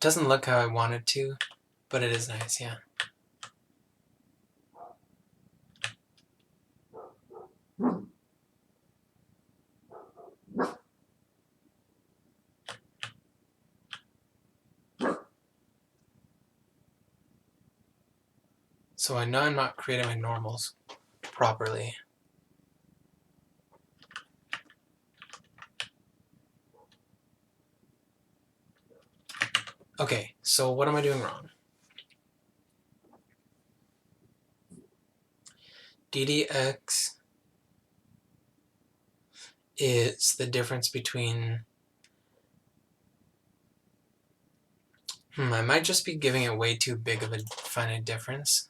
Doesn't look how I wanted to, but it is nice, yeah. So I know I'm not creating my normals properly. Okay, so what am I doing wrong? ddx is the difference between... I might just be giving it way too big of a finite difference.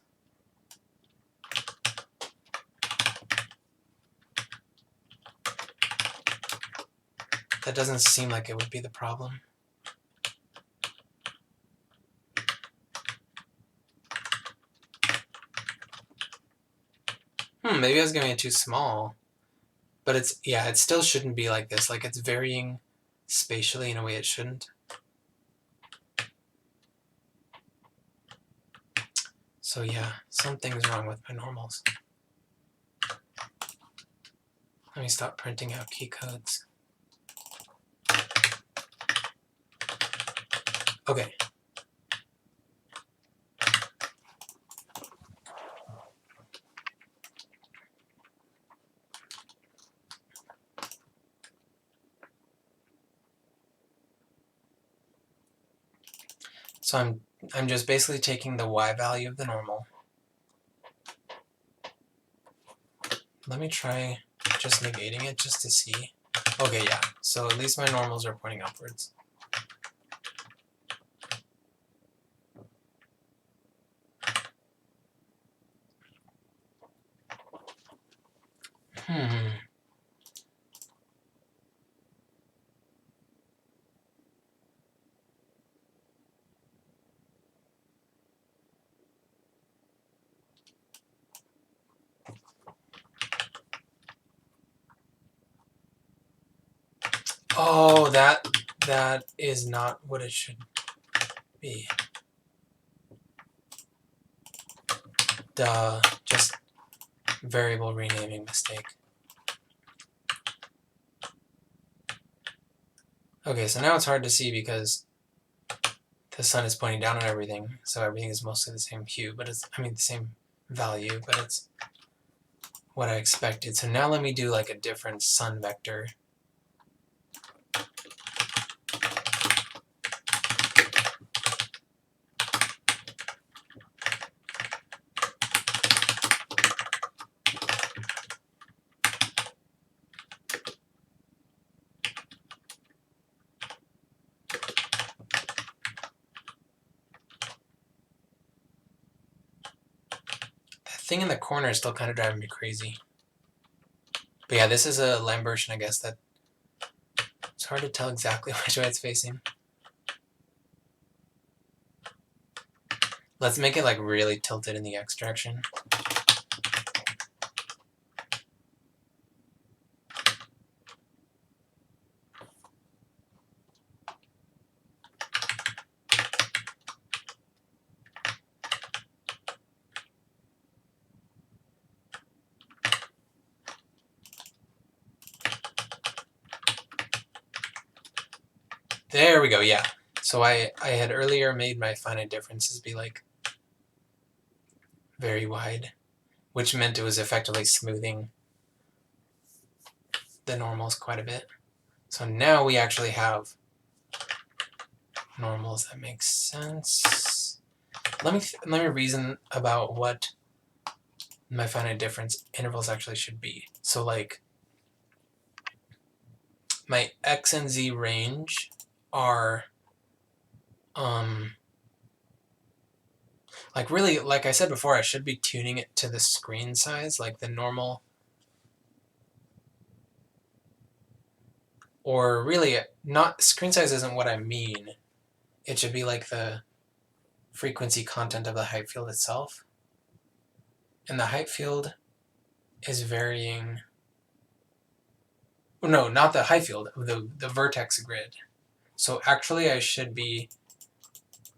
That doesn't seem like it would be the problem. Maybe I was giving it too small. But it's, yeah, it still shouldn't be like this. Like, it's varying spatially in a way it shouldn't. So yeah, something's wrong with my normals. Let me stop printing out key codes. Okay. So I'm just basically taking the y value of the normal. Let me try just negating it just to see. Okay, yeah. So at least my normals are pointing upwards. Oh, that is not what it should be. Duh. Just variable renaming mistake. Okay, so now it's hard to see because the sun is pointing down on everything, so everything is mostly the same hue, but it's, I mean, the same value, but it's what I expected. So now let me do like a different sun vector. That thing in the corner is still kind of driving me crazy. But yeah, this is a Lambertian, I guess, that it's hard to tell exactly which way it's facing. Let's make it like really tilted in the x direction. There we go, yeah. So I had earlier made my finite differences be like very wide, which meant it was effectively smoothing the normals quite a bit. So now we actually have normals that make sense. Let me reason about what my finite difference intervals actually should be. So like my x and z range are like really, like I said before, I should be tuning it to the screen size, like the normal, or really not, screen size isn't what I mean. It should be like the frequency content of the height field itself. And the height field is varying, no, not the height field, the vertex grid. So actually I should be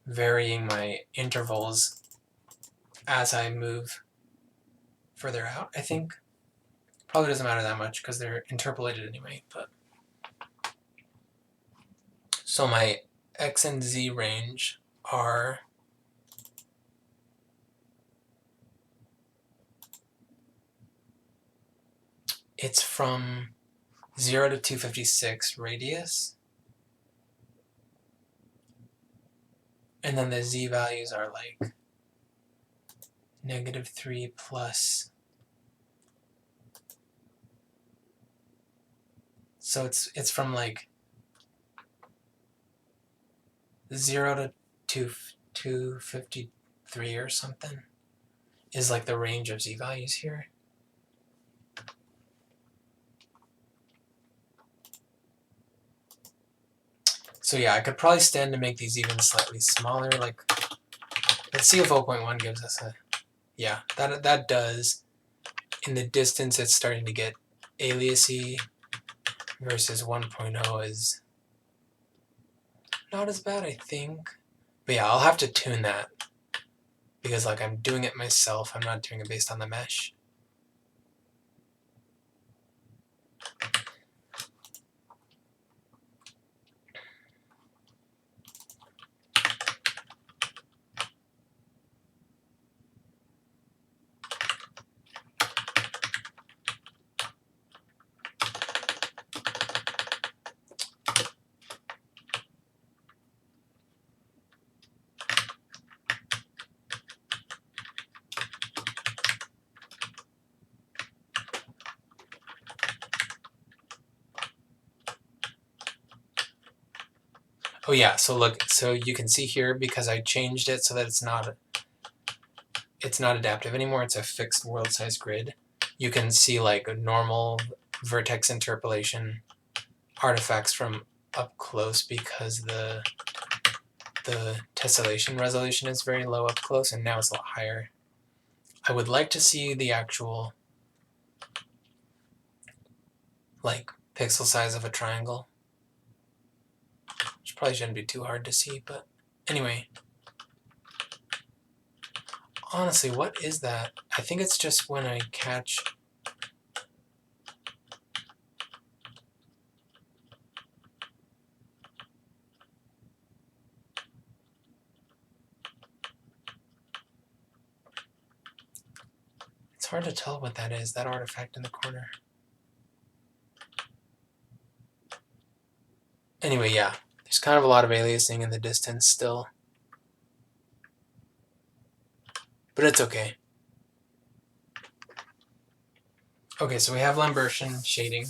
varying my intervals as I move further out, I think. Probably doesn't matter that much because they're interpolated anyway, but so my x and z range are it's from 0 to 256 radius, and then the z values are like -3 plus. So it's from like 0 to 253 or something is like the range of z values here. So yeah, I could probably stand to make these even slightly smaller. Like, let's see if 0.1 gives us a, yeah, that does. In the distance, it's starting to get aliasy versus 1.0 is not as bad, I think. But yeah, I'll have to tune that because like I'm doing it myself. I'm not doing it based on the mesh. Oh yeah, so look, so you can see here because I changed it so that it's not adaptive anymore, it's a fixed world size grid. You can see like a normal vertex interpolation artifacts from up close because the tessellation resolution is very low up close, and now it's a lot higher. I would like to see the actual like pixel size of a triangle, which probably shouldn't be too hard to see, but anyway. Honestly, what is that? I think it's just when I catch... It's hard to tell what that is, that artifact in the corner. Anyway, yeah, there's kind of a lot of aliasing in the distance still. But it's okay. Okay, so we have Lambertian shading.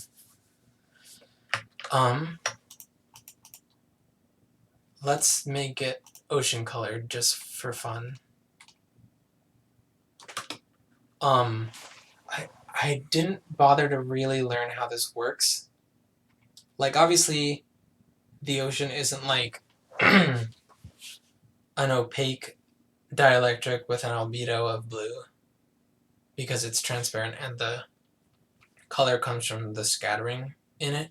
Let's make it ocean colored just for fun. I didn't bother to really learn how this works. Like, obviously, the ocean isn't like an opaque dielectric with an albedo of blue because it's transparent and the color comes from the scattering in it.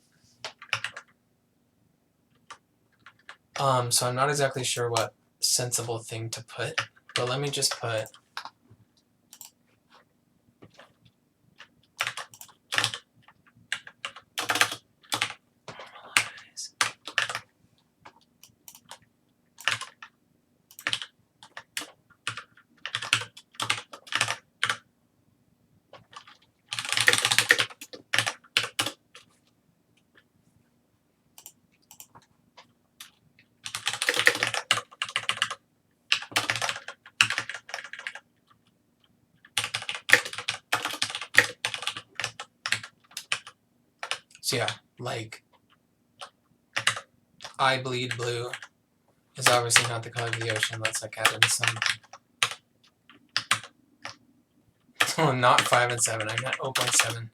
So I'm not exactly sure what sensible thing to put, but let me just put so yeah, like I bleed blue is obviously not the color of the ocean. Let's like add in some. Oh, not 5 and 7. I meant 0.7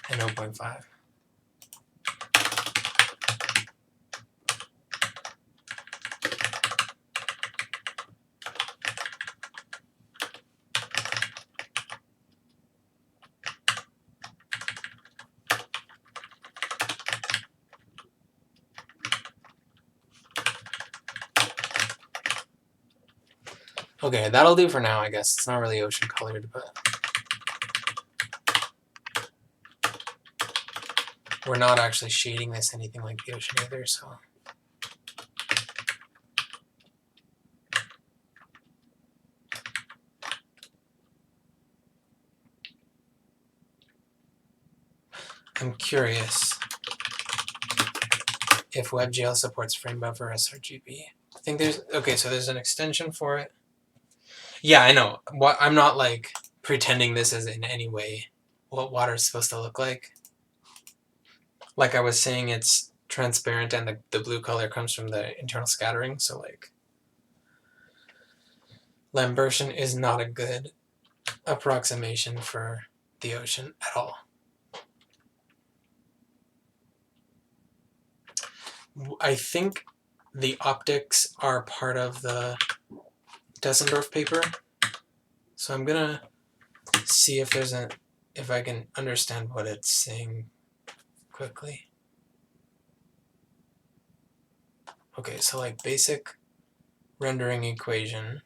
and 0.5. Okay, that'll do for now, I guess. It's not really ocean colored, but we're not actually shading this anything like the ocean either, so. I'm curious if webgl supports frame buffer sRGB. I think there's, okay, so there's an extension for it. Yeah, I know. I'm not like pretending this is in any way what water is supposed to look like. Like I was saying, it's transparent and the blue color comes from the internal scattering, so like Lambertian is not a good approximation for the ocean at all. I think the optics are part of the Dessendorf paper, so I'm gonna see if I can understand what it's saying quickly. Okay, so like basic rendering equation.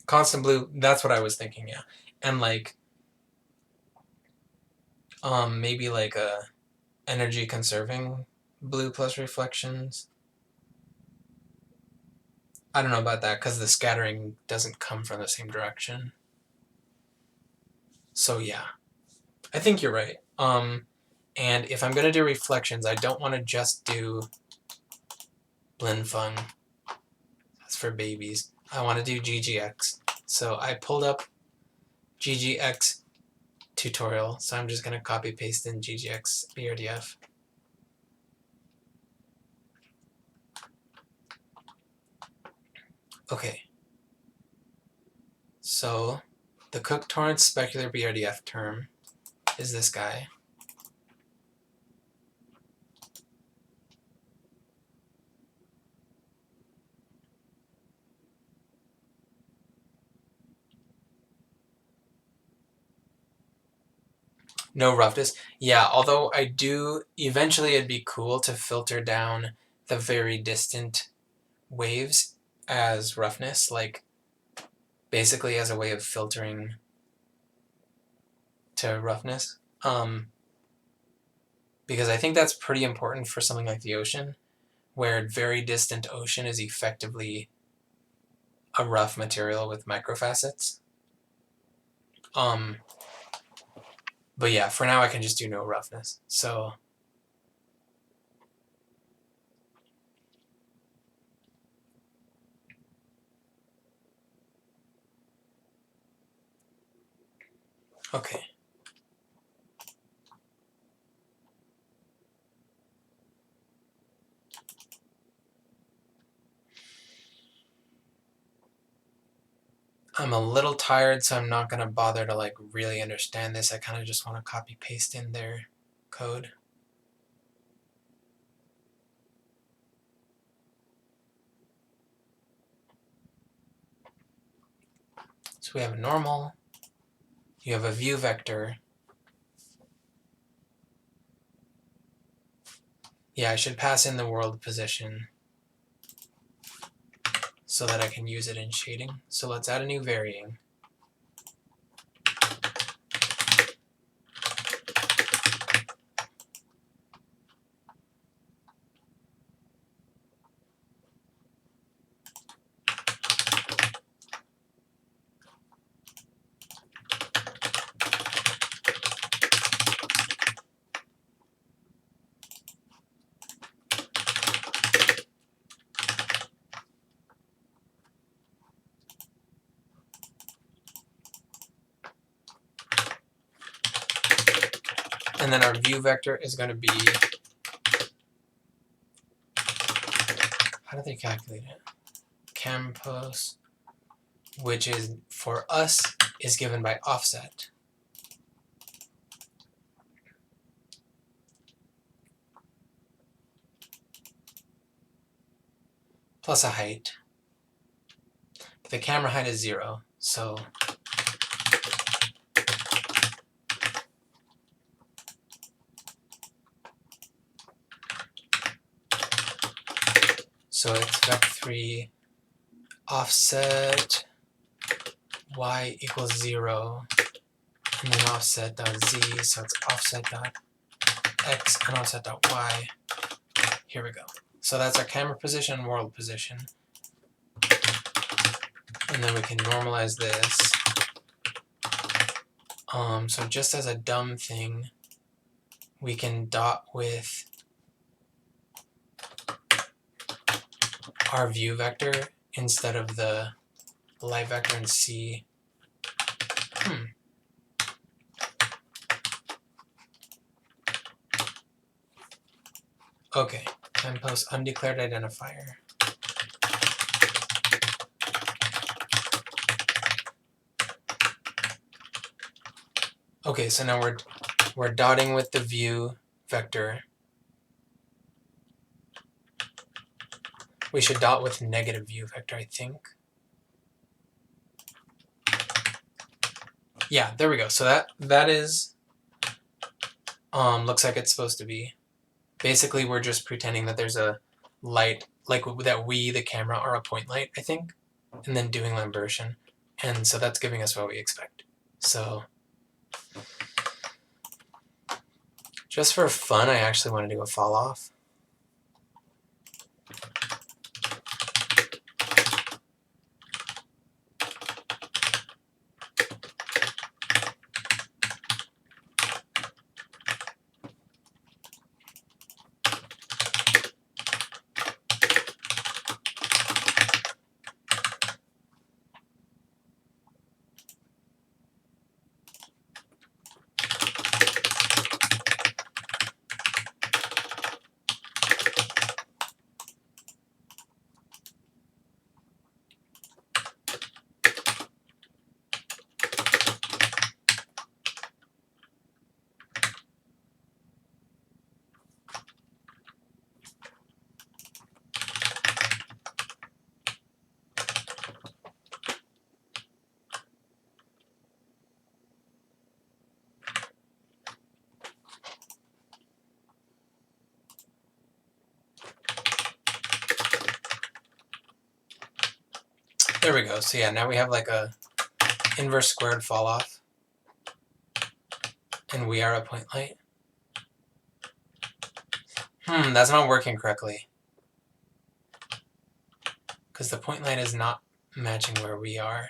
Constant blue, that's what I was thinking, yeah. And like maybe like a energy conserving blue plus reflections. I don't know about that because the scattering doesn't come from the same direction. So yeah, I think you're right. And if I'm gonna do reflections, I don't want to just do blend fun. That's for babies. I want to do GGX. So I pulled up GGX tutorial, so I'm just gonna copy paste in GGX BRDF. Okay. So the Cook-Torrance specular BRDF term is this guy. No roughness. Yeah, although I do, eventually it'd be cool to filter down the very distant waves as roughness, like basically as a way of filtering to roughness. Because I think that's pretty important for something like the ocean, where very distant ocean is effectively a rough material with microfacets. But yeah, for now I can just do no roughness. So okay. I'm a little tired, so I'm not going to bother to like really understand this. I kind of just want to copy paste in their code. So we have a normal, you have a view vector. Yeah, I should pass in the world position so that I can use it in shading. So let's add a new varying. And then our view vector is going to be, how do they calculate it? Campos, which is for us is given by offset. Plus a height. But the camera height is 0, so So it's vec3 offset y equals 0, and then offset dot z, so it's offset dot x and offset dot y. Here we go. So that's our camera position and world position. And then we can normalize this. So just as a dumb thing, we can dot with our view vector instead of the light vector and see. Okay, time post undeclared identifier. Okay, so now we're dotting with the view vector. We should dot with negative view vector, I think. Yeah, there we go. So that is looks like it's supposed to be. Basically, we're just pretending that there's a light, like that we, the camera, are a point light, I think, and then doing Lambertian. And so that's giving us what we expect. So just for fun, I actually want to do a fall off. There we go. So yeah, now we have like a inverse squared fall off. And we are a point light. That's not working correctly. Because the point light is not matching where we are.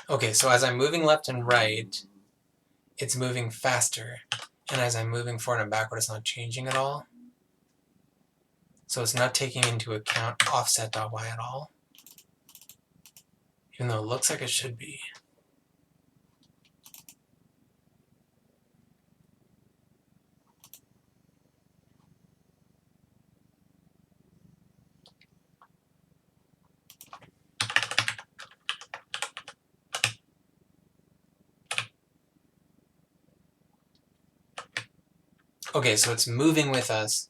Okay, so as I'm moving left and right, it's moving faster. And as I'm moving forward and backward, it's not changing at all. So it's not taking into account offset.y at all. Even though it looks like it should be. Okay, so it's moving with us,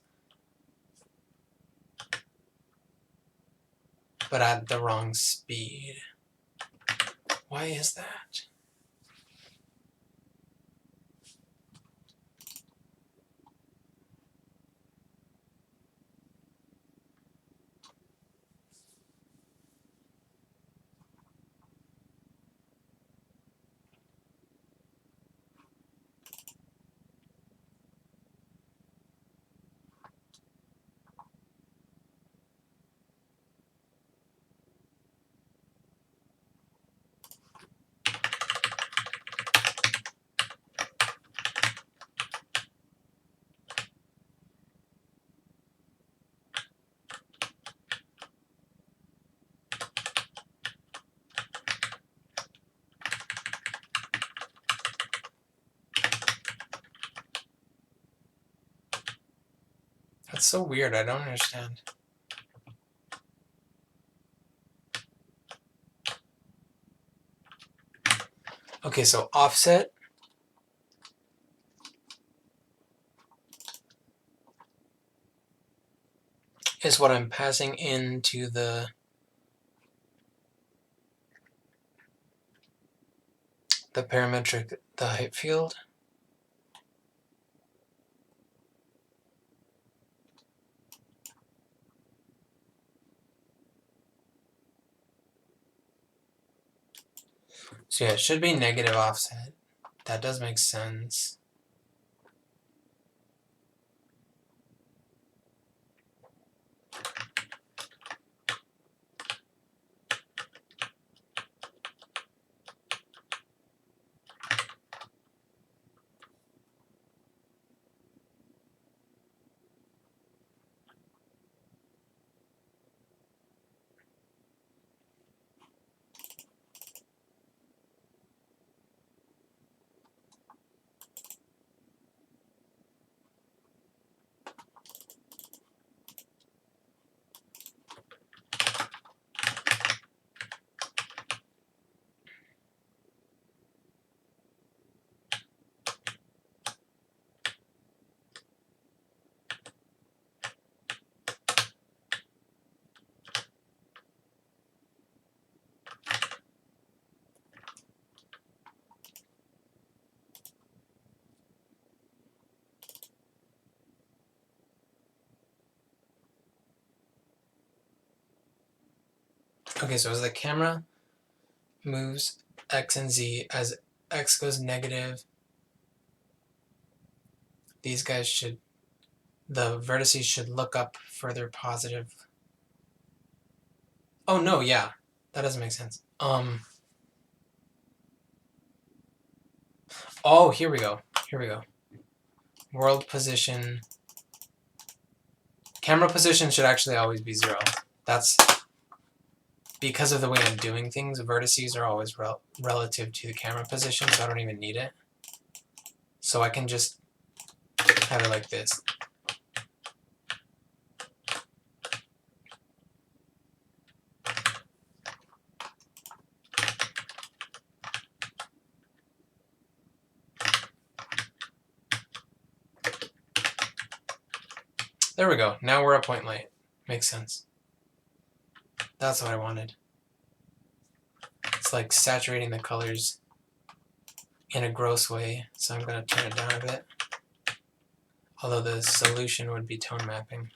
but at the wrong speed. Why is that? That's so weird, I don't understand. Okay, so offset is what I'm passing into the the parametric, the height field. So yeah, it should be negative offset. That does make sense. Okay, so as the camera moves x and z, as x goes negative, these guys should, the vertices should look up further positive. Oh no, yeah, that doesn't make sense. Oh, here we go. Here we go. World position. Camera position should actually always be 0. That's because of the way I'm doing things. Vertices are always relative to the camera position, so I don't even need it. So I can just have it like this. There we go. Now we're a point light. Makes sense. That's what I wanted. It's like saturating the colors in a gross way, so I'm going to turn it down a bit. Although the solution would be tone mapping,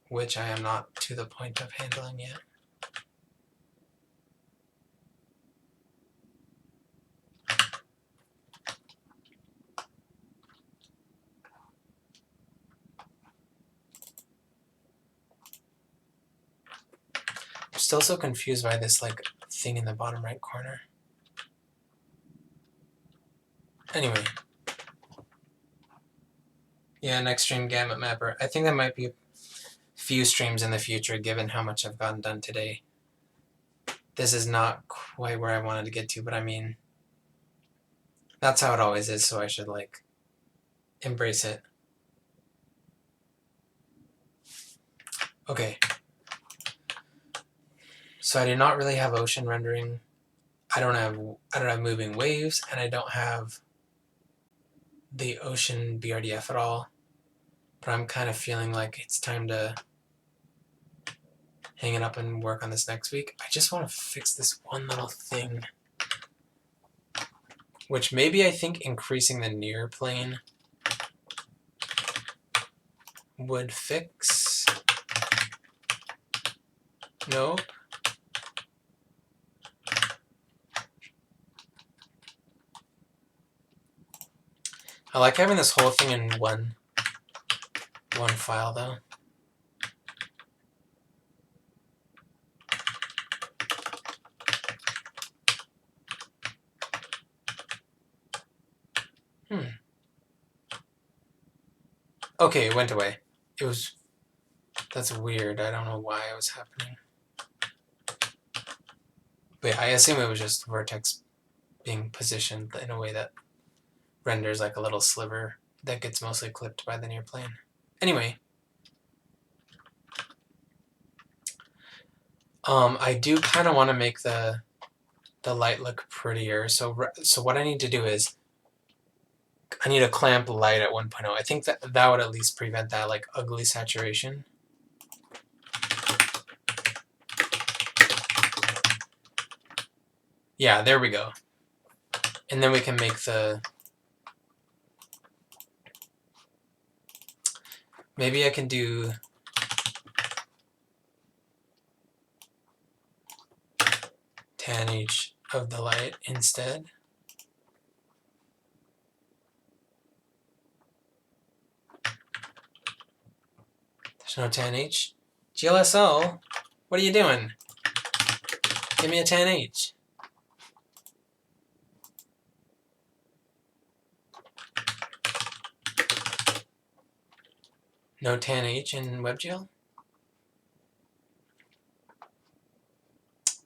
which I am not to the point of handling yet. I'm still so confused by this like thing in the bottom right corner. Anyway. Yeah, next stream gamut mapper. I think that might be a few streams in the future given how much I've gotten done today. This is not quite where I wanted to get to, but I mean, that's how it always is, so I should like embrace it. Okay. So I do not really have ocean rendering. I don't have moving waves, and I don't have the ocean BRDF at all. But I'm kind of feeling like it's time to hang it up and work on this next week. I just want to fix this one little thing, which maybe I think increasing the near plane would fix. Nope. I like having this whole thing in one file though. Okay, it went away. That's weird. I don't know why it was happening. But I assume it was just vertex being positioned in a way that renders like a little sliver that gets mostly clipped by the near plane. Anyway. I do kind of want to make the light look prettier. So what I need to do is I need to clamp light at 1.0. I think that would at least prevent that like ugly saturation. Yeah, there we go. And then we can make the... Maybe I can do... tan each of the light instead. There's no tan H. GLSO, what are you doing? Give me a tan H. No tan H in WebGL?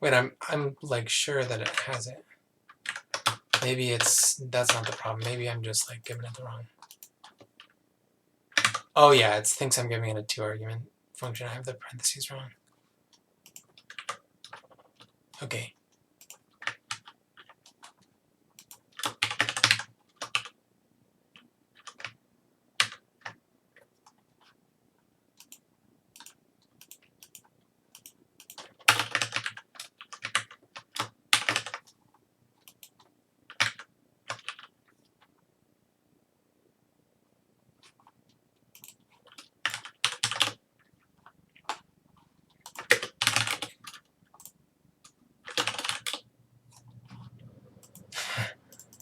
Wait, I'm like sure that it has it. Maybe that's not the problem. Maybe I'm just like giving it the wrong. Oh yeah, it thinks I'm giving it a 2-argument function. I have the parentheses wrong. Okay.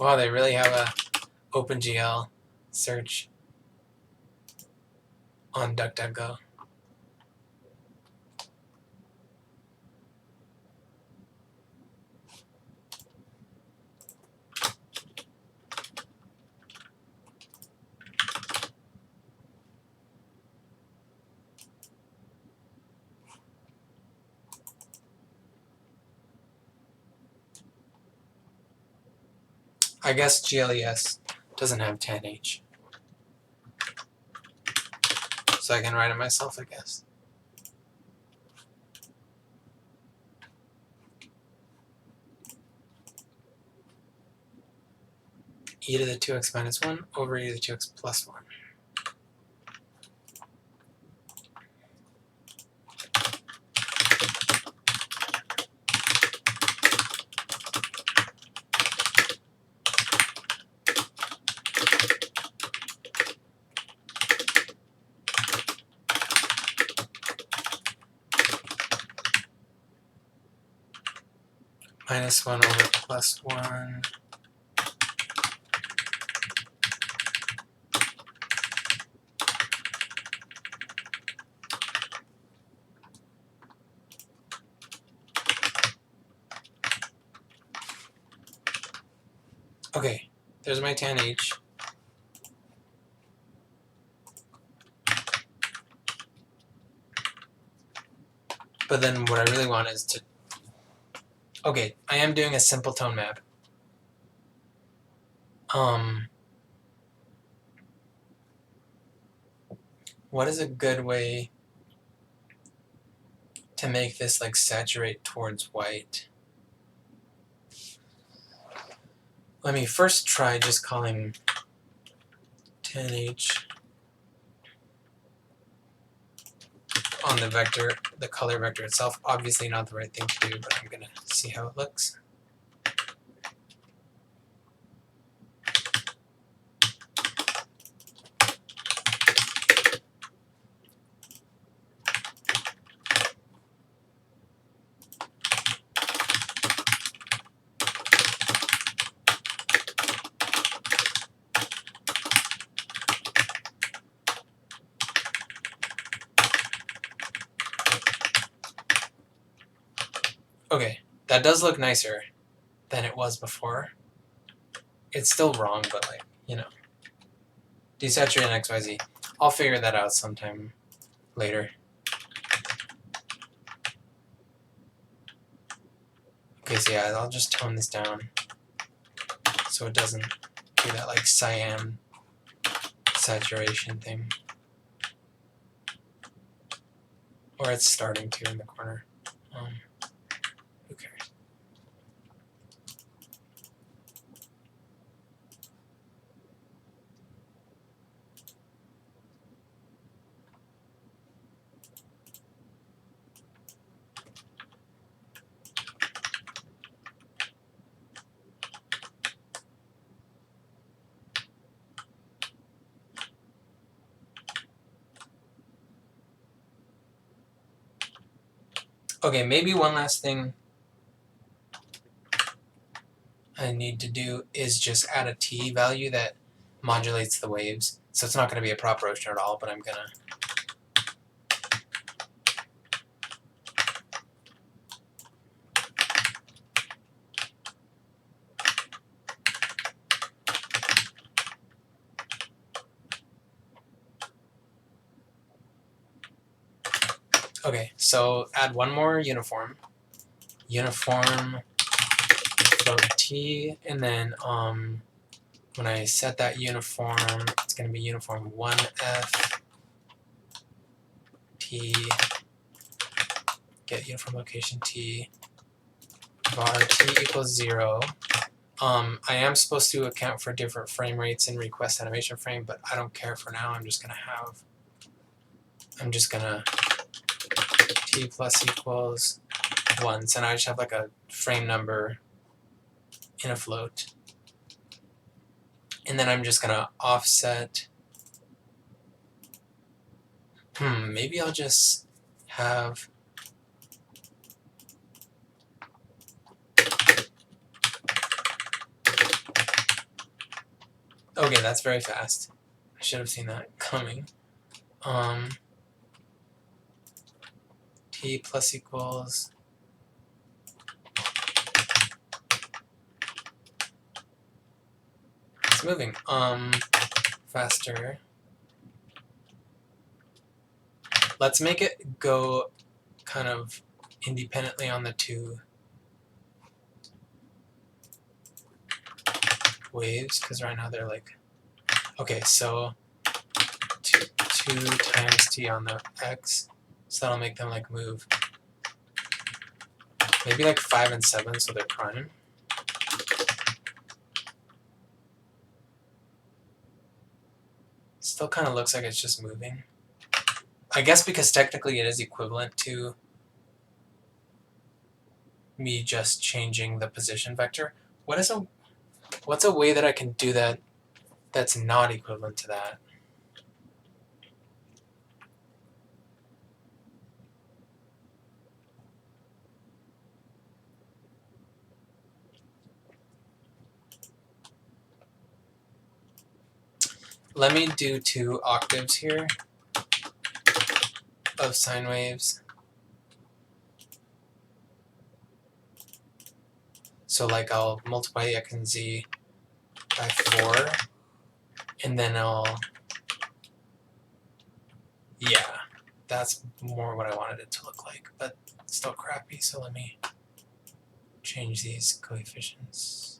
Wow, they really have a OpenGL search on DuckDuckGo. I guess GLES doesn't have tan H. So I can write it myself, I guess. E to the 2x minus 1 over e to the 2x plus 1. Minus 1 over plus 1. Okay, there's my tan H. But then what I really want is to... Okay, I am doing a simple tone map. What is a good way to make this like saturate towards white? Let me first try just calling tan H on the vector, the color vector itself. Obviously not the right thing to do, but I'm gonna see how it looks. Okay, that does look nicer than it was before. It's still wrong, but like, you know. Desaturate XYZ. I'll figure that out sometime later. Okay, so yeah, I'll just tone this down so it doesn't do that like cyan saturation thing. Or it's starting to in the corner. Who cares? Okay, maybe one last thing I need to do is just add a t value that modulates the waves. So it's not going to be a proper ocean at all, but I'm going to... Okay, so add one more uniform. Uniform float t, and then when I set that uniform, it's going to be uniform 1f t, get uniform location t, var t equals 0. I am supposed to account for different frame rates in request animation frame, but I don't care for now. I'm just gonna t plus equals 1. So now I just have like a frame number in a float. And then I'm just gonna offset. Maybe I'll just have... Okay, that's very fast. I should have seen that coming. T plus equals... It's moving. Faster. Let's make it go kind of independently on the two waves, because right now they're like... Okay, so 2 times t on the x, so that'll make them like move maybe like 5 and 7, so they're prime. Still kind of looks like it's just moving. I guess because technically it is equivalent to me just changing the position vector. What's a way that I can do that that's not equivalent to that? Let me do 2 octaves here of sine waves. So like I'll multiply x and z by 4, and then yeah, that's more what I wanted it to look like, but it's still crappy, so let me change these coefficients.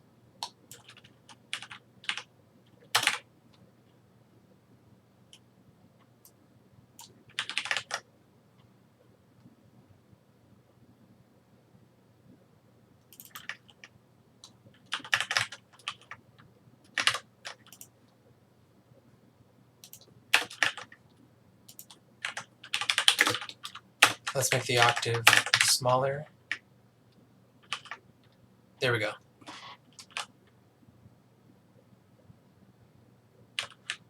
Let's make the octave smaller. There we go.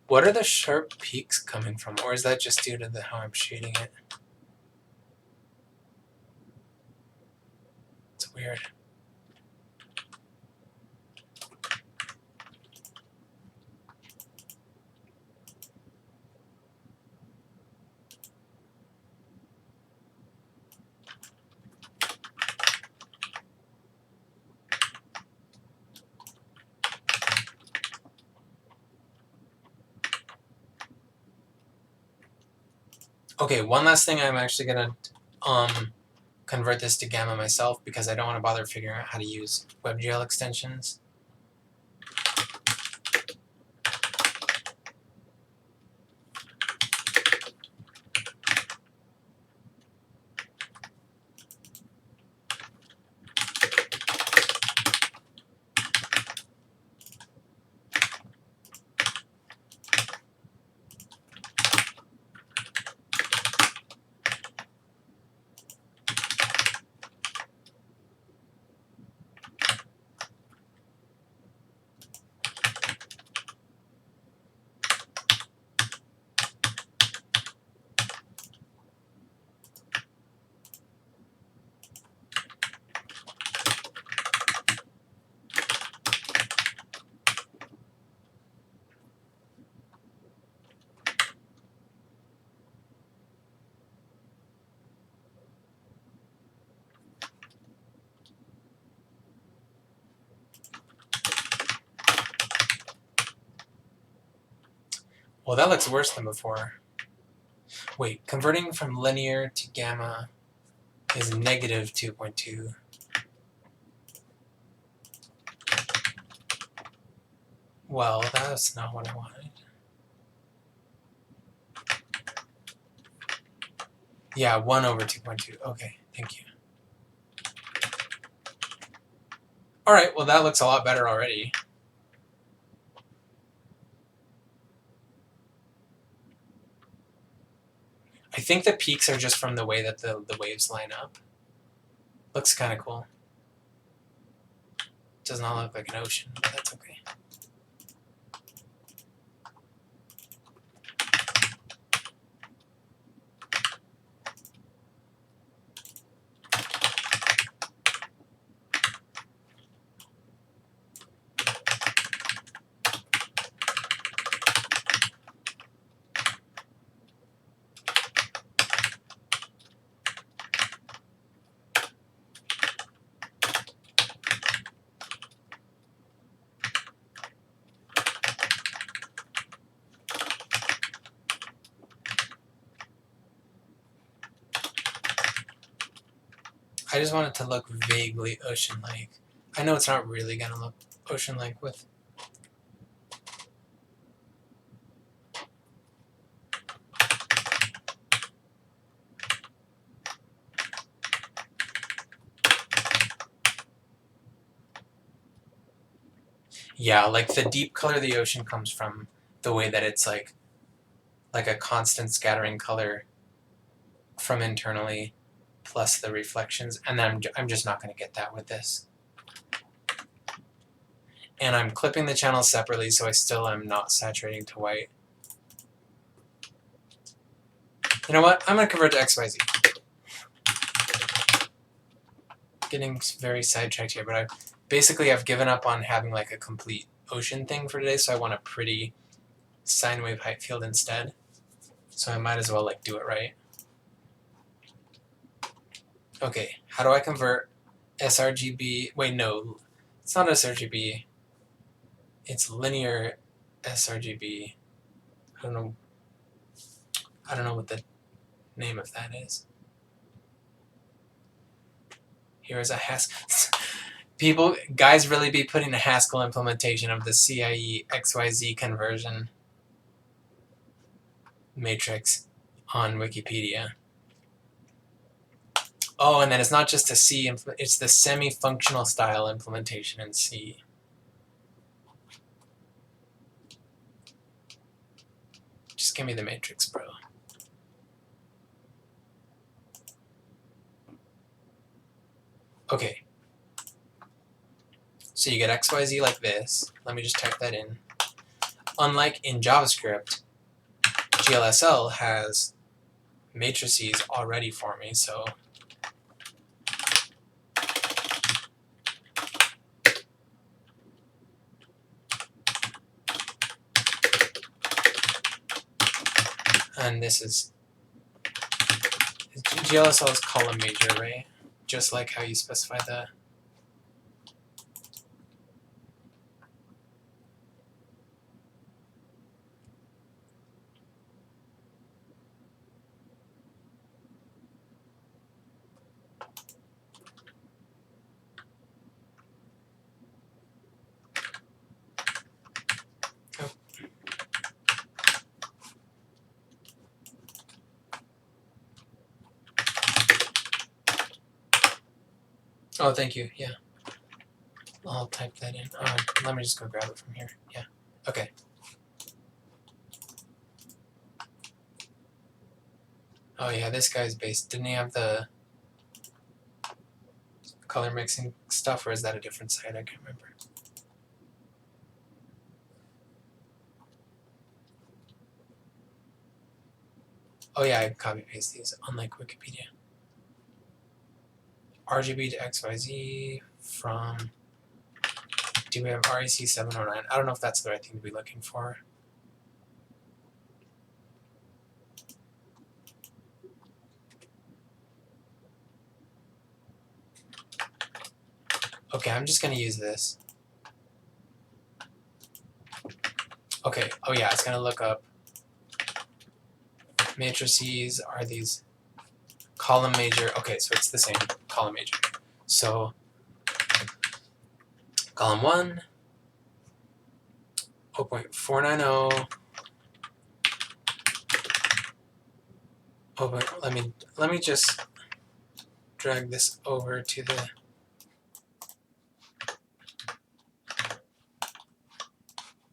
What are the sharp peaks coming from? Or is that just due to how I'm shading it? It's weird. Okay, one last thing. I'm actually gonna convert this to gamma myself because I don't want to bother figuring out how to use webgl extensions. Well, that looks worse than before. Wait, converting from linear to gamma is negative 2.2. Well, that's not what I wanted. Yeah, 1 over 2.2. Okay, thank you. Alright, well that looks a lot better already. I think the peaks are just from the way that the waves line up. Looks kind of cool. Does not look like an ocean, but that's okay. I just want it to look vaguely ocean-like. I know it's not really going to look ocean-like with... Yeah, like the deep color of the ocean comes from the way that it's like a constant scattering color from internally plus the reflections, and then I'm just not going to get that with this. And I'm clipping the channels separately, so I still am not saturating to white. You know what? I'm going to convert to XYZ. Getting very sidetracked here, but I've given up on having like a complete ocean thing for today, so I want a pretty sine wave height field instead. So I might as well like do it right. Okay, how do I convert sRGB? Wait, no, it's not sRGB. It's linear sRGB. I don't know what the name of that is. Here is a Haskell. Guys really be putting a Haskell implementation of the CIE XYZ conversion matrix on Wikipedia. Oh, and then it's not just a C, it's the semi-functional style implementation in C. Just give me the matrix, bro. Okay. So you get XYZ like this. Let me just type that in. Unlike in JavaScript, GLSL has matrices already for me, so and this is GLSL is column major, right? Just like how you specify the Oh, thank you. Yeah. I'll type that in. Let me just go grab it from here. Yeah. Okay. Oh, yeah, this guy's based. Didn't he have the color mixing stuff, or is that a different site? I can't remember. Oh, yeah, I copy paste these, unlike Wikipedia. RGB to XYZ from. Do we have REC 709? I don't know if that's the right thing to be looking for. Okay, I'm just going to use this. Okay, oh yeah, it's going to look up matrices are these column major. Okay, so it's the same column major. So column 1, 0.490. Oh, but let me just drag this over to the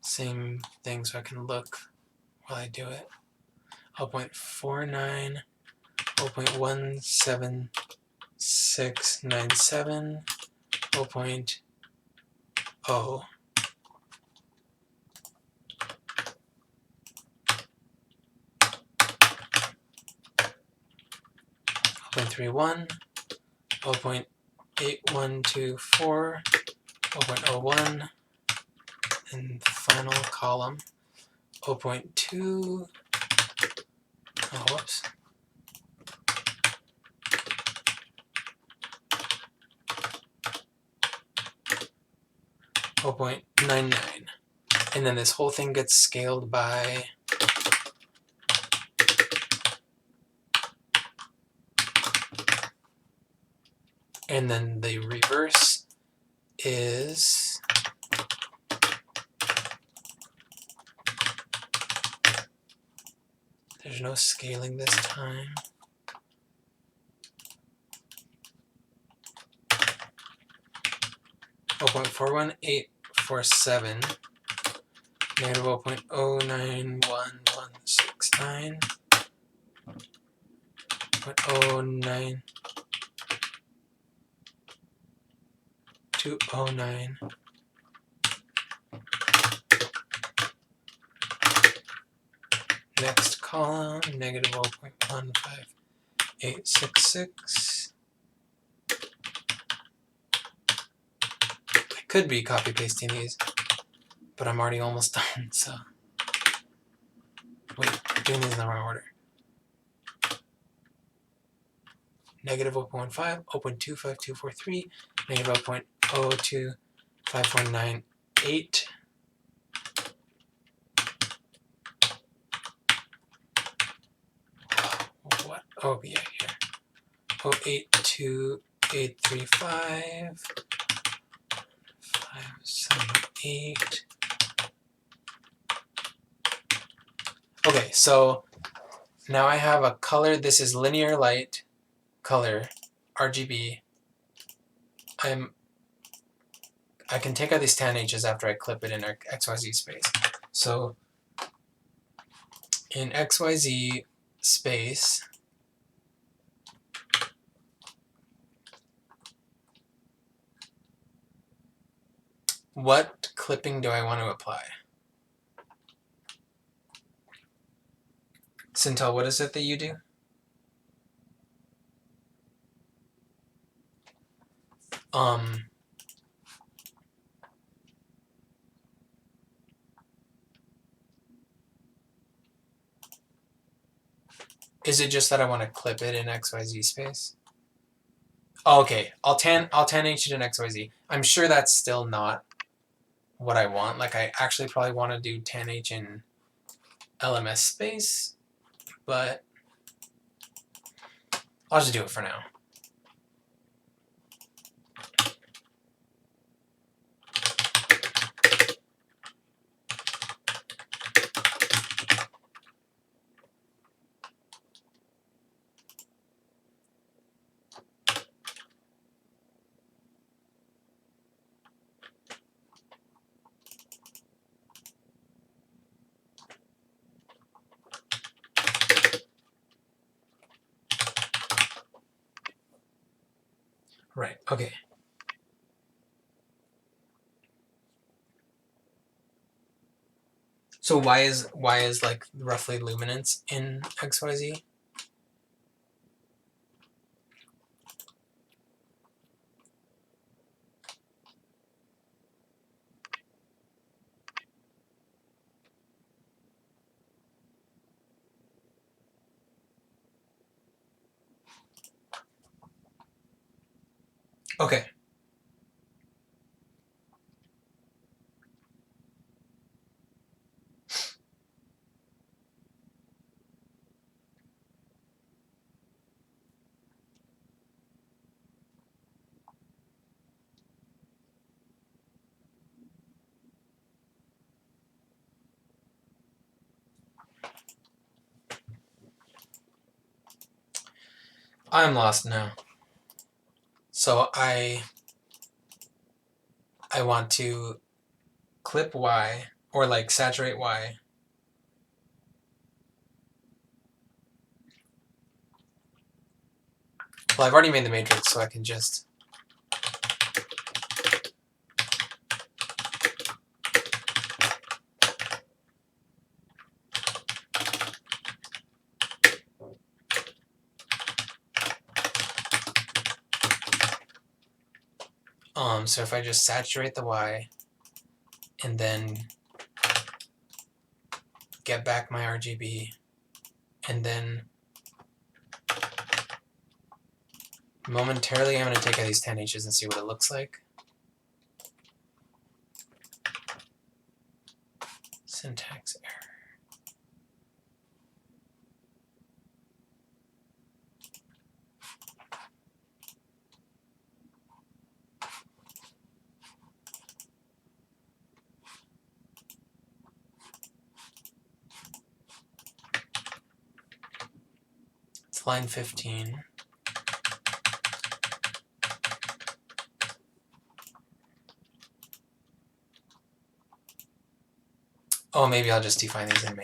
same thing so I can look while I do it. 0.49, 0.17697, 0.0. 0.31, 0.8124, 0.01, and final column 0.2. Oh, whoops. 0.99. And then this whole thing gets scaled by and then the reverse is there's no scaling this time. -0.41847, -0.091169, -0.09209, next column, -0.15866. I could be copy pasting these, but I'm already almost done, so. Wait, I'm doing these in the wrong order. -0.15, 0.25243, -0.025498. What? Oh, yeah, here. 0.82835, 578. Okay, so now I have a color. This is linear light color, RGB. I can take out these tan H's after I clip it in our XYZ space. So in XYZ space, what clipping do I want to apply? Sintel, what is it that you do? Is it just that I want to clip it in XYZ space? Oh, okay, I'll tan H it in XYZ. I'm sure that's still not what I want. Like, I actually probably want to do tan H in LMS space, but I'll just do it for now. Right, okay. So why is like roughly luminance in XYZ? Okay. I'm lost now. So I want to clip Y, or like saturate Y. Well, I've already made the matrix, so I can just so if I just saturate the Y and then get back my RGB and then momentarily I'm going to take out these 10H's and see what it looks like. Syntax error. It's line 15. Oh, maybe I'll just define these in main.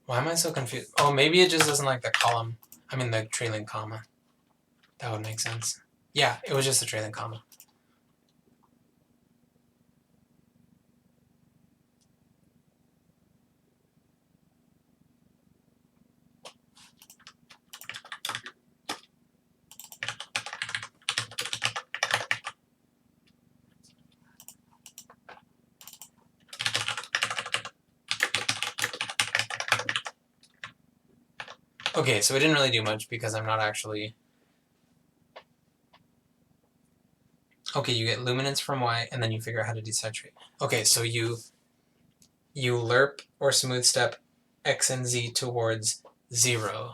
Why am I so confused? Oh, maybe it just doesn't like the column. I mean the trailing comma. That would make sense. Yeah, it was just a trailing comma. Okay, so it didn't really do much because I'm not actually... Okay, you get luminance from Y, and then you figure out how to desaturate. Okay, so you lerp or smooth step X and Z towards 0.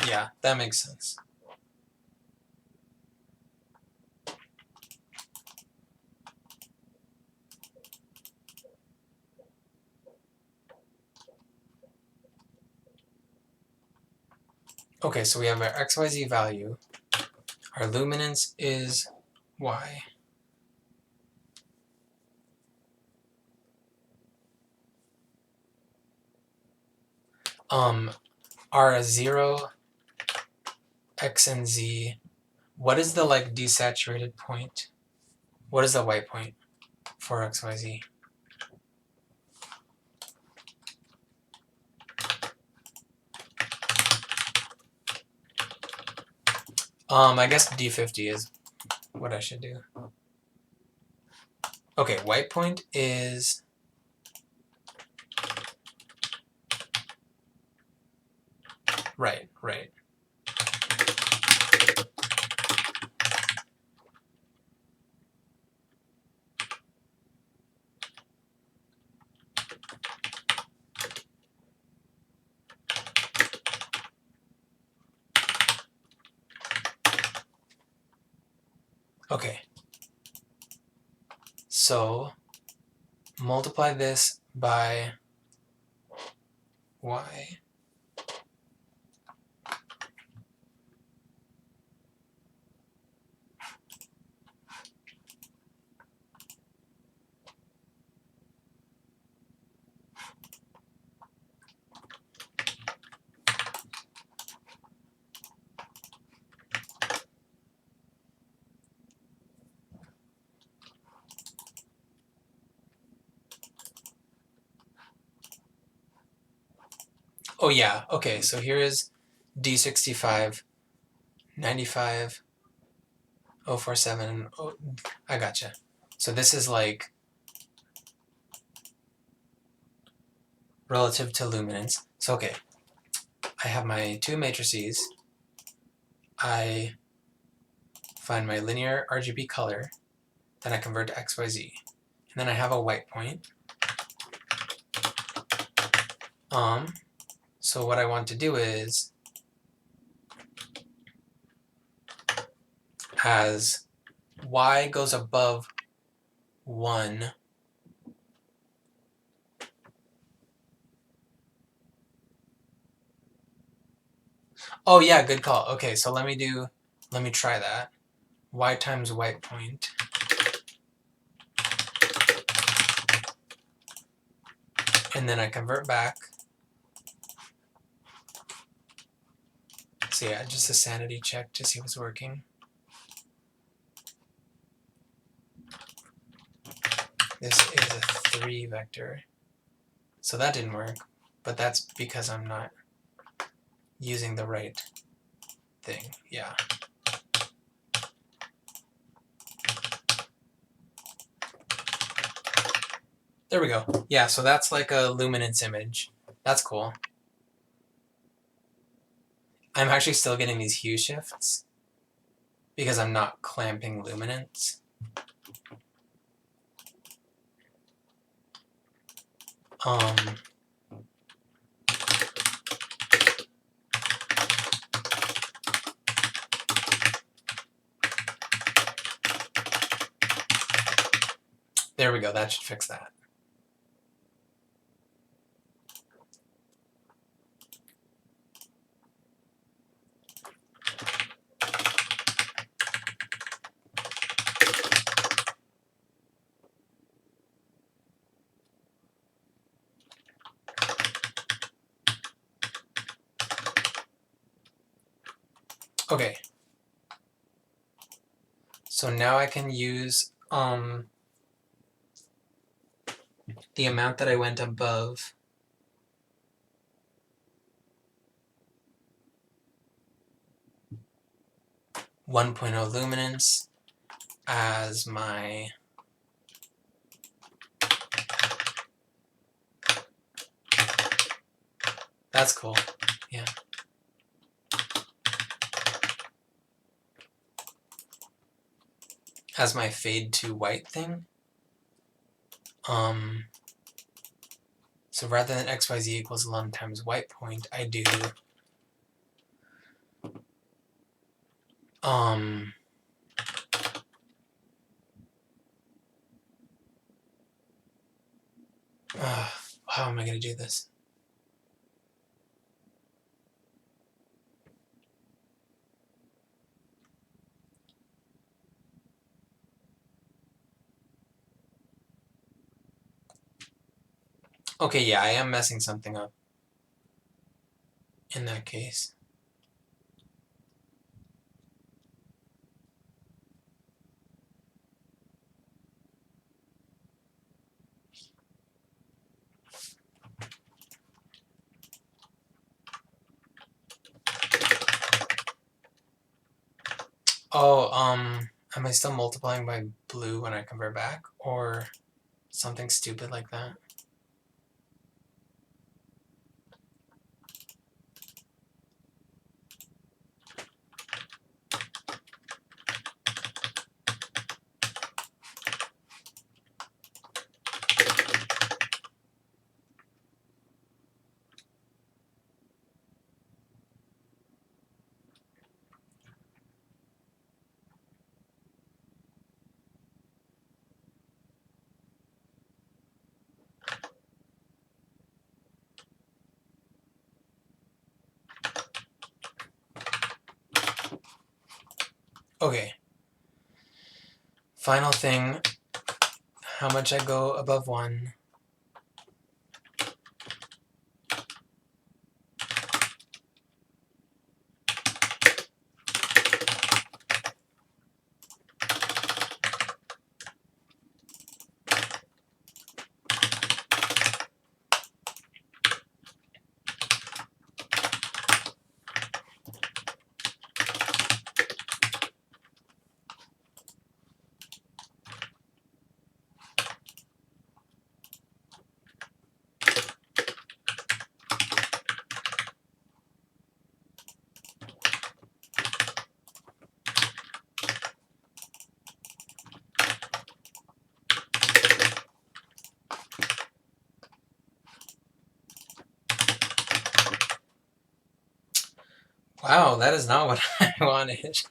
Yeah, that makes sense. Okay, so we have our XYZ value. Our luminance is Y. Our 0, X and Z, what is the like desaturated point? What is the white point for XYZ? I guess D50 is what I should do. Okay, white point is... Right. Okay. So, multiply this by Y. Oh yeah, okay, so here is D65, 95, 047, oh, I gotcha. So this is like relative to luminance. So okay, I have my two matrices. I find my linear RGB color, then I convert to XYZ. And then I have a white point. So what I want to do is, as Y goes above 1, oh yeah, good call. Okay, so let me try that. Y times white point. And then I convert back. So yeah, just a sanity check to see what's working. This is a 3 vector. So that didn't work, but that's because I'm not using the right thing. Yeah. There we go. Yeah, so that's like a luminance image. That's cool. I'm actually still getting these hue shifts because I'm not clamping luminance. There we go, that should fix that. Okay. So now I can use the amount that I went above 1.0 luminance as my that's cool. Yeah. As my fade to white thing. So rather than XYZ equals lum times white point, I do how am I gonna do this? Okay, yeah, I am messing something up in that case. Oh, am I still multiplying by blue when I convert back? Or something stupid like that? Okay. Final thing, how much I go above 1. Wow, that is not what I wanted.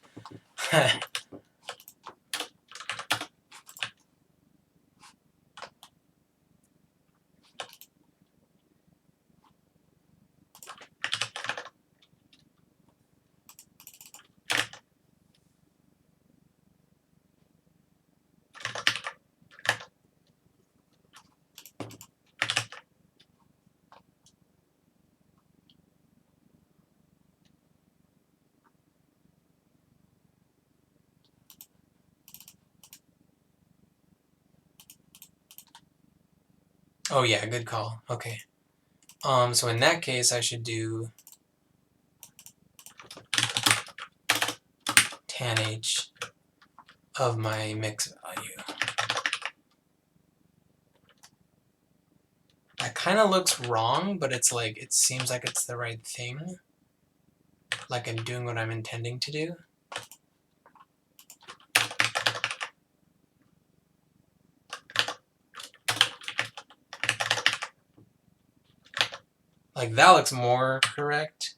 Oh yeah, good call. Okay. So in that case, I should do tan h of my mix value. That kind of looks wrong, but it's like, it seems like it's the right thing. Like I'm doing what I'm intending to do. Like that looks more correct.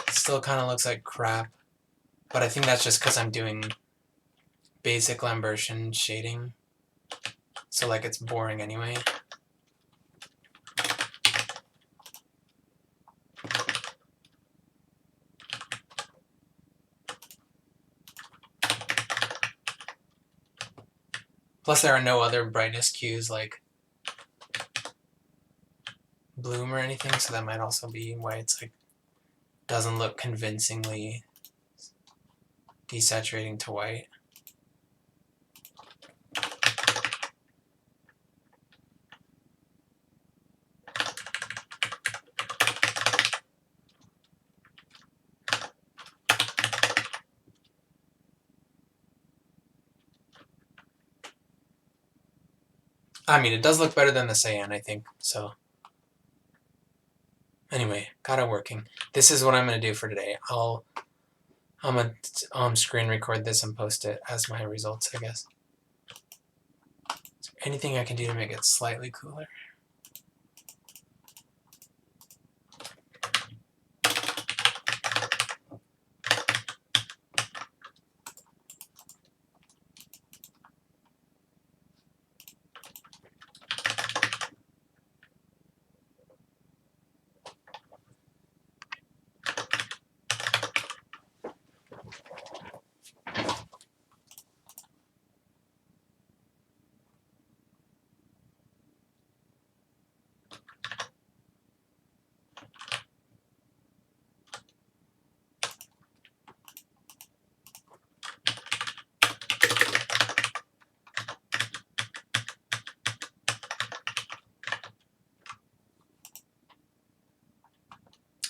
Still kind of looks like crap. But I think that's just because I'm doing basic Lambertian shading. So like it's boring anyway. Plus there are no other brightness cues like bloom or anything, so that might also be why it's like doesn't look convincingly desaturating to white. I mean, it does look better than the cyan, I think, so. Anyway, got it working. This is what I'm going to do for today. I'm going to screen record this and post it as my results, I guess. Is there anything I can do to make it slightly cooler?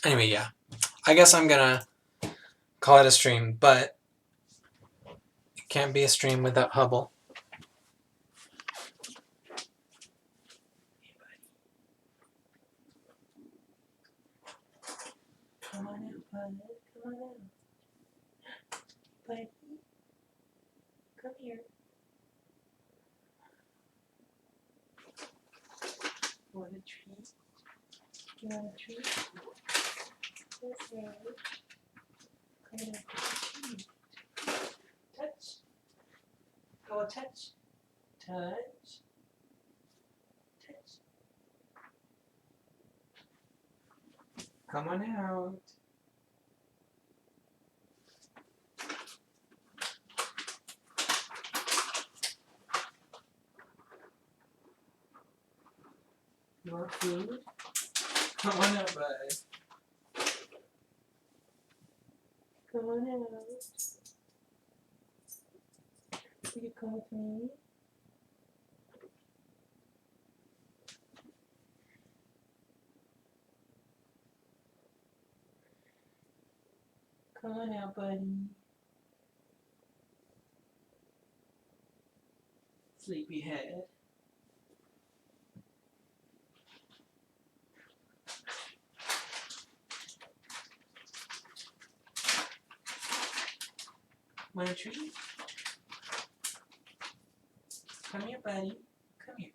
Anyway, yeah. I guess I'm going to call it a stream, but it can't be a stream without Hubble. Come on out, bud. Come on out. Buddy. Come here. You want a treat? You want a treat? Okay. Come on out. Touch. Go touch. Touch. Touch. Come on out. You want food? Come on out, bud. Come on out. Will you come with me? Come on out, buddy. Sleepyhead. Want a treat? Come here, buddy. Come here.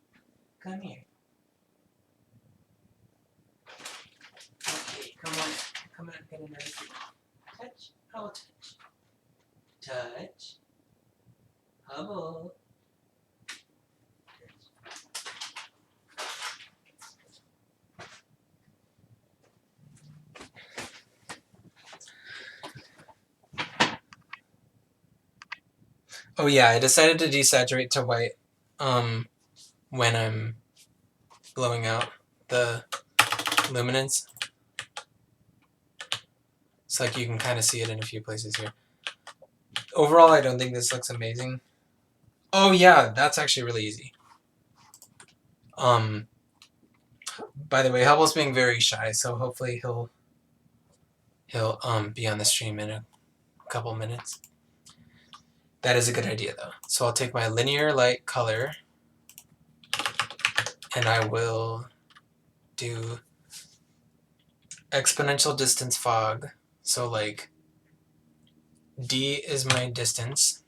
Come here. Okay, come on. Come on, get another treat. Oh yeah, I decided to desaturate to white when I'm blowing out the luminance. It's like you can kind of see it in a few places here. Overall, I don't think this looks amazing. Oh yeah, that's actually really easy. By the way, Hubble's being very shy, so hopefully he'll be on the stream in a couple minutes. That is a good idea though. So I'll take my linear light color and I will do exponential distance fog. So like D is my distance.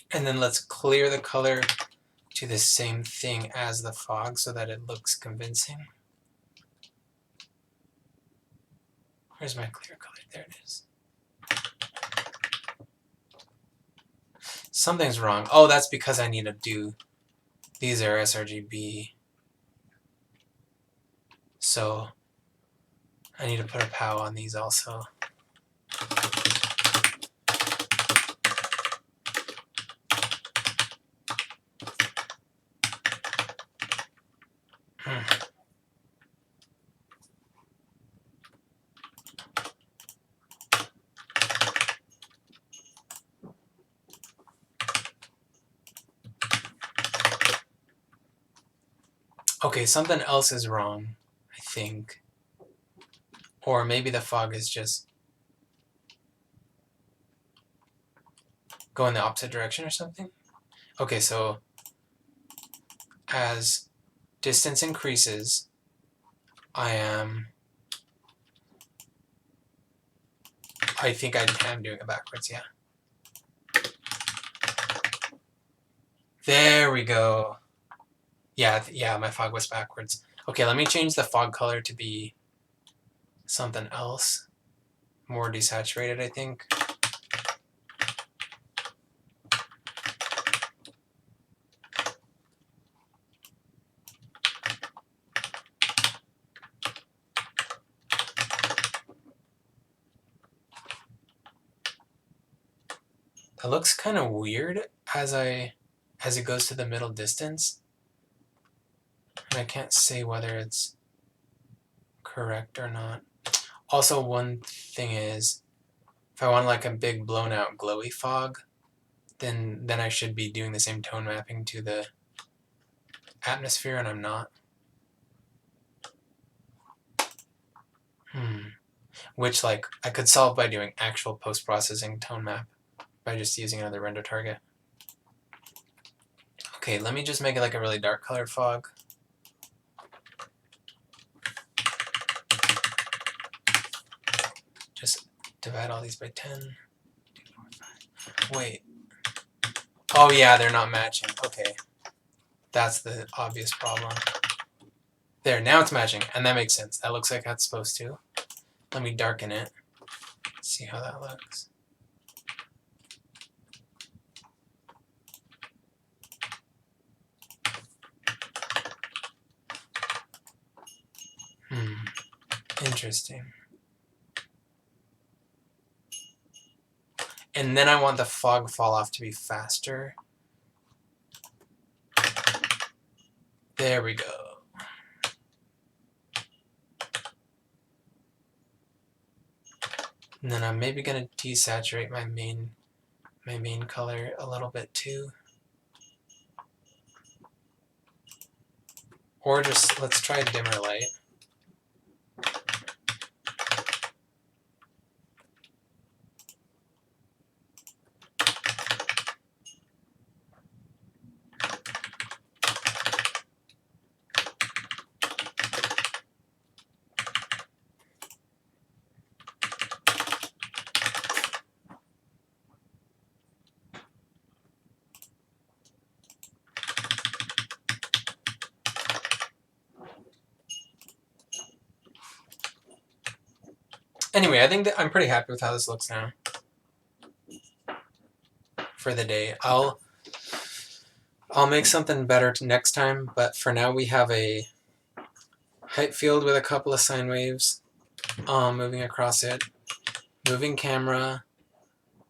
And then let's clear the color to the same thing as the fog so that it looks convincing. Where's my clear color? There it is. Something's wrong. Oh, that's because I need to do... These are sRGB. So I need to put a POW on these also. Okay, something else is wrong, I think. Or maybe the fog is just going the opposite direction or something. Okay, so as distance increases, I think I am doing it backwards, yeah. There we go. Yeah, my fog was backwards. Okay, let me change the fog color to be something else. More desaturated, I think. That looks kind of weird as it goes to the middle distance. And I can't say whether it's correct or not. Also, one thing is, if I want like a big blown out glowy fog, then I should be doing the same tone mapping to the atmosphere, and I'm not. Which like I could solve by doing actual post-processing tone map by just using another render target. Okay, let me just make it like a really dark colored fog. Just divide all these by 10. 2, 4, 5. Wait. Oh yeah, they're not matching. Okay. That's the obvious problem. There, now it's matching, and that makes sense. That looks like that's supposed to. Let me darken it. See how that looks. Interesting. And then I want the fog fall off to be faster. There we go. And then I'm maybe gonna desaturate my main color a little bit too. Or just, let's try dimmer light. Anyway, I think that I'm pretty happy with how this looks now for the day. I'll make something better next time, but for now we have a height field with a couple of sine waves moving across it, moving camera,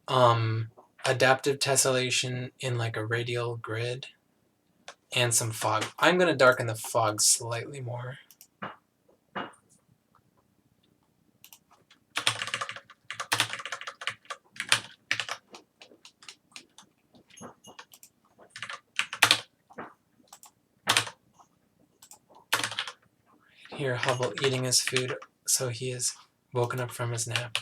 adaptive tessellation in like a radial grid, and some fog. I'm going to darken the fog slightly more. Here, Hubble eating his food, so he is woken up from his nap.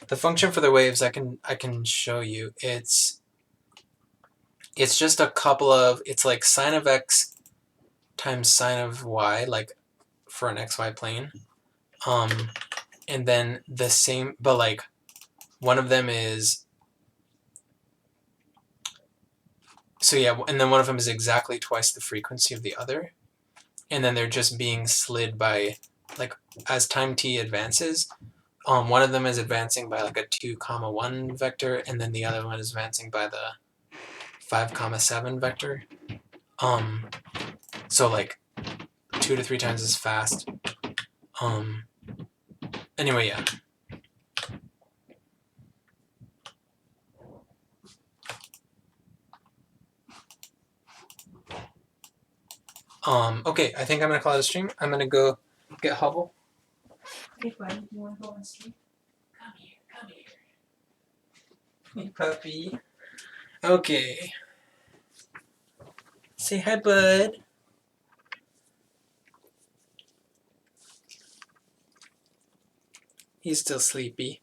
The function for the waves I can show you. It's just a couple of, it's like sine of x times sine of y, like for an xy plane. And then the same, but like one of them is, so yeah, and then one of them is exactly twice the frequency of the other. And then they're just being slid by, like, as time t advances, one of them is advancing by like a 2,1 vector, and then the other one is advancing by the 5,7 vector. So like 2 to 3 times as fast. Anyway, yeah. Okay, I think I'm gonna call it a stream. I'm gonna go get Hubble. Hey, bud, you wanna go on stream? Come here. Hey, puppy. Okay. Say hi, bud. He's still sleepy.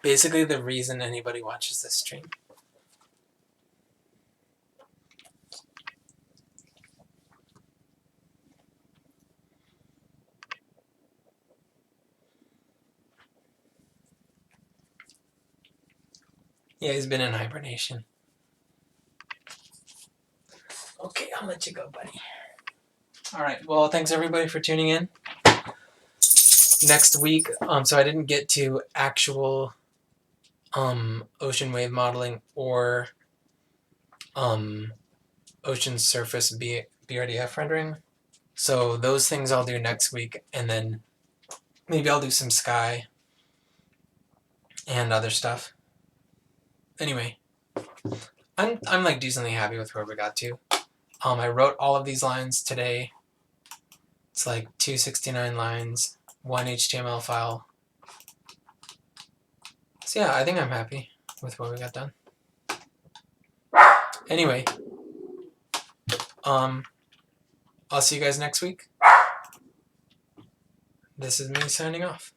Basically, the reason anybody watches this stream. Yeah, he's been in hibernation. Okay, I'll let you go, buddy. Alright, well, thanks everybody for tuning in. Next week, so I didn't get to actual ocean wave modeling or ocean surface BRDF rendering. So those things I'll do next week, and then maybe I'll do some sky and other stuff. Anyway, I'm like decently happy with where we got to. I wrote all of these lines today. It's like 269 lines, 1 HTML file. So yeah, I think I'm happy with what we got done. Anyway, I'll see you guys next week. This is me signing off.